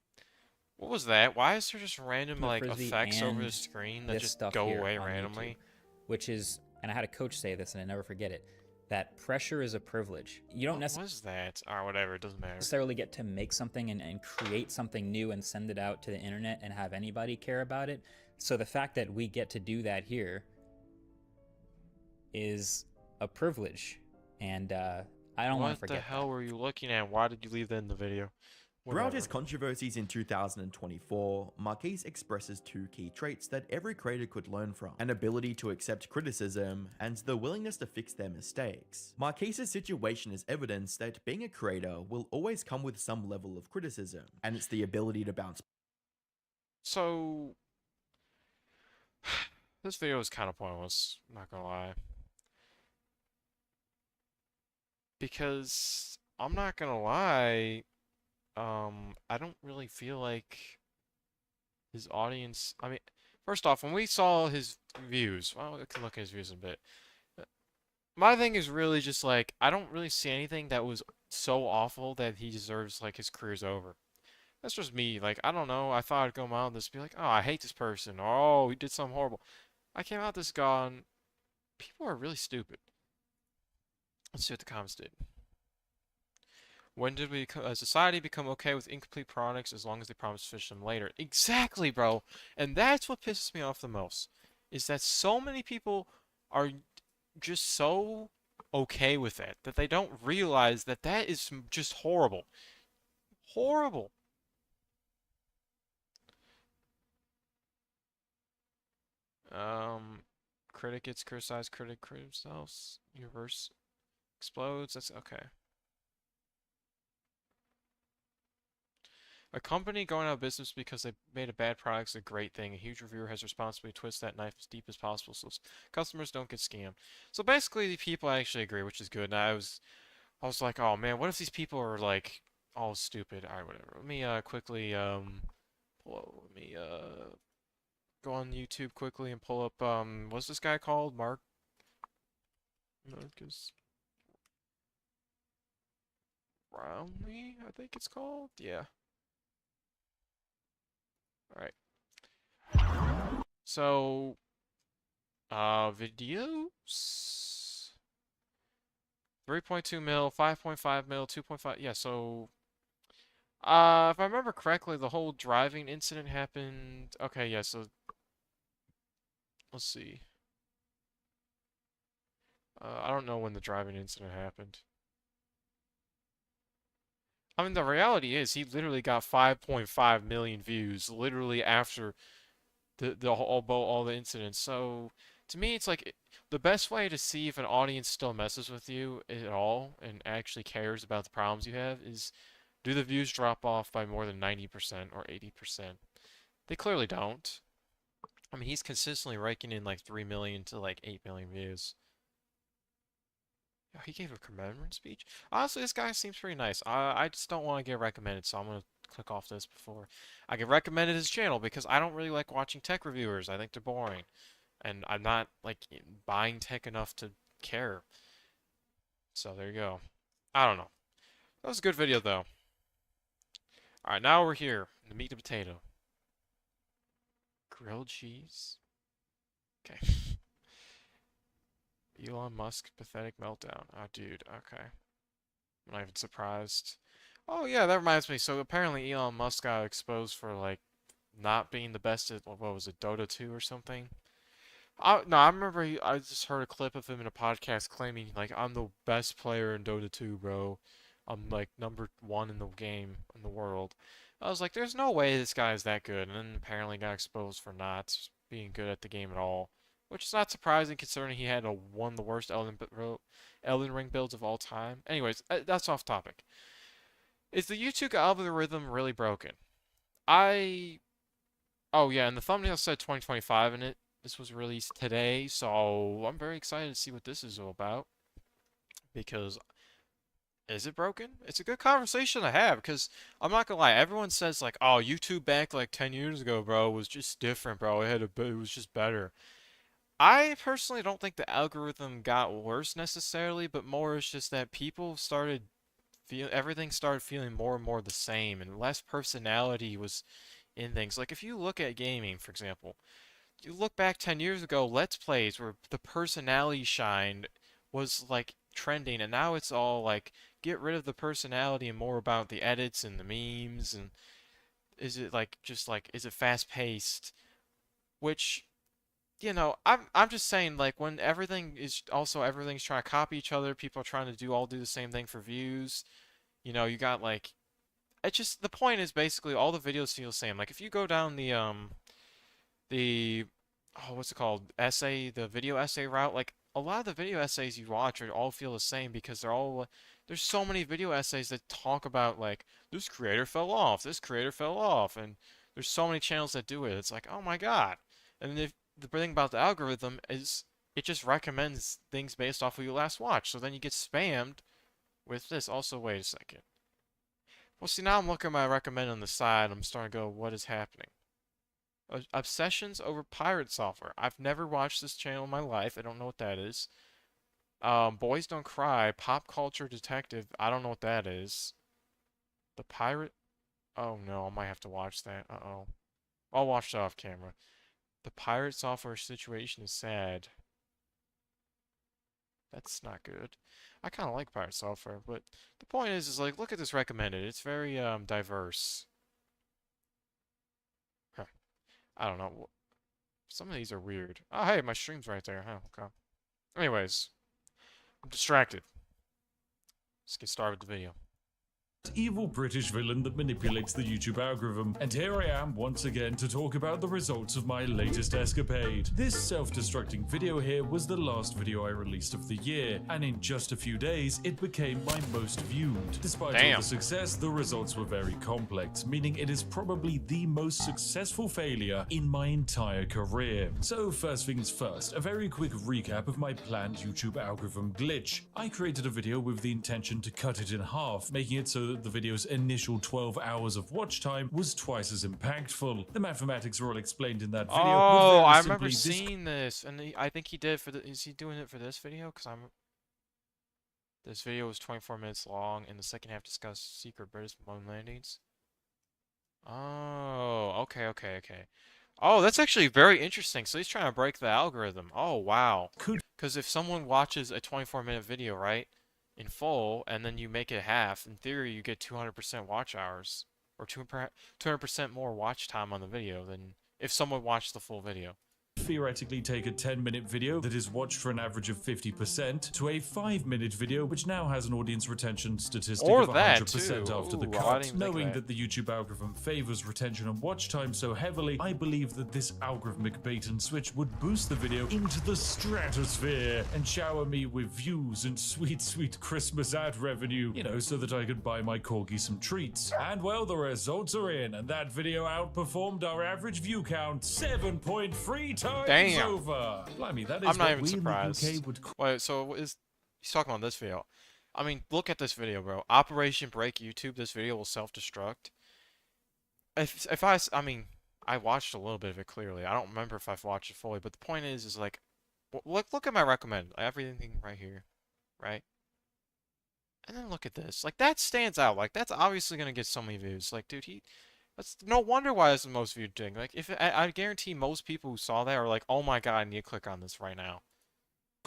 what was that? Why is there just random, like, Frisbee effects over and the screen that this just stuff go here away on randomly? YouTube, which is, and I had a coach say this and I never forget it, that pressure is a privilege. You don't What was that? Or whatever, it doesn't matter. necessarily get to make something and create something new and send it out to the internet and have anybody care about it. So the fact that we get to do that here is a privilege. And I don't want to forget What the hell were you looking at? Why did you leave that in the video? Throughout his Whatever. controversies in 2024, Marquise expresses two key traits that every creator could learn from: an ability to accept criticism and the willingness to fix their mistakes. Marquise's situation is evidence that being a creator will always come with some level of criticism, and it's the ability to bounce. So, this video is kind of pointless, not gonna lie. Because, I'm not gonna lie, I don't really feel like his audience, I mean, first off, when we saw his views, well, we can look at his views in a bit. My thing is really just like, I don't really see anything that was so awful that he deserves, like, his career's over. That's just me. Like, I don't know. I thought I'd go out this be like, oh, I hate this person. Oh, he did something horrible. I came out this gone. People are really stupid. Let's see what the comments did. When did we, as a society, become okay with incomplete products as long as they promise to finish them later? Exactly, bro. And that's what pisses me off the most. Is that so many people are just so okay with it that they don't realize that that is just horrible. Horrible. Critic gets criticized, critic themselves. Universe explodes. That's okay. A company going out of business because they made a bad product is a great thing. A huge reviewer has responsibly twist that knife as deep as possible so customers don't get scammed. So basically, the people actually agree, which is good. And I was like, oh man, what if these people are like all stupid? All right, whatever. Let me quickly let me go on YouTube quickly and pull up what's this guy called? Marcus Brownlee, I think it's called. Yeah. Alright. So, videos? 3.2 mil, 5.5 mil, 2.5. Yeah, so, if I remember correctly, the whole driving incident happened. Okay, yeah, so, let's see. I don't know when the driving incident happened. I mean, the reality is he literally got 5.5 million views literally after all the incidents. So to me, it's like the best way to see if an audience still messes with you at all and actually cares about the problems you have is do the views drop off by more than 90% or 80%? They clearly don't. I mean, he's consistently raking in like 3 million to like 8 million views. Oh, he gave a commencement speech? Honestly, this guy seems pretty nice. I just don't want to get recommended, so I'm going to click off this before I get recommended his channel because I don't really like watching tech reviewers. I think they're boring. And I'm not, like, buying tech enough to care. So there you go. I don't know. That was a good video, though. Alright, now we're here. The meat and potato. Grilled cheese? Okay. Elon Musk pathetic meltdown. Oh, dude. Okay. I'm not even surprised. Oh, yeah, that reminds me. So apparently Elon Musk got exposed for, like, not being the best at, what was it, Dota 2 or something? No, I remember I just heard a clip of him in a podcast claiming, like, I'm the best player in Dota 2, bro. I'm, like, #1 in the game, in the world. I was like, there's no way this guy is that good. And then apparently got exposed for not being good at the game at all. Which is not surprising considering he had one of the worst Elden Ring builds of all time. Anyways, that's off topic. Is the YouTube algorithm really broken? Oh yeah, and the thumbnail said 2025 in it. This was released today, so I'm very excited to see what this is all about. Because, is it broken? It's a good conversation to have, because I'm not gonna lie, everyone says like, oh, YouTube back like 10 years ago, bro, was just different, bro. It was just better. I personally don't think the algorithm got worse necessarily, but more it's just that people started everything started feeling more and more the same, and less personality was in things. Like if you look at gaming, for example, you look back 10 years ago, Let's Plays where the personality shined was like trending, and now it's all like get rid of the personality and more about the edits and the memes, and is it like just like is it fast paced? Which I'm just saying like when everything's trying to copy each other, people are trying to do the same thing for views. You got like it's just the point is basically all the videos feel the same. Like if you go down the oh, what's it called? The video essay route. Like a lot of the video essays you watch are all feel the same because there's so many video essays that talk about like this creator fell off, this creator fell off, and there's so many channels that do it. It's like, oh my God. And the thing about the algorithm is it just recommends things based off of you last watched. So then you get spammed with this. Also, wait a second. Well, see, now I'm looking at my recommend on the side. I'm starting to go, what is happening? Obsessions over pirate software. I've never watched this channel in my life. I don't know what that is. Boys Don't Cry. Pop Culture Detective. I don't know what that is. The Pirate. Oh no, I might have to watch that. Uh-oh. I'll watch that off camera. The pirate software situation is sad. That's not good. I kind of like pirate software, but the point is like, look at this recommended. It's very, diverse. Huh. I don't know. Some of these are weird. Oh, hey, my stream's right there. Huh, okay. Anyways, I'm distracted. Let's get started with the video. Evil British villain that manipulates the YouTube algorithm, and here I am once again to talk about the results of my latest escapade. This self-destructing video here was the last video I released of the year, and in just a few days it became my most viewed. Despite all the success, the results were very complex, meaning it is probably the most successful failure in my entire career. So first things first, a very quick recap of my planned YouTube algorithm glitch. I created a video with the intention to cut it in half, making it so that the video's initial 12 hours of watch time was twice as impactful. The mathematics are all explained in that video. Oh, I remember seeing this, and I think he did for the. Is he doing it for this video? Because this video was 24 minutes long, and the second half discussed secret British moon landings. Oh, okay. Oh, that's actually very interesting. So he's trying to break the algorithm. Oh, wow. Because if someone watches a 24-minute video, right, in full, and then you make it half, in theory, you get 200% watch hours, or 200% more watch time on the video than if someone watched the full video. Theoretically take a 10-minute video that is watched for an average of 50% to a 5-minute video which now has an audience retention statistic Or of that, 100% too. after the Ooh, I cut. didn't even think of Knowing that. that the YouTube algorithm favors retention and watch time so heavily, I believe that this algorithmic bait and switch would boost the video into the stratosphere and shower me with views and sweet Christmas ad revenue, you know, so that I could buy my corgi some treats. And well, the results are in, and that video outperformed our average view count 7.3 times Damn. over. Blimey, that is I'm not what even we in the surprised. UK would call Wait, so he's talking about this video. I mean, look at this video, bro. Operation Break YouTube. This video will self-destruct. I mean, I watched a little bit of it clearly. I don't remember if I've watched it fully, but the point is like, look at my recommend. Everything right here, right? And then look at this. Like, that stands out. Like, that's obviously gonna get so many views. Like, dude, that's no wonder why it's the most viewed thing. Like, if I guarantee most people who saw that are like, oh my god, I need to click on this right now.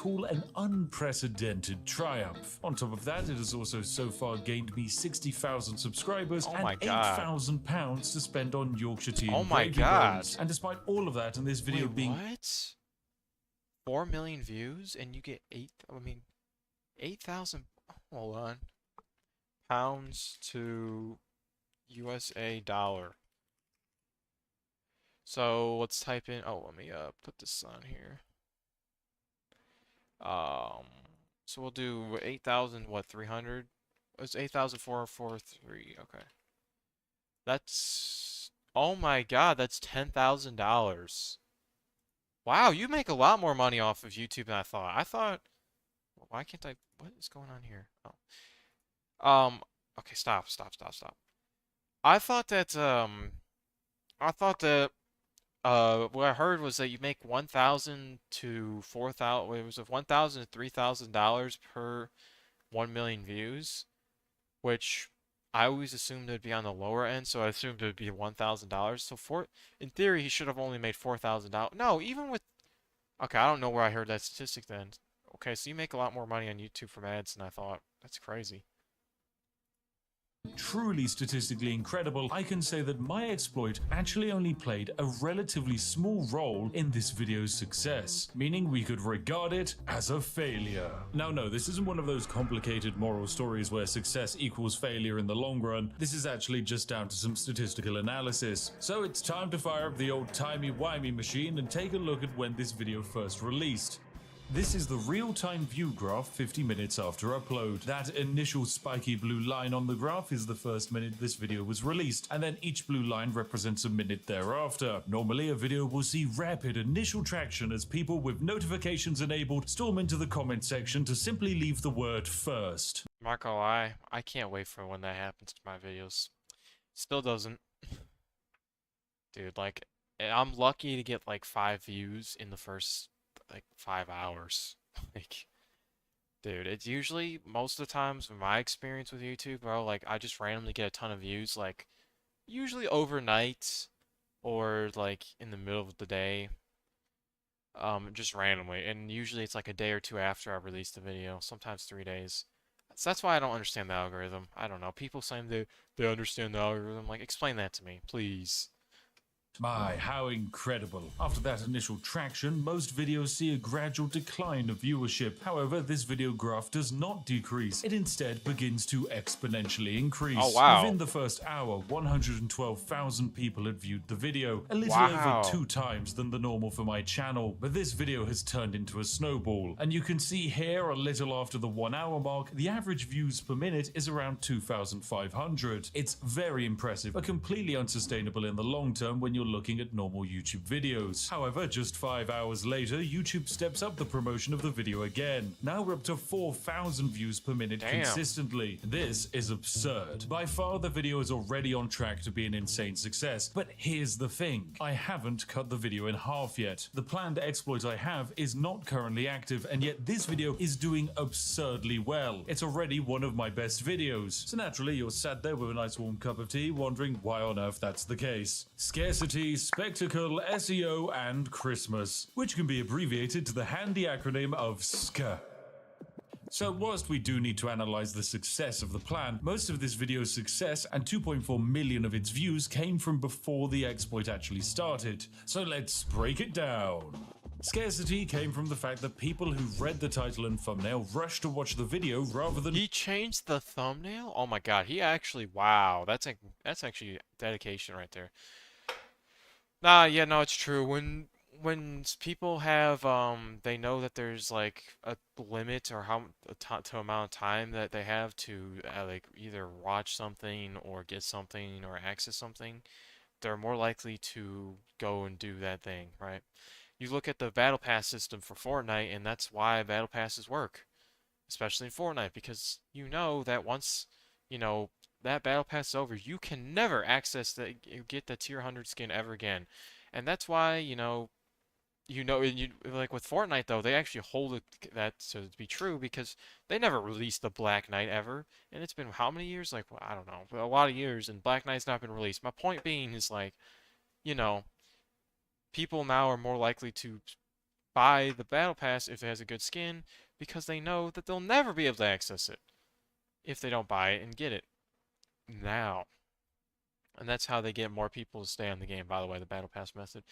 an unprecedented triumph. On top of that, it has also so far gained me 60,000 subscribers Oh and my god. £8,000 to spend on Yorkshire tea Oh and my gravy god. bones. And despite all of that, and this video Wait, being what? 4 million views and you get 8,000, hold on, pounds to USA dollar. So let's type in, oh, let me put this on here. So we'll do 8,000, what, 300? It's 8,443, okay. That's, oh my god, that's $10,000. Wow, you make a lot more money off of YouTube than I thought. Why can't I, what is going on here? Oh. Okay, stop. I thought that, what I heard was that you make 1,000 to 4,000, it was $1,000 to $3,000 per 1 million views, which I always assumed it would be on the lower end, so I assumed it would be $1,000. So in theory, he should have only made $4,000. No, even with, okay, I don't know where I heard that statistic then. Okay, so you make a lot more money on YouTube from ads than I thought. That's crazy. truly statistically incredible, I can say that my exploit actually only played a relatively small role in this video's success, meaning we could regard it as a failure. Now, no, this isn't one of those complicated moral stories where success equals failure in the long run. This is actually just down to some statistical analysis. So it's time to fire up the old timey-wimey machine and take a look at when this video first released. This is the real-time view graph 50 minutes after upload. That initial spiky blue line on the graph is the first minute this video was released, and then each blue line represents a minute thereafter. Normally, a video will see rapid initial traction as people with notifications enabled storm into the comment section to simply leave the word first. I'm not gonna lie, I can't wait for when that happens to my videos. Still doesn't. Dude, like, I'm lucky to get like 5 views in the first like 5 hours. Like, dude, it's usually most of the times in my experience with YouTube, bro, like I just randomly get a ton of views, like usually overnight or like in the middle of the day, just randomly, and usually it's like a day or two after I release the video, sometimes 3 days. So that's why I don't understand the algorithm. I don't know, people saying they understand the algorithm, like explain that to me, please. My, how incredible. After that initial traction, most videos see a gradual decline of viewership. However, this video graph does not decrease. It instead begins to exponentially increase. Oh, wow. Within the first hour, 112,000 people had viewed the video, a little Wow. over 2 times than the normal for my channel. But this video has turned into a snowball. And you can see here, a little after the 1 hour mark, the average views per minute is around 2,500. It's very impressive, but completely unsustainable in the long term when you're you're looking at normal YouTube videos. However, just 5 hours later, YouTube steps up the promotion of the video again. Now we're up to 4,000 views per minute consistently. This is absurd. By far, the video is already on track to be an insane success, but here's the thing. I haven't cut the video in half yet. The planned exploit I have is not currently active, and yet this video is doing absurdly well. It's already one of my best videos. So naturally, you're sat there with a nice warm cup of tea, wondering why on earth that's the case. Scarcity, spectacle, SEO, and Christmas, which can be abbreviated to the handy acronym of SCA. So whilst we do need to analyze the success of the plan, most of this video's success and 2.4 million of its views came from before the exploit actually started. So let's break it down. Scarcity came from the fact that people who read the title and thumbnail rushed to watch the video rather than— He changed the thumbnail? Oh my god, he actually, wow, that's actually dedication right there. Nah, yeah, no, it's true. When people have they know that there's like a limit or how to amount of time that they have to like either watch something or get something or access something, they're more likely to go and do that thing, right? You look at the battle pass system for Fortnite, and that's why battle passes work, especially in Fortnite, because you know that once that battle pass is over, you can never access get the tier 100 skin ever again. And that's why like with Fortnite though, they actually hold that to be true because they never released the Black Knight ever, and it's been how many years? Like, well, I don't know, but a lot of years, and Black Knight's not been released. My point being is like, people now are more likely to buy the battle pass if it has a good skin because they know that they'll never be able to access it if they don't buy it and get it now. And that's how they get more people to stay on the game, by the way, the battle pass method.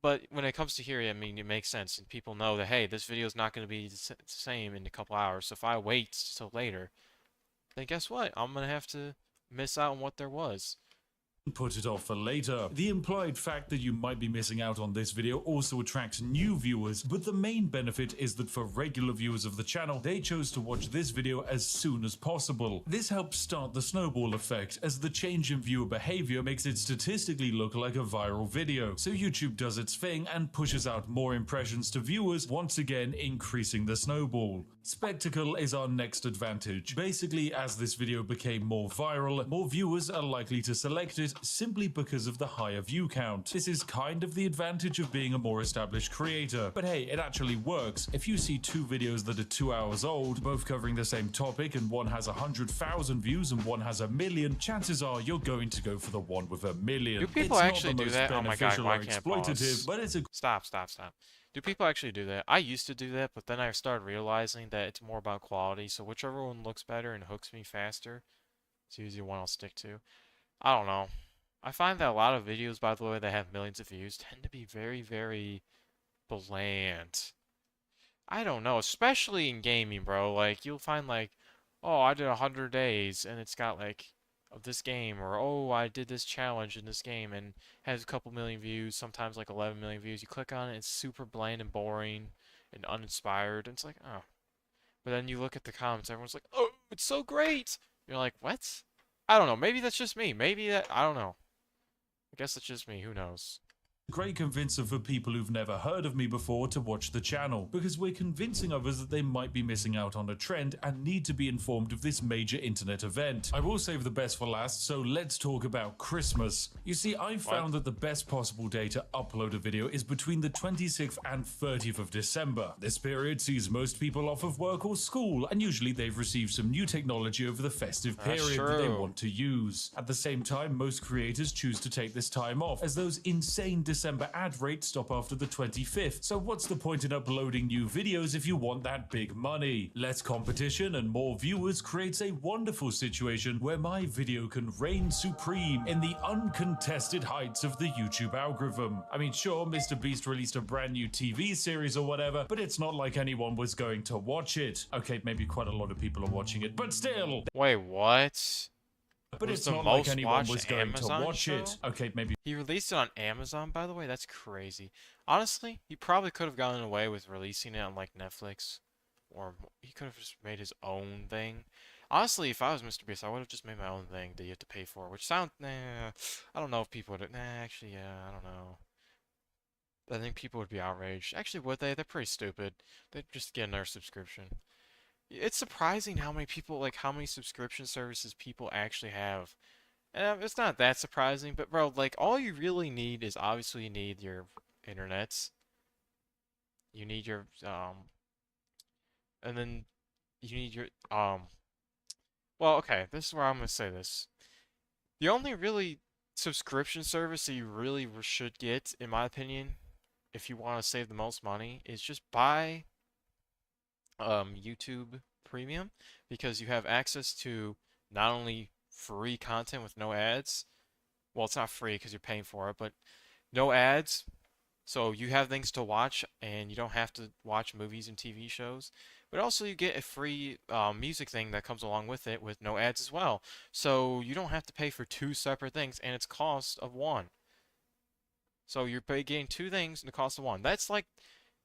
But when it comes to here, I mean, it makes sense. And people know that, hey, this video is not going to be the same in a couple hours. So if I wait till later, then guess what? I'm going to have to miss out on what there was. Put it off for later. The implied fact that you might be missing out on this video also attracts new viewers, but the main benefit is that for regular viewers of the channel, they chose to watch this video as soon as possible. This helps start the snowball effect, as the change in viewer behavior makes it statistically look like a viral video. So YouTube does its thing and pushes out more impressions to viewers, once again increasing the snowball. Spectacle is our next advantage. Basically, as this video became more viral, more viewers are likely to select it simply because of the higher view count. This is kind of the advantage of being a more established creator. But hey, it actually works. If you see two videos that are 2 hours old, both covering the same topic, and one has 100,000 views and one has 1 million, chances are you're going to go for the one with 1 million. Do people actually do that? Oh my god, why can't I pause? But it's a— Stop. Do people actually do that? I used to do that, but then I started realizing that it's more about quality, so whichever one looks better and hooks me faster, it's usually one I'll stick to. I don't know. I find that a lot of videos, by the way, that have millions of views tend to be very, very bland. I don't know, especially in gaming, bro. Like, you'll find like, oh, I did 100 days, and it's got like, of this game, or oh, I did this challenge in this game and has a couple million views, sometimes like 11 million views. You click on it, it's super bland and boring and uninspired, and it's like, oh. But then you look at the comments, everyone's like, oh, it's so great. You're like, what? I don't know, maybe that's just me. I don't know. I guess it's just me, who knows? great convincer for people who've never heard of me before to watch the channel, because we're convincing others that they might be missing out on a trend and need to be informed of this major internet event. I will save the best for last, so let's talk about Christmas. You see, I found that the best possible day to upload a video is between the 26th and 30th of December. This period sees most people off of work or school, and usually they've received some new technology over the festive period that they want to use. At the same time, most creators choose to take this time off, as those insane December ad rates stop after the 25th. So what's the point in uploading new videos if you want that big money? Less competition and more viewers creates a wonderful situation where my video can reign supreme in the uncontested heights of the YouTube algorithm. I mean, sure, Mr. Beast released a brand new TV series or whatever, but it's not like anyone was going to watch it. Okay, maybe quite a lot of people are watching it, but still. Wait, what? But it's not like anyone was going to watch it. Okay, maybe. He released it on Amazon, by the way? That's crazy. Honestly, he probably could have gotten away with releasing it on, like, Netflix. Or he could have just made his own thing. Honestly, if I was Mr. Beast, I would have just made my own thing that you have to pay for, which sounds, nah, I don't know if people would, nah, actually, yeah, I don't know. I think people would be outraged. Actually, would they? They're pretty stupid. They'd just get another subscription. It's surprising how many people, like, how many subscription services people actually have. And it's not that surprising, but bro, like, all you really need is obviously you need your internets. You need your, and then you need your, well, okay, this is where I'm gonna say this. The only really subscription service that you really should get, in my opinion, if you want to save the most money, is just buy YouTube Premium, because you have access to not only free content with no ads. Well, it's not free because you're paying for it, but no ads. So you have things to watch, and you don't have to watch movies and TV shows. But also, you get a free music thing that comes along with it with no ads as well. So you don't have to pay for two separate things, and it's cost of one. So you're getting two things in the cost of one. That's like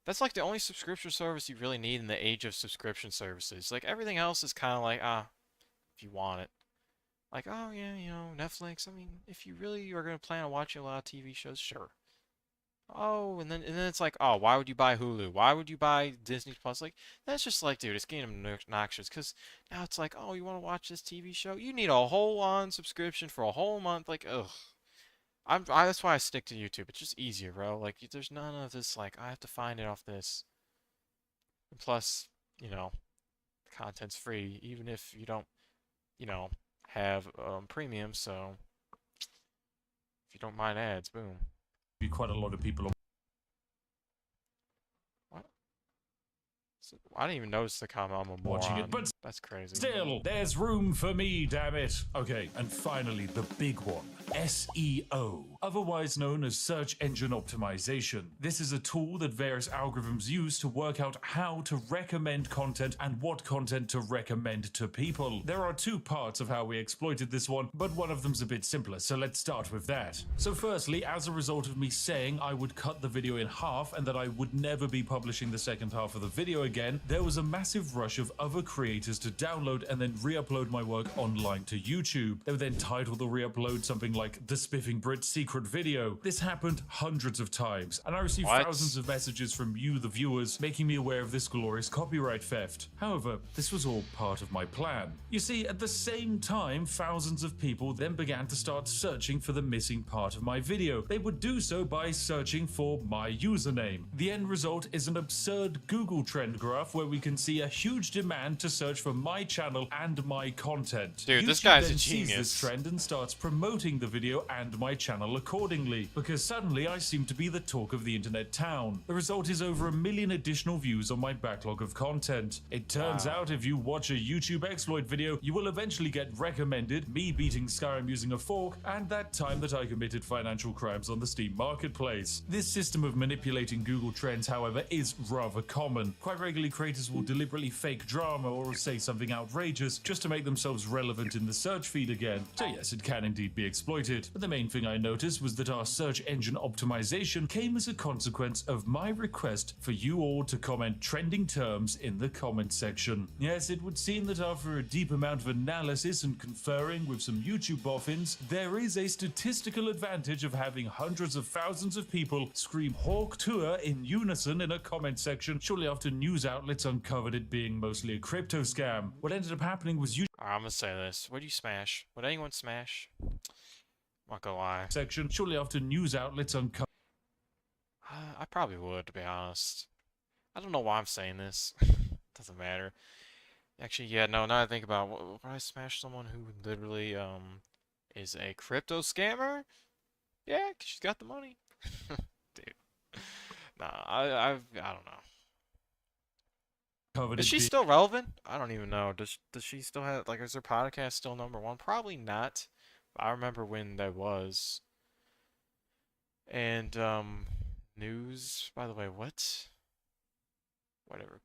the only subscription service you really need in the age of subscription services. Like everything else is kind of like, if you want it. Like, oh yeah, Netflix. I mean, if you really are gonna plan on watching a lot of TV shows, sure. Oh, and then it's like, oh, why would you buy Hulu? Why would you buy Disney Plus? Like, that's just like, dude, it's getting obnoxious. Cause now it's like, oh, you want to watch this TV show? You need a whole on subscription for a whole month. Like, ugh. That's why I stick to YouTube. It's just easier, bro. Like, there's none of this. Like, I have to find it off this. And plus, you know, content's free, even if you don't, have premium. So if you don't mind ads, boom. Be quite a lot of people What? I didn't even notice the comment. I'm a watching moron. it, but That's crazy. still, there's room for me, damn it. Okay, and finally, the big one. SEO, otherwise known as search engine optimization. This is a tool that various algorithms use to work out how to recommend content and what content to recommend to people. There are two parts of how we exploited this one, but one of them's a bit simpler, so let's start with that. So firstly, as a result of me saying I would cut the video in half and that I would never be publishing the second half of the video again, there was a massive rush of other creators to download and then re-upload my work online to YouTube. They would then title the re-upload something like The Spiffing Brit Secret Video. This happened hundreds of times, and I received thousands of messages from you, the viewers, making me aware of this glorious copyright theft. However, this was all part of my plan. You see, at the same time, thousands of people then began to start searching for the missing part of my video. They would do so by searching for my username. The end result is an absurd Google trend graph where we can see a huge demand to search for my channel and my content. Dude, YouTube this guy's a then sees genius. this trend and starts promoting the video and my channel accordingly, because suddenly I seem to be the talk of the internet town. The result is over 1 million additional views on my backlog of content. It turns out if you watch a YouTube exploit video, you will eventually get recommended me beating Skyrim using a fork and that time that I committed financial crimes on the Steam marketplace. This system of manipulating Google Trends, however, is rather common. Quite regularly, creators will deliberately fake drama or say something outrageous just to make themselves relevant in the search feed again. So yes, it can indeed be exploited. But the main thing I noticed was that our search engine optimization came as a consequence of my request for you all to comment trending terms in the comment section. Yes, it would seem that after a deep amount of analysis and conferring with some YouTube boffins, there is a statistical advantage of having hundreds of thousands of people scream Hawk Tour in unison in a comment section shortly after news outlets uncovered it being mostly a crypto scam. What ended up happening was I'm gonna say this. Would you smash? Would anyone smash? I'm not gonna lie. section shortly after news outlets uncovered. I probably would, to be honest. I don't know why I'm saying this. Doesn't matter. Actually, yeah, no, now I think about it, would I smash someone who literally, is a crypto scammer? Yeah, 'cause she's got the money. Dude. Nah, I don't know. Is she still relevant? I don't even know. Does she still have, like, is her podcast still #1? Probably not. I remember when that was. And, news, by the way, what? Whatever.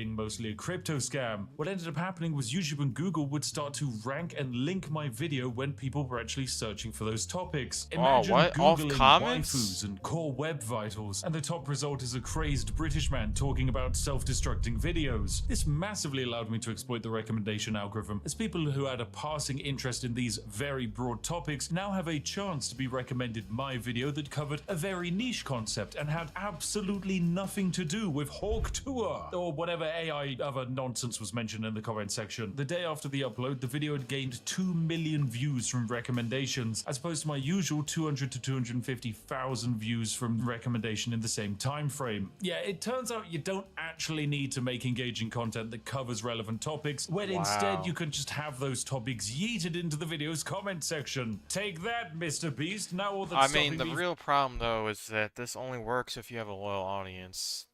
mostly a crypto scam. What ended up happening was YouTube and Google would start to rank and link my video when people were actually searching for those topics. Imagine what? Off Googling comments? waifus and core web vitals, and the top result is a crazed British man talking about self-destructing videos. This massively allowed me to exploit the recommendation algorithm, as people who had a passing interest in these very broad topics now have a chance to be recommended my video that covered a very niche concept and had absolutely nothing to do with Hawk Tour or whatever AI other nonsense was mentioned in the comment section. The day after the upload, the video had gained 2 million views from recommendations, as opposed to my usual 200 to 250,000 views from recommendation in the same time frame. Yeah, it turns out you don't actually need to make engaging content that covers relevant topics, when instead you can just have those topics yeeted into the video's comment section. Take that, Mr. Beast. Now all that's I mean, stopping the me real problem though is that this only works if you have a loyal audience.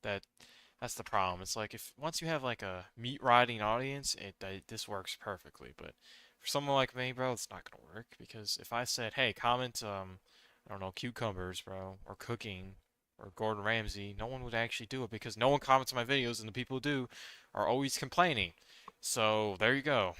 That's the problem. It's like if once you have like a meat riding audience, this works perfectly. But for someone like me, bro, it's not gonna work because if I said, "Hey, comment I don't know, cucumbers, bro, or cooking, or Gordon Ramsay," no one would actually do it because no one comments on my videos, and the people who do are always complaining. So there you go.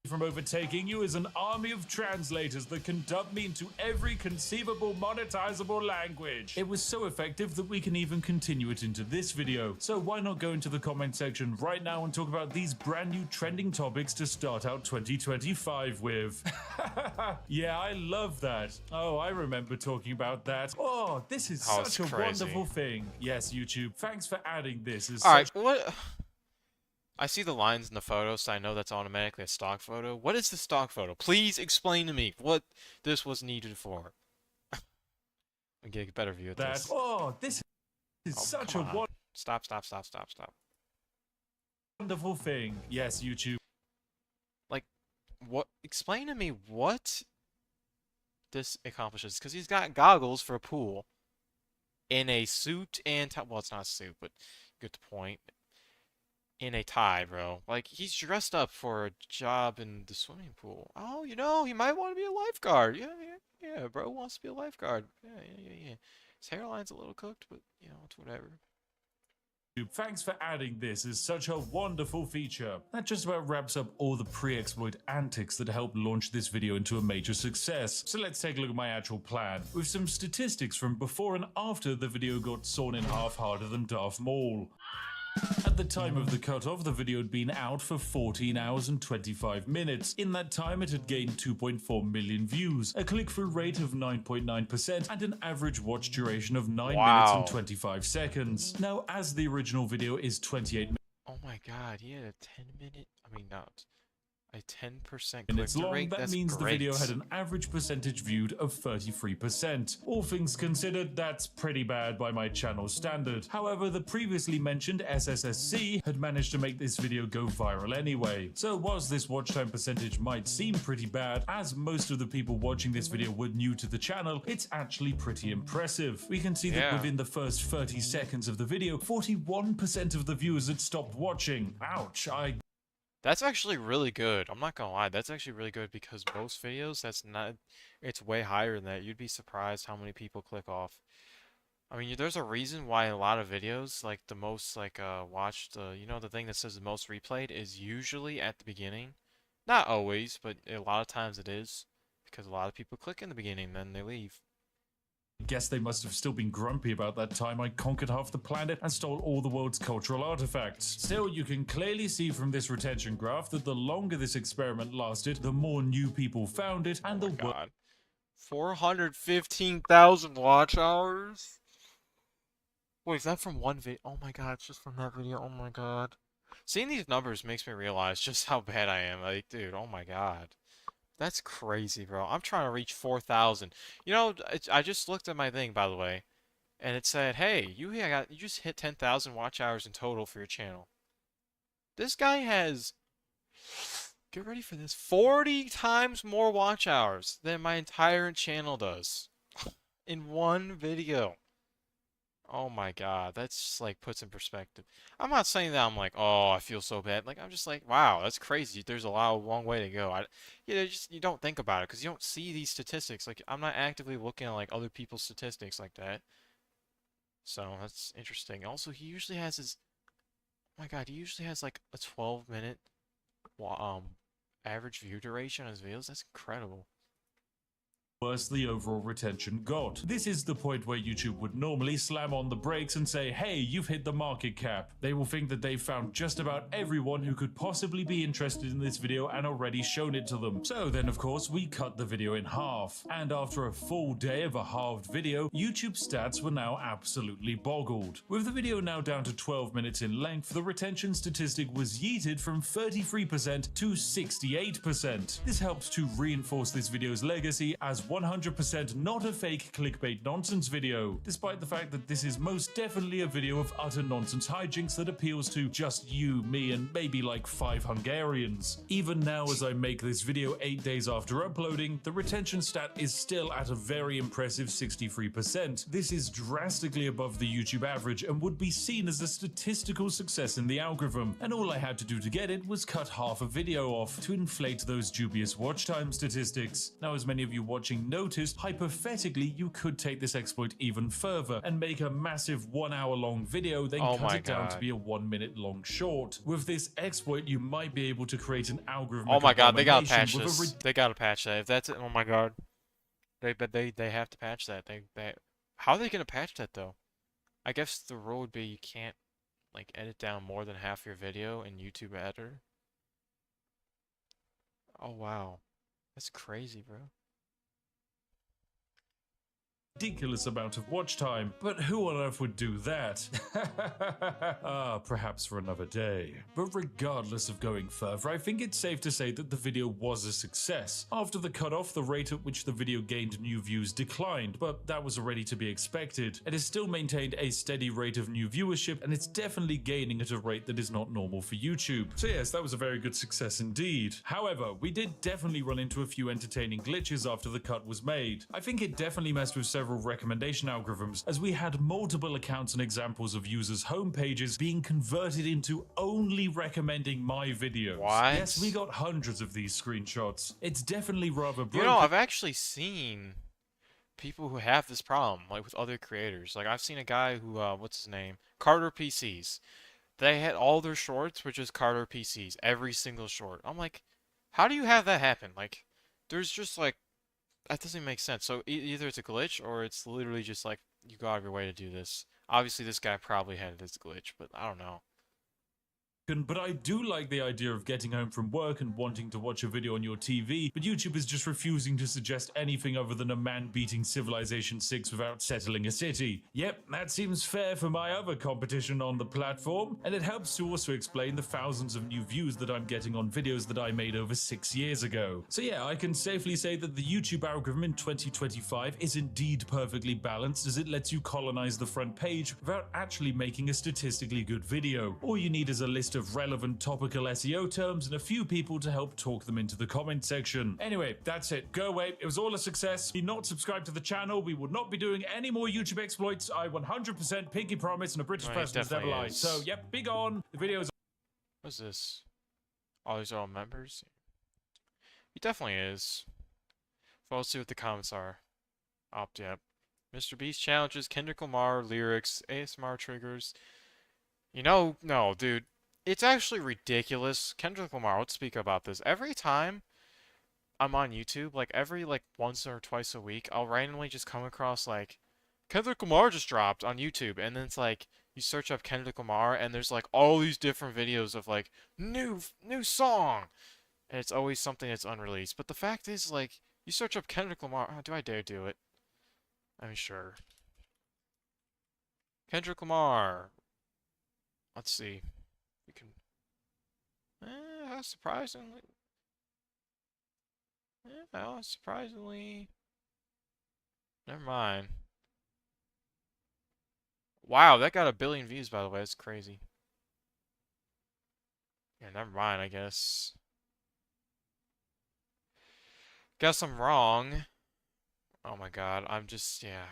from overtaking you is an army of translators that can dub me into every conceivable monetizable language. It was so effective that we can even continue it into this video. So why not go into the comment section right now and talk about these brand new trending topics to start out 2025 with. Yeah, I love that. Oh, I remember talking about that. Oh, this is such a wonderful thing. Yes, YouTube, thanks for adding this. Alright, what? I see the lines in the photo, so I know that's automatically a stock photo. What is the stock photo? Please explain to me what this was needed for. I'll get a better view of this. Oh, this is such a Stop. wonderful thing. Yes, YouTube. Like, what? Explain to me what this accomplishes. Because he's got goggles for a pool. In a suit and well, it's not a suit, but you get the point. In a tie, bro. Like, he's dressed up for a job in the swimming pool. Oh, you know, he might want to be a lifeguard. Yeah, bro wants to be a lifeguard. Yeah. His hairline's a little cooked, but, you know, it's whatever. Thanks for adding this as such a wonderful feature. That just about wraps up all the pre-exploit antics that helped launch this video into a major success. So let's take a look at my actual plan, with some statistics from before and after the video got sawn in half harder than Darth Maul. At the time of the cutoff, the video had been out for 14 hours and 25 minutes. In that time, it had gained 2.4 million views, a click-through rate of 9.9%, and an average watch duration of 9 minutes and 25 seconds. Now, as the original video is 28 minutes. Oh my god, he had a 10-minute... I mean, not... A 10% minutes click-through long, rate? that That's means great. the video had an average percentage viewed of 33%. All things considered, that's pretty bad by my channel standard. However, the previously mentioned SSSC had managed to make this video go viral anyway. So whilst this watch time percentage might seem pretty bad, as most of the people watching this video were new to the channel, it's actually pretty impressive. We can see that within the first 30 seconds of the video, 41% of the viewers had stopped watching. Ouch, That's actually really good. I'm not gonna lie, that's actually really good because most videos, it's way higher than that. You'd be surprised how many people click off. I mean, there's a reason why a lot of videos, like the most watched, you know, the thing that says the most replayed is usually at the beginning. Not always, but a lot of times it is because a lot of people click in the beginning, then they leave. Guess they must have still been grumpy about that time I conquered half the planet and stole all the world's cultural artifacts. Still, you can clearly see from this retention graph that the longer this experiment lasted, the more new people found it, and 415,000 watch hours? Wait, is that from one video? Oh my god, it's just from that video. Oh my god. Seeing these numbers makes me realize just how bad I am. Like, dude, oh my god. That's crazy, bro. I'm trying to reach 4,000. You know, I just looked at my thing, by the way, and it said, "Hey, you just hit 10,000 watch hours in total for your channel." This guy has, get ready for this, 40 times more watch hours than my entire channel does in one video. Oh my god, that's just like puts in perspective. I'm not saying that I'm like, oh, I feel so bad. Like, I'm just like, wow, that's crazy. There's a long way to go. You don't think about it because you don't see these statistics. Like, I'm not actively looking at like other people's statistics like that. So that's interesting. Also, he usually has his my god, he usually has like a 12-minute average view duration on his videos. That's incredible. Worse the overall retention got. This is the point where YouTube would normally slam on the brakes and say, hey, you've hit the market cap. They will think that they've found just about everyone who could possibly be interested in this video and already shown it to them. So then of course we cut the video in half. And after a full day of a halved video, YouTube stats were now absolutely boggled. With the video now down to 12 minutes in length, the retention statistic was yeeted from 33% to 68%. This helped to reinforce this video's legacy as 100% not a fake clickbait nonsense video, despite the fact that this is most definitely a video of utter nonsense hijinks that appeals to just you, me, and maybe like 5 Hungarians. Even now as I make this video 8 days after uploading, the retention stat is still at a very impressive 63%. This is drastically above the YouTube average and would be seen as a statistical success in the algorithm, and all I had to do to get it was cut half a video off to inflate those dubious watch time statistics. Now, as many of you watching noticed, hypothetically you could take this exploit even further and make a massive 1 hour long video, then cut it down to be a 1 minute long short. With this exploit you might be able to create an algorithm. Oh my god, they gotta patch this. They gotta patch that. If that's it, oh my god. They have to patch that. How are they gonna patch that though? I guess the rule would be you can't like edit down more than half your video in YouTube editor. Oh wow. That's crazy, bro. Ridiculous amount of watch time, but who on earth would do that? Perhaps for another day. But regardless of going further, I think it's safe to say that the video was a success. After the cutoff, the rate at which the video gained new views declined, but that was already to be expected. It has still maintained a steady rate of new viewership, and it's definitely gaining at a rate that is not normal for YouTube. So yes, that was a very good success indeed. However, we did definitely run into a few entertaining glitches after the cut was made. I think it definitely messed with several recommendation algorithms, as we had multiple accounts and examples of users' homepages being converted into only recommending my videos. What? Yes, we got hundreds of these screenshots. It's definitely rather broken. You know, I've actually seen people who have this problem, like with other creators. Like I've seen a guy who, what's his name? Carter PCs. They had all their shorts were just Carter PCs, every single short. I'm like, how do you have that happen? Like, there's just like, that doesn't make sense. So either it's a glitch or it's literally just like you go out of your way to do this. Obviously, this guy probably had it as a glitch, but I don't know. But I do like the idea of getting home from work and wanting to watch a video on your TV, but YouTube is just refusing to suggest anything other than a man beating Civilization 6 without settling a city. Yep, that seems fair for my other competition on the platform, and it helps to also explain the thousands of new views that I'm getting on videos that I made over 6 years ago. So yeah, I can safely say that the YouTube algorithm in 2025 is indeed perfectly balanced, as it lets you colonize the front page without actually making a statistically good video. All you need is a list of relevant topical SEO terms and a few people to help talk them into the comment section. Anyway, that's it. Go away. It was all a success. Be not subscribed to the channel. We will not be doing any more YouTube exploits. I 100% pinky promise, and a British person has never lied. So, yep, be gone. The video's... What's this? Oh, these are all members? He definitely is. So let's see what the comments are. Opt, yep. Mr. Beast challenges, Kendrick Lamar, lyrics, ASMR triggers. You know, no, dude. It's actually ridiculous. Kendrick Lamar, let's speak about this. Every time I'm on YouTube, like every once or twice a week, I'll randomly just come across like Kendrick Lamar just dropped on YouTube, and then it's like you search up Kendrick Lamar and there's like all these different videos of like new song, and it's always something that's unreleased. But the fact is, like, you search up Kendrick Lamar, do I dare do it? I mean, sure. Kendrick Lamar. Let's see. We can. Surprisingly. Well, surprisingly. Never mind. Wow, that got 1 billion views, by the way. That's crazy. Yeah, never mind, I guess. Guess I'm wrong. Oh my god, I'm just, yeah,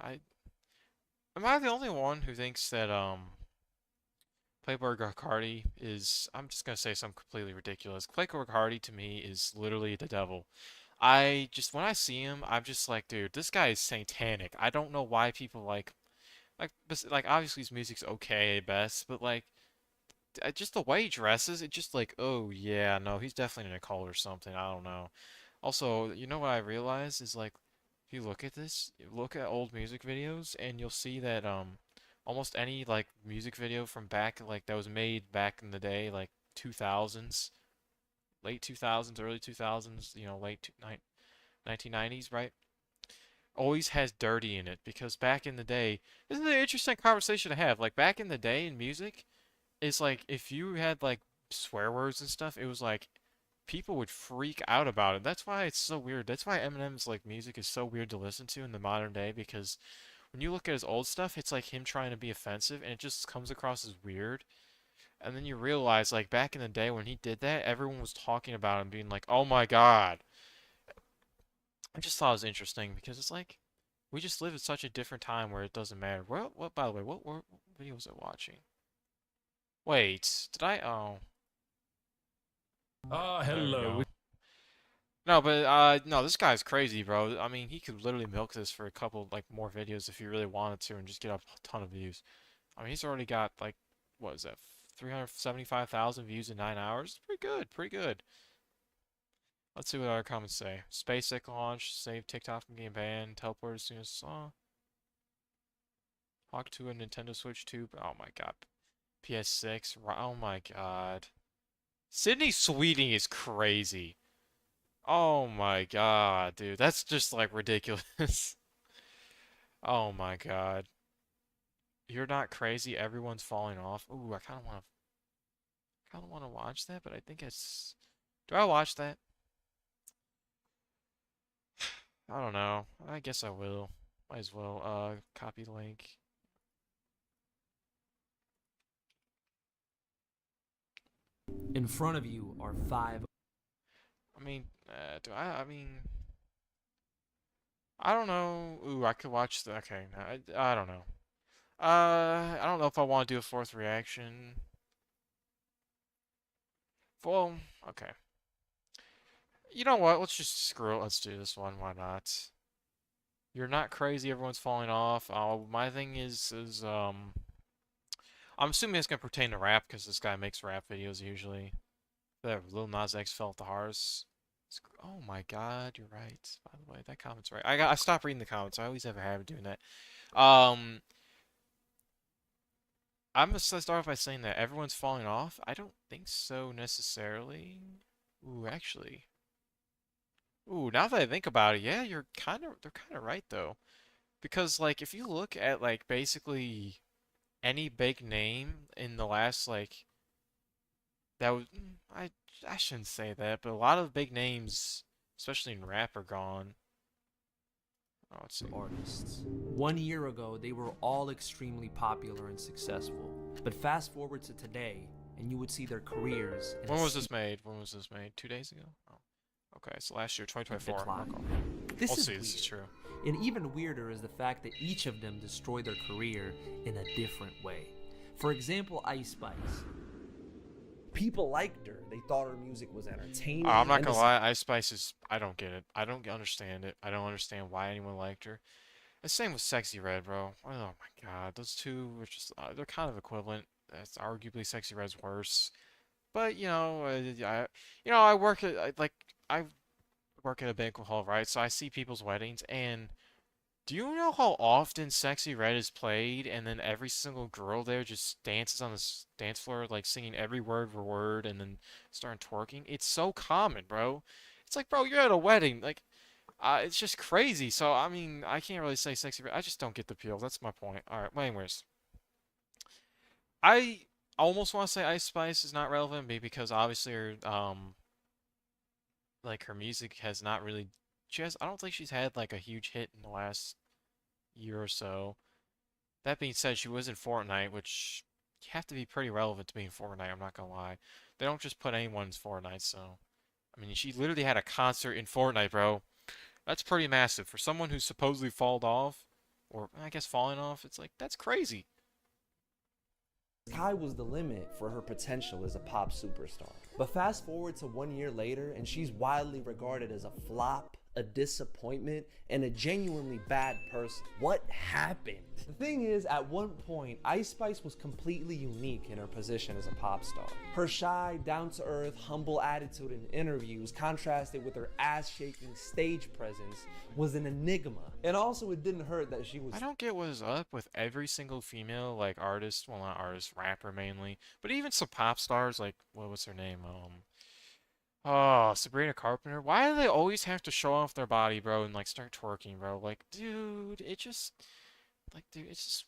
okay. Am I the only one who thinks that, Playboy Cardi is, I'm just gonna say something completely ridiculous. Playboy Cardi to me is literally the devil. When I see him, I'm just like, dude, this guy is satanic. I don't know why people like, obviously his music's okay at best, but like, just the way he dresses, it just like, oh yeah, no, he's definitely in a cult or something. I don't know. Also, you know what I realized is like, if you look at this, you look at old music videos, and you'll see that almost any like music video from back like that was made back in the day, like 2000s, late 2000s, early 2000s, you know, 1990s, right? Always has dirty in it because back in the day, this is an interesting conversation to have. Like back in the day in music, it's like if you had like swear words and stuff, it was like people would freak out about it. That's why it's so weird. That's why Eminem's like music is so weird to listen to in the modern day because when you look at his old stuff, it's like him trying to be offensive and it just comes across as weird. And then you realize like back in the day when he did that, everyone was talking about him being like, "Oh my God." I just thought it was interesting because it's like we just live in such a different time where it doesn't matter. What by the way, what video was I watching? Wait, did I? Oh, Ah, there we hello. go. No, but no, this guy's crazy, bro. I mean, he could literally milk this for a couple like more videos if he really wanted to and just get a ton of views. I mean, he's already got like what is that? 375,000 views in 9 hours. Pretty good, pretty good. Let's see what our comments say. SpaceX launch, save TikTok from getting banned, teleport as soon as saw. Hawk to a Nintendo Switch 2. Oh my god. PS6. Oh my god. Sydney Sweeting is crazy. Oh my god, dude. That's just like ridiculous. Oh my god. You're not crazy. Everyone's falling off. Ooh, I kind of want to watch that, but I think it's. Do I watch that? I don't know. I guess I will. Might as well. Copy link. In front of you are 5. I mean, do I? I mean, I don't know. Ooh, I could watch the. Okay, no, I don't know. I don't know if I want to do a fourth reaction. Well, okay. You know what? Let's just screw it. Let's do this one. Why not? You're not crazy. Everyone's falling off. My thing is I'm assuming it's gonna pertain to rap because this guy makes rap videos usually. That Lil Nas X fell off the horse. Oh my God, you're right. By the way, that comment's right. I stopped reading the comments. I always have a habit of doing that. I'm gonna start off by saying that everyone's falling off. I don't think so necessarily. Ooh, actually. Ooh, now that I think about it, yeah, they're kind of right though. Because like if you look at like basically any big name in the last like that was I shouldn't say that, but a lot of big names, especially in rap, are gone. Oh, let's see. Artists. 1 year ago, they were all extremely popular and successful. But fast forward to today, and you would see their careers. When was this made? When was this made? 2 days ago? Oh. Okay, so last year, 2024. This We'll is see, weird. this is true. And even weirder is the fact that each of them destroyed their career in a different way. For example, Ice Spice. People liked her. They thought her music was entertaining. I'm not gonna lie, Ice Spice is. I don't get it. I don't understand it. I don't understand why anyone liked her. The same with Sexy Red, bro. Oh my god, those two are just. They're kind of equivalent. That's arguably Sexy Red's worse. But I work at I work at a banquet hall, right? So I see people's weddings, and do you know how often Sexy Red is played, and then every single girl there just dances on the dance floor, like singing every word for word, and then starting twerking? It's so common, bro. It's like, bro, you're at a wedding, like, it's just crazy. So I mean, I can't really say Sexy Red. I just don't get the appeal. That's my point. All right, well, anyways, I almost want to say Ice Spice is not relevant, because obviously her like her music has not really. I don't think she's had like a huge hit in the last year or so. That being said, she was in Fortnite, which you have to be pretty relevant to be in Fortnite, I'm not gonna lie. They don't just put anyone in Fortnite, so. I mean, she literally had a concert in Fortnite, bro. That's pretty massive. For someone who's supposedly fallen off, or I guess falling off, it's like, that's crazy. Sky was the limit for her potential as a pop superstar. But fast forward to 1 year later, and she's widely regarded as a flop, a disappointment, and a genuinely bad person. What happened? The thing is, at one point, Ice Spice was completely unique in her position as a pop star. Her shy, down-to-earth, humble attitude in interviews, contrasted with her ass-shaking stage presence, was an enigma. And also, it didn't hurt that she was— I don't get what is up with every single female, like, artist, well, not artist, rapper mainly, but even some pop stars, like, what was her name? Oh, Sabrina Carpenter. Why do they always have to show off their body, bro, and, like, start twerking, bro? Like, dude, it's just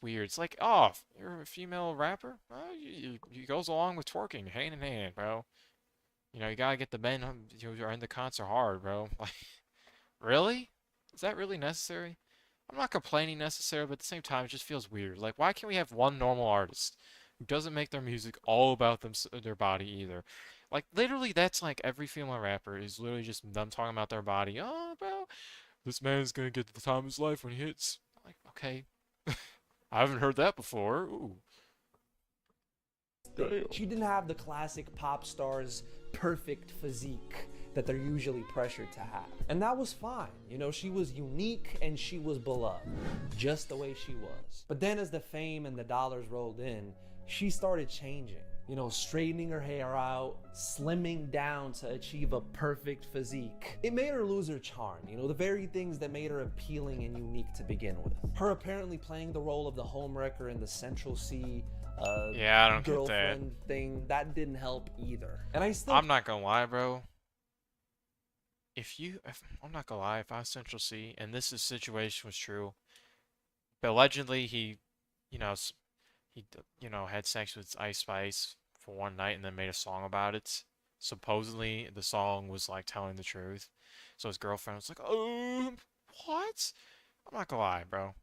weird. It's like, oh, you're a female rapper? Well, you goes along with twerking, hand in hand, bro. You know, you gotta get the men who are in the concert hard, bro. Like, really? Is that really necessary? I'm not complaining necessarily, but at the same time, it just feels weird. Like, why can't we have one normal artist who doesn't make their music all about their body either? Like, literally, that's like every female rapper is literally just them talking about their body. Oh, bro, this man's gonna get to the time of his life when he hits. Like, okay. I haven't heard that before. Ooh. She didn't have the classic pop star's perfect physique that they're usually pressured to have. And that was fine. You know, she was unique and she was beloved, just the way she was. But then as the fame and the dollars rolled in, she started changing. You know, straightening her hair out, slimming down to achieve a perfect physique. It made her lose her charm, you know, the very things that made her appealing and unique to begin with. Her apparently playing the role of the homewrecker in the Central C yeah, I don't get that. girlfriend thing, that didn't help either. And I'm not gonna lie, bro. I'm not gonna lie, if I was Central C and this situation was true, but allegedly he, had sex with Ice Spice for one night and then made a song about it. Supposedly the song was like telling the truth. So his girlfriend was like, what? I'm not gonna lie, bro.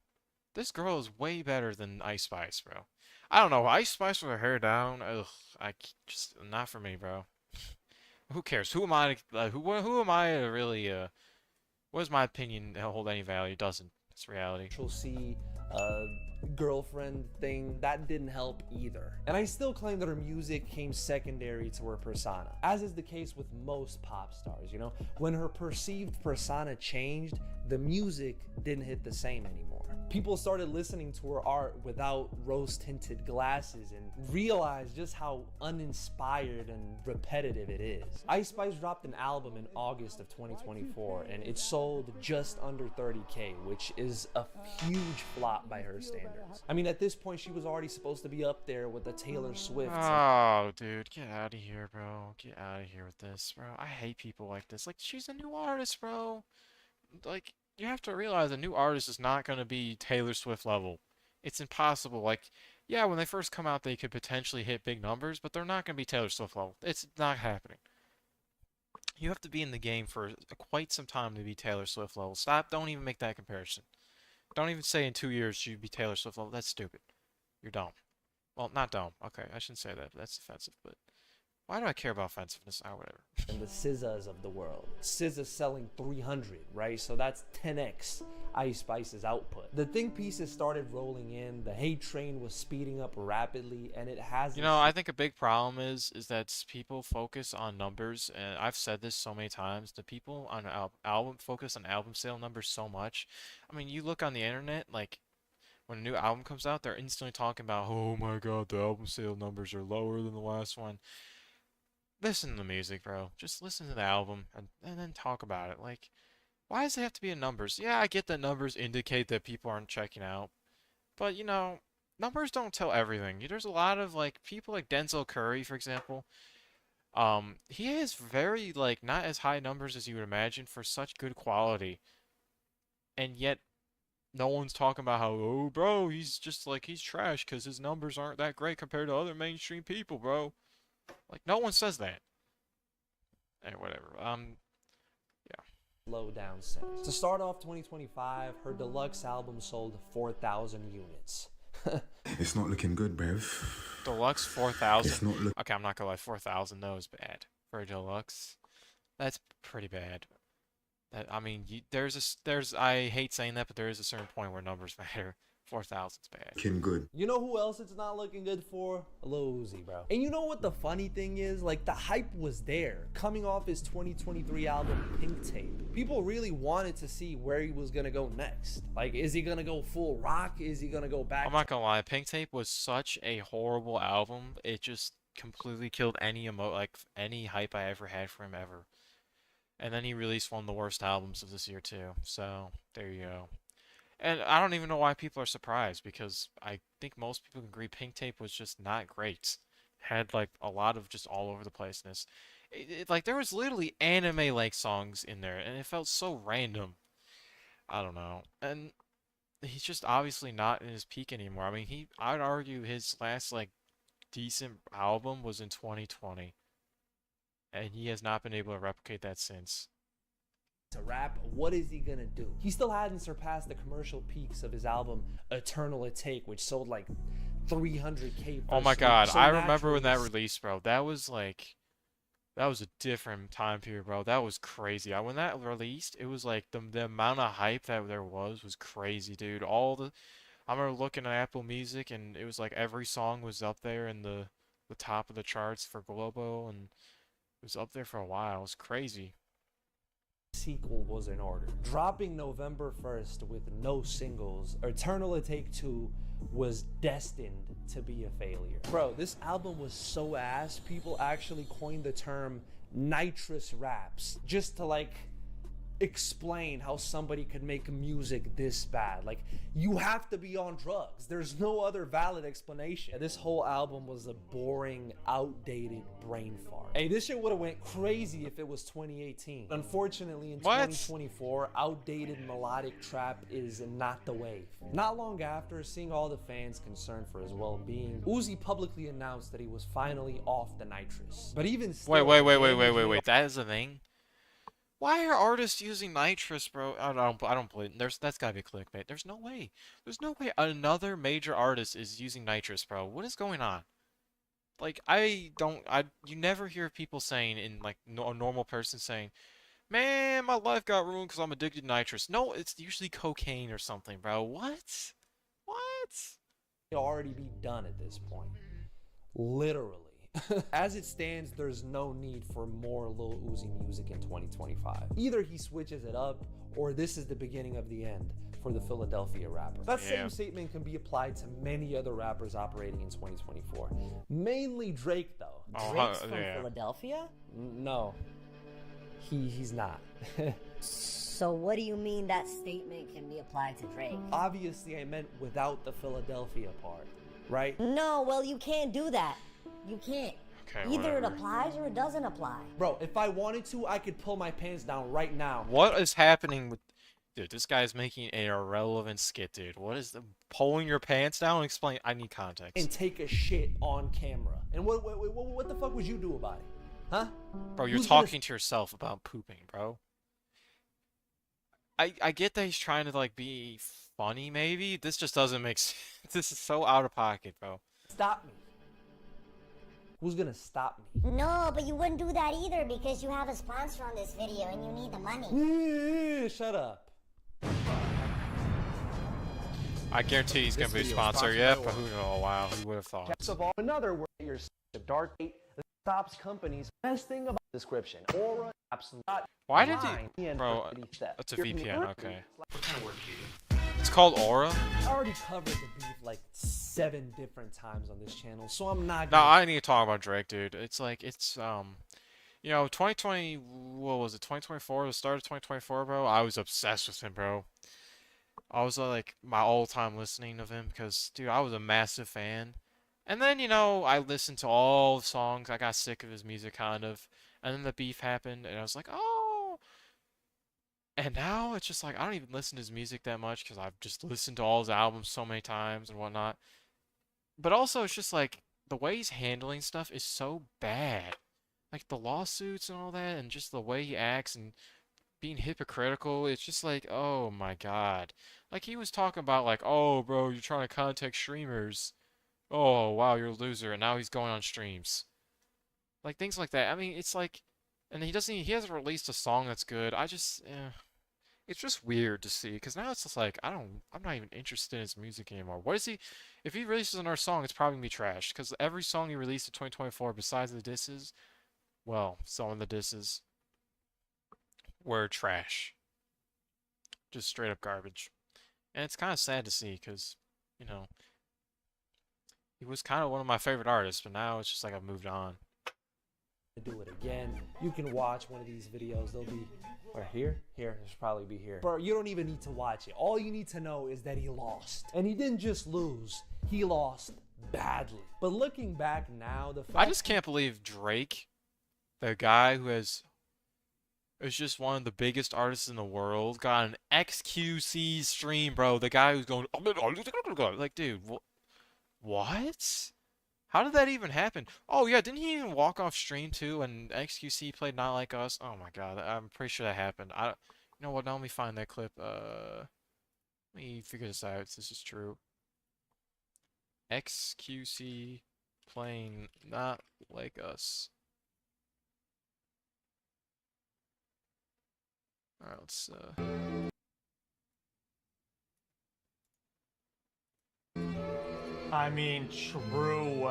This girl is way better than Ice Spice, bro. I don't know, Ice Spice with her hair down, ugh, just not for me, bro. Who cares? Who am I who am I to really what does my opinion hold any value? It doesn't. It's reality. She'll see girlfriend thing, that didn't help either. And I still claim that her music came secondary to her persona, as is the case with most pop stars, you know? When her perceived persona changed, the music didn't hit the same anymore. People started listening to her art without rose-tinted glasses and realized just how uninspired and repetitive it is. Ice Spice dropped an album in August of 2024 and it sold just under 30K, which is a huge flop by her standards. I mean, at this point, she was already supposed to be up there with the Taylor Swift. Oh, dude, get out of here, bro. Get out of here with this, bro. I hate people like this. Like, she's a new artist, bro. Like, you have to realize a new artist is not going to be Taylor Swift level. It's impossible. Like, yeah, when they first come out, they could potentially hit big numbers, but they're not going to be Taylor Swift level. It's not happening. You have to be in the game for quite some time to be Taylor Swift level. Don't even make that comparison. Don't even say in 2 years you'd be Taylor Swift level. That's stupid. You're dumb. Well, not dumb. Okay, I shouldn't say that. That's offensive, but why do I care about offensiveness? Oh, whatever. And the SZAs of the world. SZA selling 300, right? So that's 10x Ice Spice's output. The think pieces started rolling in, the hate train was speeding up rapidly, and it has— You know, I think a big problem is that people focus on numbers, and I've said this so many times, the people on album focus on album sale numbers so much. I mean, you look on the internet, like, when a new album comes out, they're instantly talking about, oh my god, the album sale numbers are lower than the last one. Listen to the music, bro. Just listen to the album and then talk about it. Like, why does it have to be in numbers? Yeah, I get that numbers indicate that people aren't checking out. But, you know, numbers don't tell everything. There's a lot of, like, people like Denzel Curry, for example. He has very, like, not as high numbers as you would imagine for such good quality. And yet, no one's talking about how, oh, bro, he's just, like, he's trash because his numbers aren't that great compared to other mainstream people, bro. Like, no one says that. Hey, whatever. Yeah. Low down sense. To start off 2025, her deluxe album sold 4,000 units. It's not looking good, bruv. Deluxe 4,000? It's not Okay, I'm not gonna lie, 4,000 though is bad. For a deluxe, that's pretty bad. I mean, I hate saying that, but there is a certain point where numbers matter. 4,000's bad. Looking good. You know who else it's not looking good for? Lil Uzi, bro. And you know what the funny thing is? Like, the hype was there. Coming off his 2023 album, Pink Tape. People really wanted to see where he was gonna go next. Like, is he gonna go full rock? Is he gonna go back? I'm not gonna lie, Pink Tape was such a horrible album. It just completely killed any any hype I ever had for him ever. And then he released one of the worst albums of this year too. So there you go. And I don't even know why people are surprised, because I think most people can agree Pink Tape was just not great. Had like a lot of just all over the placeness. Like there was literally anime like songs in there, and it felt so random. I don't know. And he's just obviously not in his peak anymore. I mean, I'd argue his last like decent album was in 2020, and he has not been able to replicate that since. To rap, what is he gonna do? He still hadn't surpassed the commercial peaks of his album Eternal It Take, which sold like 300K. Oh my god, I remember when that released, bro. That was a different time period, bro. That was crazy. When that released, it was like the amount of hype that there was crazy, dude. I remember looking at Apple Music, and it was like every song was up there in the top of the charts for Globo, and it was up there for a while. It was crazy. Sequel was in order. Dropping November 1st with no singles, Eternal It Take 2 was destined to be a failure. Bro, this album was so ass, people actually coined the term nitrous raps just to like explain how somebody could make music this bad. Like, you have to be on drugs. There's no other valid explanation. This whole album was a boring, outdated brain fart. Hey, this shit would have went crazy if it was 2018. Unfortunately, in 2024, outdated melodic trap is not the wave. Not long after, seeing all the fans concerned for his well-being, Uzi publicly announced that he was finally off the nitrous. But even still, Wait. That is a thing? Why are artists using nitrous, bro? I don't believe that's gotta be clickbait. There's no way. There's no way another major artist is using nitrous, bro. What is going on? Like, you never hear people saying, in like a normal person saying, man, my life got ruined because I'm addicted to nitrous. No, it's usually cocaine or something, bro. What? Already be done at this point. Literally. As it stands, there's no need for more Lil Uzi music in 2025. Either he switches it up, or this is the beginning of the end for the Philadelphia rapper. That same statement can be applied to many other rappers operating in 2024. Mainly Drake, though. Drake's from Philadelphia? No, he's not. So what do you mean that statement can be applied to Drake? Obviously, I meant without the Philadelphia part, right? No, well, you can't do that. You can't. Okay, Either it applies or it doesn't apply. Bro, if I wanted to, I could pull my pants down right now. What is happening with... Dude, this guy's making an irrelevant skit, dude. What is the... Pulling your pants down? Explain. I need context. And take a shit on camera. And what the fuck would you do about it? Huh? Bro, you're talking to yourself about pooping, bro. I get that he's trying to, like, be funny, maybe. This just doesn't make sense. This is so out of pocket, bro. Stop me. Who's gonna stop me? No, but you wouldn't do that either because you have a sponsor on this video and you need the money. Shut up. I guarantee he's gonna be a sponsor, yeah, but who knows? Wow, who would have thought? First of all, another word you're a dark hate that stops companies. Best thing about the description. Aura, absolute. Why did he? Bro, that's a VPN, okay. What kind of work do you do? It's called Aura? I already covered the beef like 7 different times on this channel, so I'm not No, I need to talk about Drake, dude. It's like, you know, 2020, what was it, 2024, the start of 2024, bro? I was obsessed with him, bro. I was like, my all-time listening of him, because, dude, I was a massive fan. And then, you know, I listened to all the songs, I got sick of his music, kind of. And then the beef happened, and I was like, oh. And now it's just like, I don't even listen to his music that much because I've just listened to all his albums so many times and whatnot. But also, it's just like, the way he's handling stuff is so bad. Like, the lawsuits and all that, and just the way he acts and being hypocritical, it's just like, oh my god. Like, he was talking about, like, oh, bro, you're trying to contact streamers. Oh, wow, you're a loser. And now he's going on streams. Like, things like that. I mean, it's like, and he hasn't released a song that's good. it's just weird to see because now it's just like I'm not even interested in his music anymore. What is he? If he releases another song, it's probably gonna be trash because every song he released in 2024, besides the disses, well, some of the disses were trash, just straight up garbage, and it's kind of sad to see because you know he was kind of one of my favorite artists, but now it's just like I've moved on. To do it again. You can watch one of these videos. They'll be or here. It should probably be here. Bro, you don't even need to watch it. All you need to know is that he lost. And he didn't just lose, he lost badly. But looking back now, the fact I just can't believe Drake, the guy who is just one of the biggest artists in the world, got an XQC stream, bro. The guy who's going like, dude, what? How did that even happen? Oh yeah, didn't he even walk off stream too when XQC played Not Like Us? Oh my god, I'm pretty sure that happened. You know what? Now let me find that clip. Let me figure this out. If this is true. XQC playing Not Like Us. All right, let's. I mean, true.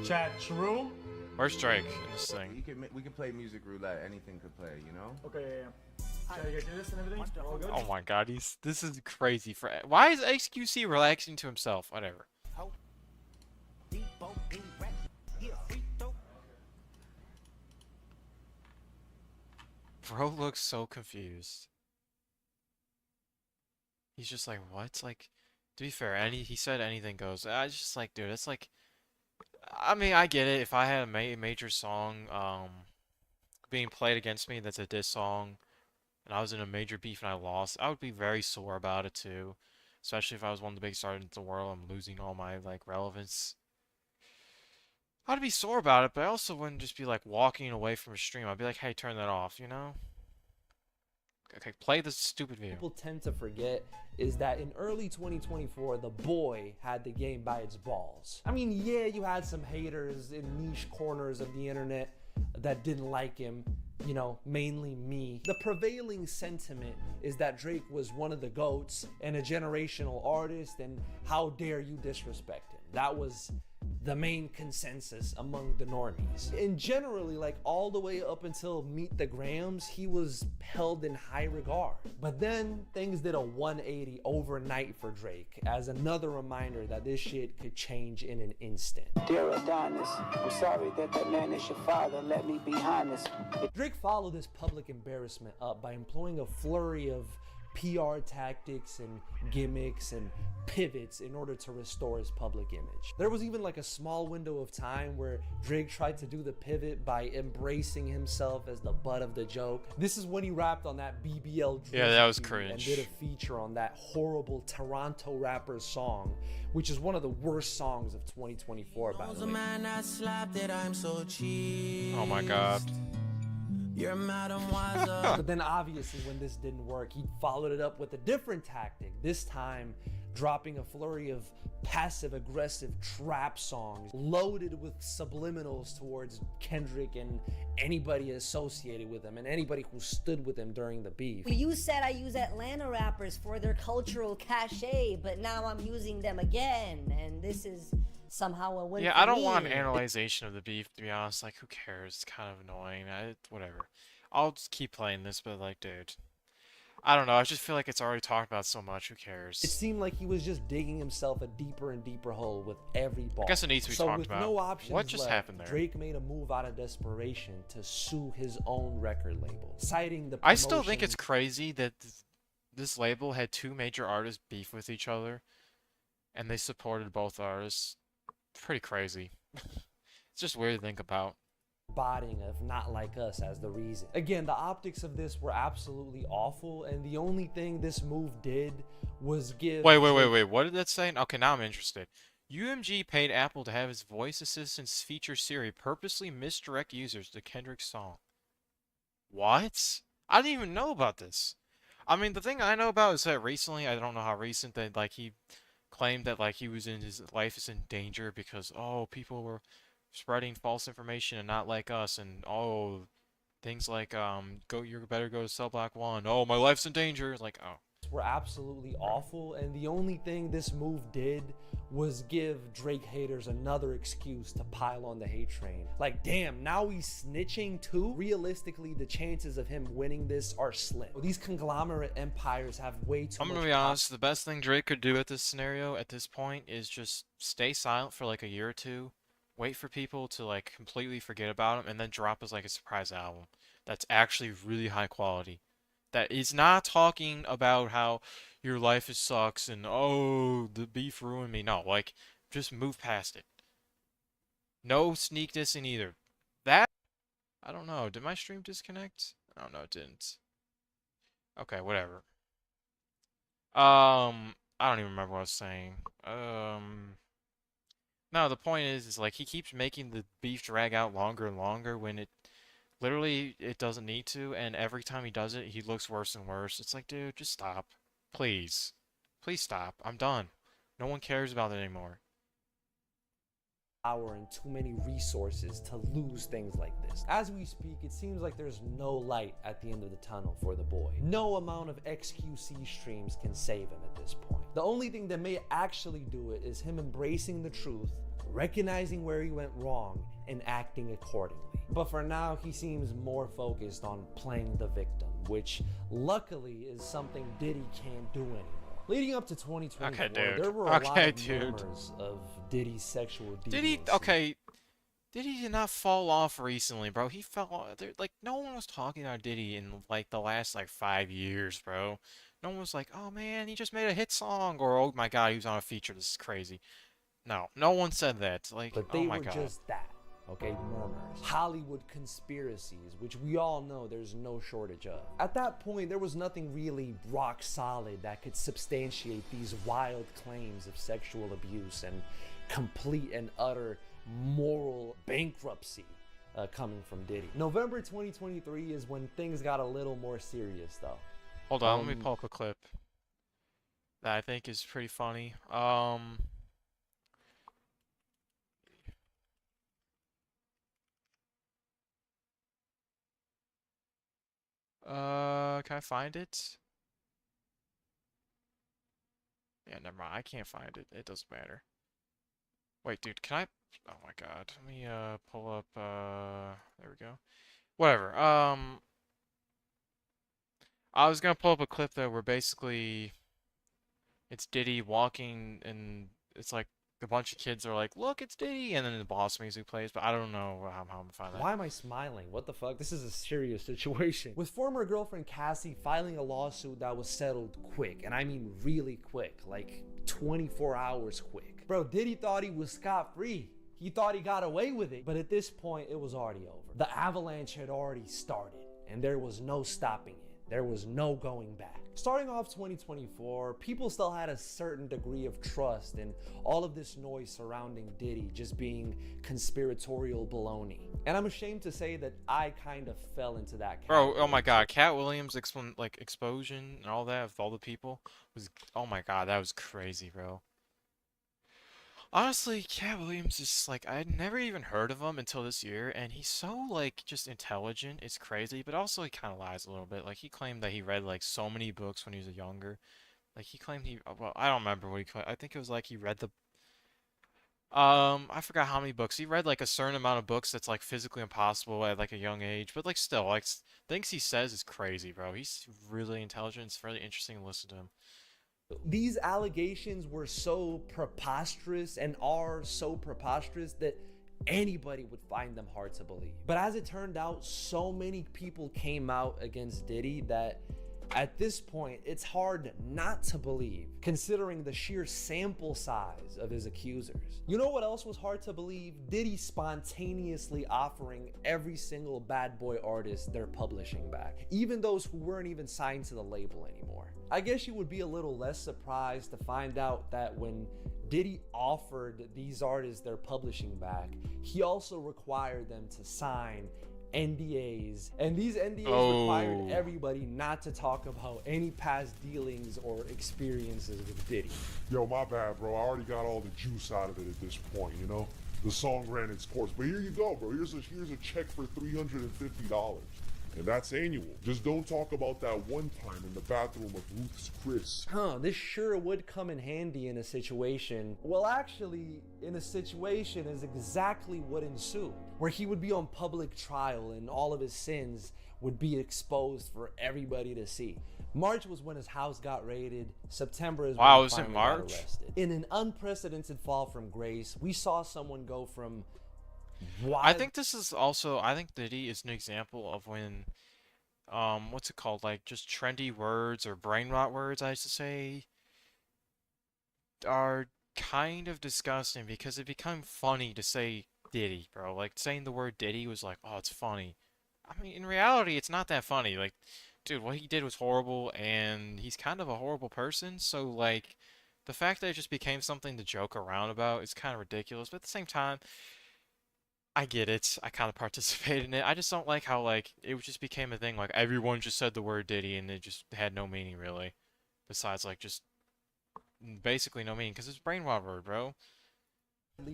Chat, true? Where's Drake in this thing? We can play music roulette. Anything could play, you know? Okay, yeah. You guys do this and everything? All good? Oh my god, this is crazy. Why is XQC relaxing to himself? Whatever. Bro looks so confused. He's just like, what? Like, to be fair, he said anything goes. I just like, dude, it's like, I mean, I get it. If I had a major song being played against me that's a diss song, and I was in a major beef and I lost, I would be very sore about it too. Especially if I was one of the biggest artists in the world, I'm losing all my like relevance. I'd be sore about it, but I also wouldn't just be like walking away from a stream. I'd be like, hey, turn that off, you know? Okay, play this stupid video. People tend to forget is that in early 2024, the boy had the game by its balls. I mean, yeah, you had some haters in niche corners of the internet that didn't like him, you know, mainly me. The prevailing sentiment is that Drake was one of the GOATs and a generational artist, and how dare you disrespect him. That was the main consensus among the normies. And generally, like all the way up until Meet the Grams, he was held in high regard. But then things did a 180 overnight for Drake, as another reminder that this shit could change in an instant. Dear Adonis, I'm sorry that man is your father. Let me be honest. Drake followed this public embarrassment up by employing a flurry of PR tactics and gimmicks and pivots in order to restore his public image. There was even like a small window of time where Drake tried to do the pivot by embracing himself as the butt of the joke. This is when he rapped on that BBL yeah, that was and cringe. did a feature on that horrible Toronto rapper song, which is one of the worst songs of 2024, by the way. Oh my god. But then obviously when this didn't work, he followed it up with a different tactic, this time dropping a flurry of passive-aggressive trap songs loaded with subliminals towards Kendrick and anybody associated with him and anybody who stood with him during the beef. You said I use Atlanta rappers for their cultural cachet, but now I'm using them again, and this is somehow a win. Yeah, for I don't me. want an analyzation of the beef, to be honest. Like, who cares? It's kind of annoying. Whatever. I'll just keep playing this, but like, dude, I don't know. I just feel like it's already talked about so much. Who cares? It seemed like he was just digging himself a deeper and deeper hole with every bar. I guess it needs to be talked about. So with no options what just left, happened there? Drake made a move out of desperation to sue his own record label, citing the I still think promotion- it's crazy that this label had two major artists beef with each other, and they supported both artists. Pretty crazy. It's just weird to think about. Botting of Not Like Us as the reason. Again, the optics of this were absolutely awful, and the only thing this move did was give... Wait. What did that say? Okay, now I'm interested. UMG paid Apple to have its voice assistants feature Siri purposely misdirect users to Kendrick's song. What? I didn't even know about this. I mean, the thing I know about is that recently, I don't know how recent, that like he claimed that like his life is in danger because people were spreading false information and Not Like Us, and Things like you better go to cell block 1. Oh, my life's in danger. It's like, oh. Were absolutely awful, and the only thing this move did was give Drake haters another excuse to pile on the hate train. Like, damn, now he's snitching too? Realistically, the chances of him winning this are slim. These conglomerate empires have way too much. I'm gonna be honest, the best thing Drake could do at this scenario, at this point, is just stay silent for like a year or two, wait for people to like completely forget about him, and then drop as like a surprise album that's actually really high quality. That is not talking about how your life is sucks and oh the beef ruined me. No, like just move past it. No sneak dissing either. That I don't know. Did my stream disconnect? Oh no, it didn't. Okay, whatever. I don't even remember what I was saying. No, the point is like he keeps making the beef drag out longer and longer when it literally it doesn't need to, and every time he does it, he looks worse and worse. It's like, dude, just stop. Please. Please stop. I'm done. No one cares about it anymore. Power and too many resources to lose things like this. As we speak, it seems like there's no light at the end of the tunnel for the boy. No amount of XQC streams can save him at this point. The only thing that may actually do it is him embracing the truth, recognizing where he went wrong, and acting accordingly. But for now, he seems more focused on playing the victim, which luckily is something Diddy can't do anymore. Leading up to 2024, there were a lot of rumors of Diddy's sexual deviance. Diddy did not fall off recently, bro. He fell off. Like, no one was talking about Diddy in, like, the last, like, 5 years, bro. No one was like, oh, man, he just made a hit song, or, oh, my God, he was on a feature. This is crazy. No, no one said that. Like, but they oh, my were God. just that. Okay, murmurs, Hollywood conspiracies, which we all know there's no shortage of. At that point, there was nothing really rock solid that could substantiate these wild claims of sexual abuse and complete and utter moral bankruptcy coming from Diddy. November 2023 is when things got a little more serious, though. Hold on, let me pull up a clip that I think is pretty funny. Can I find it? Yeah, never mind. I can't find it. It doesn't matter. Wait, dude, can I? Oh my God. Let me, pull up, there we go. Whatever. I was gonna pull up a clip though where basically it's Diddy walking and it's like a bunch of kids are like, look, it's Diddy, and then the boss music plays, but I don't know how I'm gonna find that. Why am I smiling? What the fuck? This is a serious situation. With former girlfriend Cassie filing a lawsuit that was settled quick, and I mean really quick, like 24 hours quick. Bro, Diddy thought he was scot-free. He thought he got away with it, but at this point, it was already over. The avalanche had already started, and there was no stopping it. There was no going back. Starting off 2024, people still had a certain degree of trust in all of this noise surrounding Diddy just being conspiratorial baloney. And I'm ashamed to say that I kind of fell into that category. Bro, oh my God, Cat Williams explosion and all that with all the people was, oh my God, that was crazy, bro. Honestly, Cat Williams is like, I had never even heard of him until this year, and he's so, like, just intelligent. It's crazy, but also he kind of lies a little bit. Like, he claimed that he read, like, so many books when he was younger. Like, he claimed well, I don't remember what he claimed. I think it was, like, he read I forgot how many books. He read, like, a certain amount of books that's, like, physically impossible at, like, a young age. But, like, still, like, things he says is crazy, bro. He's really intelligent. It's really interesting to listen to him. These allegations were so preposterous and are so preposterous that anybody would find them hard to believe. But as it turned out, so many people came out against Diddy that at this point, it's hard not to believe, considering the sheer sample size of his accusers. You know what else was hard to believe? Diddy spontaneously offering every single bad boy artist their publishing back, even those who weren't even signed to the label anymore. I guess you would be a little less surprised to find out that when Diddy offered these artists their publishing back, he also required them to sign NDAs, and these NDAs required everybody not to talk about any past dealings or experiences with Diddy. Yo, my bad, bro. I already got all the juice out of it at this point, you know? The song ran its course. But here you go, bro. Here's a check for $350. And that's annual. Just don't talk about that one time in the bathroom of Ruth's Chris. This sure would come in handy in a situation. Well, actually, in a situation is exactly what ensued, where he would be on public trial and all of his sins would be exposed for everybody to see. March was when his house got raided. September is when he finally got arrested. In an unprecedented fall from grace, we saw someone go from I think this is also, I think Diddy is an example of when, what's it called, like, just trendy words or brain rot words, I should say, are kind of disgusting because it became funny to say Diddy, bro. Like, saying the word Diddy was like, oh, it's funny. I mean, in reality, it's not that funny. Like, dude, what he did was horrible, and he's kind of a horrible person, so, like, the fact that it just became something to joke around about is kind of ridiculous, but at the same time, I get it. I kind of participated in it. I just don't like how, like, it just became a thing. Like, everyone just said the word Diddy, and it just had no meaning, really. Besides, like, just basically no meaning, because it's a brain rot word, bro.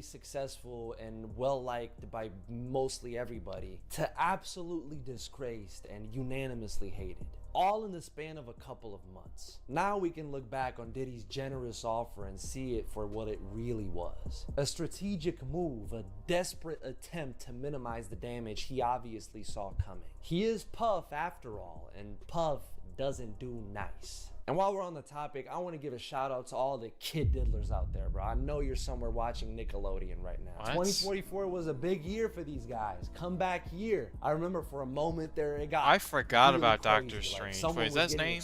successful and well-liked by mostly everybody, to absolutely disgraced and unanimously hated. All in the span of a couple of months. Now we can look back on Diddy's generous offer and see it for what it really was. A strategic move, a desperate attempt to minimize the damage he obviously saw coming. He is Puff after all, and Puff doesn't do nice. And while we're on the topic, I want to give a shout out to all the kid diddlers out there, bro. I know you're somewhere watching Nickelodeon right now. What? 2024 was a big year for these guys. Comeback year. I remember for a moment there, it got I forgot really about crazy. Doctor Like, Strange. someone Wait, is was that his getting name?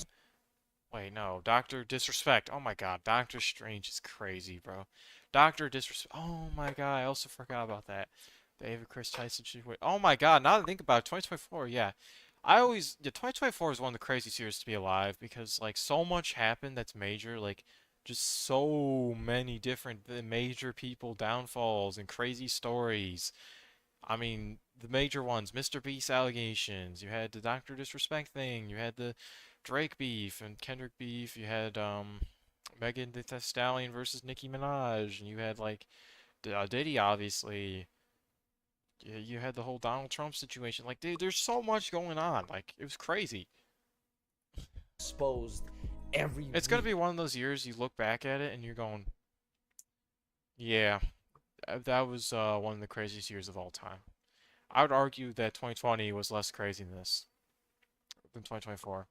Wait, no. Doctor Disrespect. Oh my god. Doctor Strange is crazy, bro. Doctor Disrespect. Oh my god. I also forgot about that. David Chris Tyson. Oh my god. Now that I think about it, 2024, yeah. Yeah, 2024 is one of the craziest years to be alive because, like, so much happened that's major. Like, just so many different major people downfalls and crazy stories. I mean, the major ones, Mr. Beast allegations, you had the Dr. Disrespect thing, you had the Drake beef and Kendrick beef, you had Megan Thee Stallion versus Nicki Minaj, and you had like Diddy obviously. You had the whole Donald Trump situation. Like, dude, there's so much going on. Like, it was crazy. exposed every It's gonna be one of those years you look back at it and you're going, yeah, that was one of the craziest years of all time. I would argue that 2020 was less crazy than this, than 2024.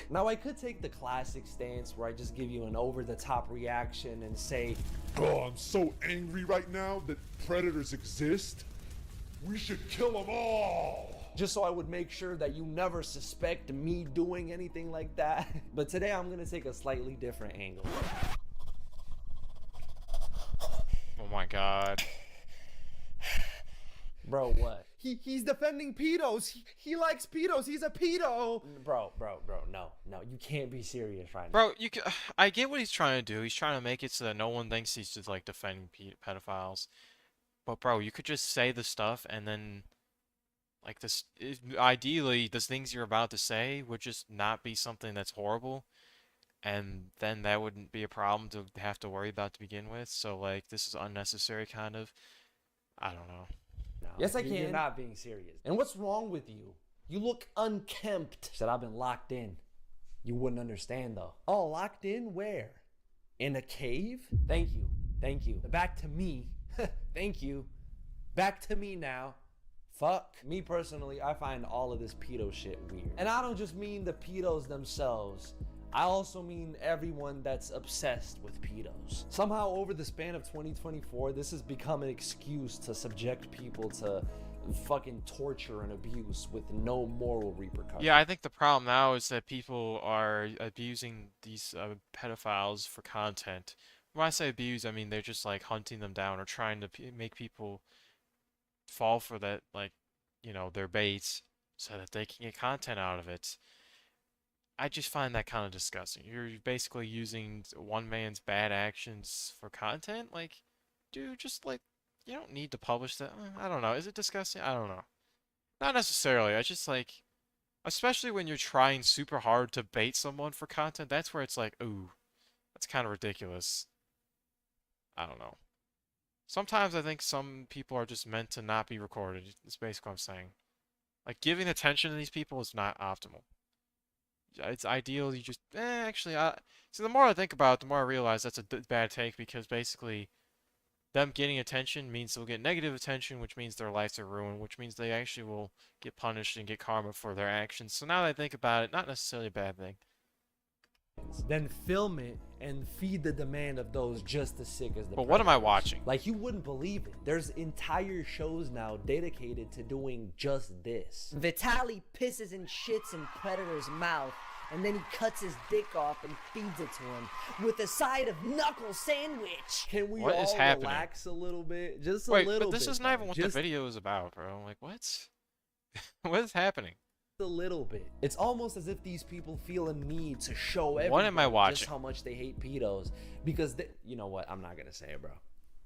Now I could take the classic stance where I just give you an over-the-top reaction and say, Oh, I'm so angry right now that predators exist. We should kill them all. just so I would make sure that you never suspect me doing anything like that. But today I'm gonna take a slightly different angle. Oh my god. Bro, what? He's defending pedos. He likes pedos. He's a pedo. Bro, no, you can't be serious right now. Bro, I get what he's trying to do. He's trying to make it so that no one thinks he's just like defending pedophiles. But bro, you could just say the stuff and then, like, this, ideally, the things you're about to say would just not be something that's horrible, and then that wouldn't be a problem to have to worry about to begin with. So like, this is unnecessary, kind of. I don't know. No, Yes, I can. You're not being serious. And what's wrong with you? You look unkempt. Said I've been locked in. You wouldn't understand though. Oh, locked in where? In a cave? Thank you. Back to me. Thank you. Back to me now. Fuck. Me personally, I find all of this pedo shit weird. And I don't just mean the pedos themselves. I also mean everyone that's obsessed with pedos. Somehow over the span of 2024, this has become an excuse to subject people to fucking torture and abuse with no moral repercussions. Yeah, I think the problem now is that people are abusing these pedophiles for content. When I say abuse, I mean they're just like hunting them down or trying to make people fall for that, like, you know, their baits so that they can get content out of it. I just find that kind of disgusting. You're basically using one man's bad actions for content. Like, dude, just like, you don't need to publish that. I don't know. Is it disgusting? I don't know. Not necessarily. I just like, especially when you're trying super hard to bait someone for content, that's where it's like, ooh, that's kind of ridiculous. I don't know. Sometimes I think some people are just meant to not be recorded. It's basically what I'm saying. Like, giving attention to these people is not optimal. It's ideal you just, actually, so the more I think about it, the more I realize that's a bad take, because basically them getting attention means they'll get negative attention, which means their lives are ruined, which means they actually will get punished and get karma for their actions. So now that I think about it, not necessarily a bad thing. Then film it and feed the demand of those just as sick as the But what am I Predators. watching? Like, you wouldn't believe it. There's entire shows now dedicated to doing just this. Vitaly pisses and shits in Predator's mouth, and then he cuts his dick off and feeds it to him with a side of knuckle sandwich. Can we What all is happening? relax a little bit? Just a Wait, little bit. but this is not even though. what Just the video is about, bro. Like, what? What is happening? a little bit. It's almost as if these people feel a need to show everyone What am I watching? just how much they hate pedos, because you know what? I'm not gonna say it, bro.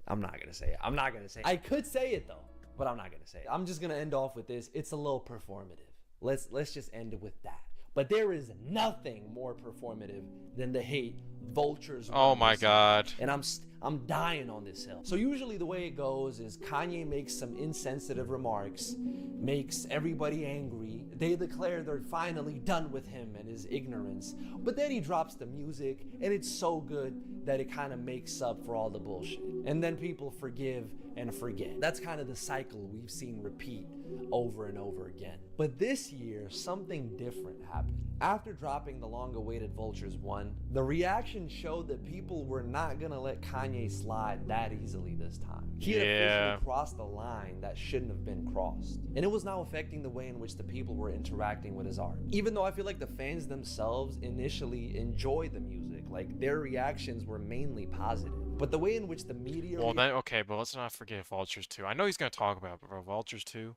I'm not gonna say it. I'm not gonna say it. I could say it though, but I'm not gonna say it. I'm just gonna end off with this. It's a little performative. Let's just end it with that. But there is nothing more performative than the hate vultures. Oh my god. And I'm dying on this hill. So usually the way it goes is Kanye makes some insensitive remarks, makes everybody angry. They declare they're finally done with him and his ignorance. But then he drops the music, and it's so good that it kind of makes up for all the bullshit. And then people forgive and forget. That's kind of the cycle we've seen repeat over and over again. But this year, something different happened. After dropping the long-awaited Vultures 1, the reaction showed that people were not gonna let Kanye slide that easily this time. He had officially crossed the line that shouldn't have been crossed. And it was now affecting the way in which the people were interacting with his art. Even though I feel like the fans themselves initially enjoyed the music, like their reactions were mainly positive. But the way in which the media... Well, then, okay, but let's not forget Vultures 2. I know he's going to talk about it, but bro, Vultures 2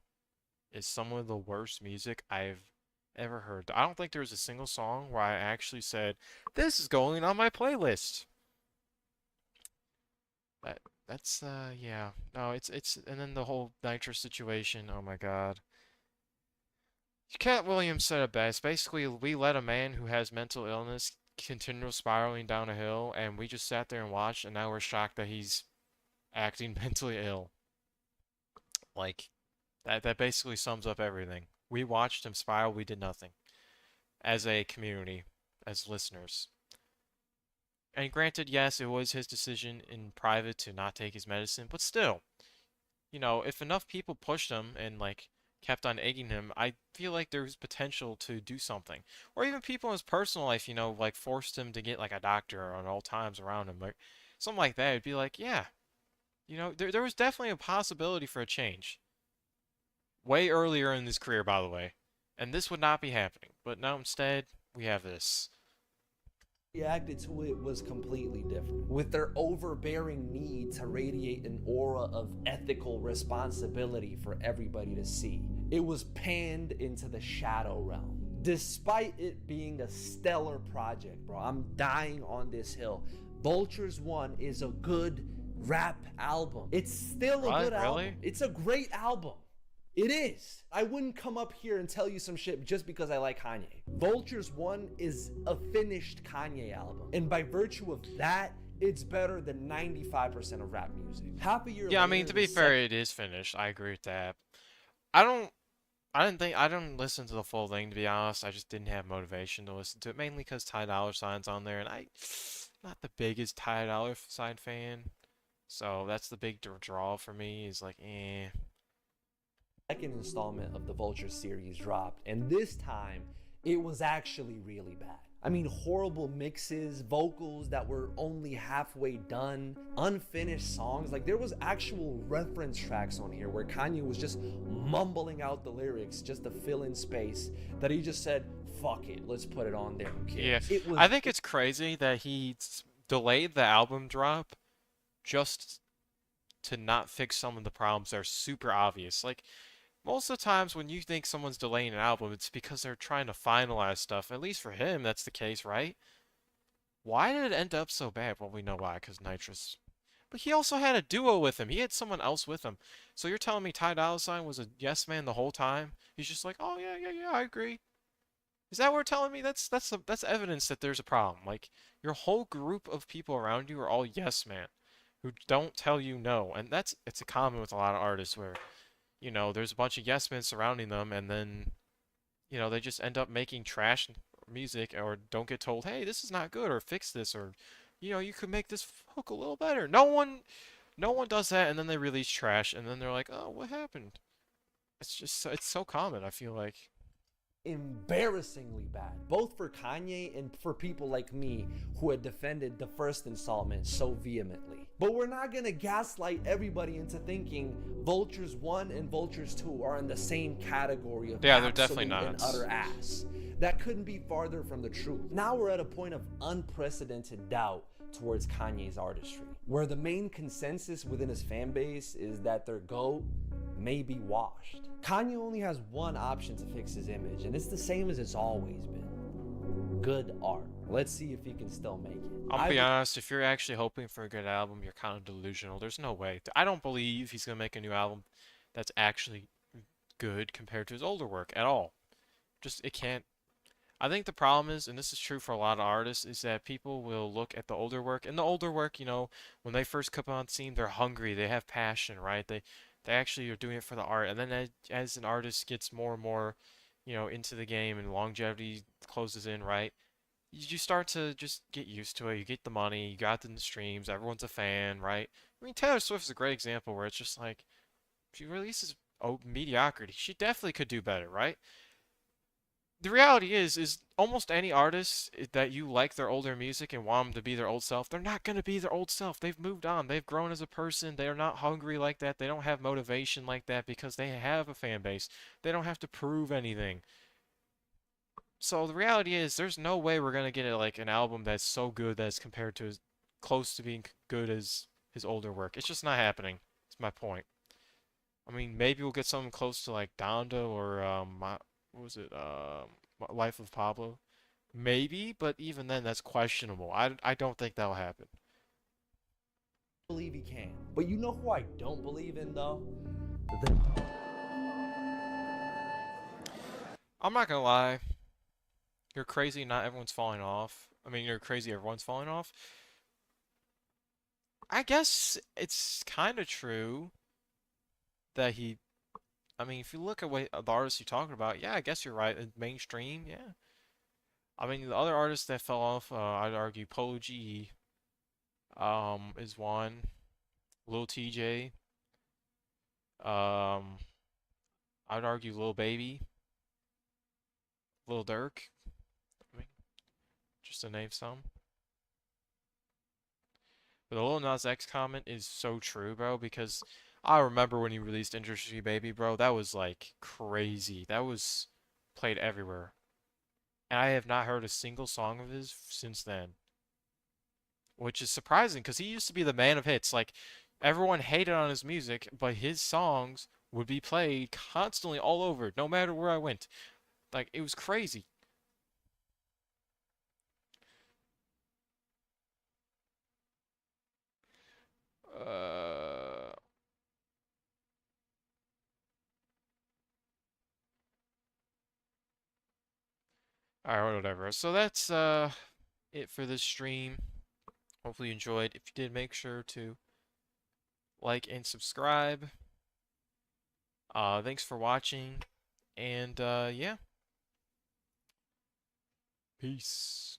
is some of the worst music I've ever heard. I don't think there was a single song where I actually said, this is going on my playlist. That's, yeah. No, it's, and then the whole nitrous situation, oh my god. Cat Williams said it best. Basically, we let a man who has mental illness continue spiraling down a hill, and we just sat there and watched, and now we're shocked that he's acting mentally ill. Like, that basically sums up everything. We watched him spiral, we did nothing. As a community, as listeners. And granted, yes, it was his decision in private to not take his medicine, but still, you know, if enough people pushed him and, like, kept on egging him, I feel like there was potential to do something. Or even people in his personal life, you know, like, forced him to get, like, a doctor at all times around him. Like, something like that. It'd be like, yeah. You know, there was definitely a possibility for a change. Way earlier in his career, by the way. And this would not be happening. But now instead, we have this. Reacted to it was completely different, with their overbearing need to radiate an aura of ethical responsibility for everybody to see. It was panned into the shadow realm. Despite it being a stellar project, bro, I'm dying on this hill. Vultures 1 is a good rap album. It's still a good album. It's a great album. It is. I wouldn't come up here and tell you some shit just because I like Kanye. Vultures 1 is a finished Kanye album. And by virtue of that, it's better than 95% of rap music. Half a year later, Yeah, I mean, to be fair, it is finished. I agree with that. I didn't listen to the full thing, to be honest. I just didn't have motivation to listen to it, mainly because Ty Dolla $ign's on there, and I'm not the biggest Ty Dolla $ign fan. So that's the big draw for me, is like, eh. Second installment of the Vulture series dropped, and this time it was actually really bad. I mean, horrible mixes, vocals that were only halfway done, unfinished songs. Like, there was actual reference tracks on here where Kanye was just mumbling out the lyrics just to fill in space, that he just said, fuck it, let's put it on there. Yeah, I think it's crazy that he delayed the album drop just to not fix some of the problems that are super obvious. Like, most of the times when you think someone's delaying an album, it's because they're trying to finalize stuff. At least for him, that's the case, right? Why did it end up so bad? Well, we know why, because Nitrous. But he also had a duo with him. He had someone else with him. So you're telling me Ty Dolla $ign was a yes man the whole time? He's just like, oh yeah, I agree. Is that what you're telling me? That's evidence that there's a problem. Like, your whole group of people around you are all yes man. who don't tell you no. And it's a common with a lot of artists where, you know, there's a bunch of yes men surrounding them, and then, you know, they just end up making trash music or don't get told, hey, this is not good, or fix this, or, you know, you could make this hook a little better. No one does that, and then they release trash, and then they're like, oh, what happened? It's just, it's so common, I feel like. Embarrassingly bad, both for Kanye and for people like me who had defended the first installment so vehemently. But we're not gonna gaslight everybody into thinking Vultures 1 and Vultures 2 are in the same category of Yeah, they're definitely absolute and not. utter ass. That couldn't be farther from the truth. Now we're at a point of unprecedented doubt towards Kanye's artistry, where the main consensus within his fan base is that their GOAT may be washed. Kanye only has one option to fix his image, and it's the same as it's always been. Good art. Let's see if he can still make it. I'm gonna be honest, if you're actually hoping for a good album, you're kind of delusional. There's no way. I don't believe he's gonna make a new album that's actually good compared to his older work at all. Just, it can't. I think the problem is, and this is true for a lot of artists, is that people will look at the older work, and the older work, you know, when they first come on scene, they're hungry, they have passion, right? They actually are doing it for the art, and then as an artist gets more and more, you know, into the game and longevity closes in, right? You start to just get used to it. You get the money, you got the streams, everyone's a fan, right? I mean, Taylor Swift is a great example where it's just like, she releases mediocrity. She definitely could do better, right? The reality is almost any artist that you like their older music and want them to be their old self, they're not going to be their old self. They've moved on. They've grown as a person. They are not hungry like that. They don't have motivation like that because they have a fan base. They don't have to prove anything. So the reality is there's no way we're going to get like an album that's so good that's compared to close to being good as his older work. It's just not happening. That's my point. I mean, maybe we'll get something close to like Donda or what was it? Life of Pablo. Maybe, but even then, that's questionable. I don't think that'll happen. I believe he can. But you know who I don't believe in, though? I'm not gonna lie. You're crazy, not everyone's falling off. I mean, you're crazy, everyone's falling off. I guess it's kind of true that he... I mean, if you look at what the artists you're talking about, yeah, I guess you're right. Mainstream, yeah. I mean, the other artists that fell off, I'd argue Polo G is one. Lil TJ. I'd argue Lil Baby. Lil Durk. I mean, just to name some. But the Lil Nas X comment is so true, bro, because I remember when he released Industry Baby, bro. That was like crazy. That was played everywhere. And I have not heard a single song of his since then. Which is surprising because he used to be the man of hits. Like, everyone hated on his music, but his songs would be played constantly all over, no matter where I went. Like, it was crazy. Alright, whatever. So that's it for this stream. Hopefully you enjoyed. If you did, make sure to like and subscribe. Thanks for watching. And yeah. Peace.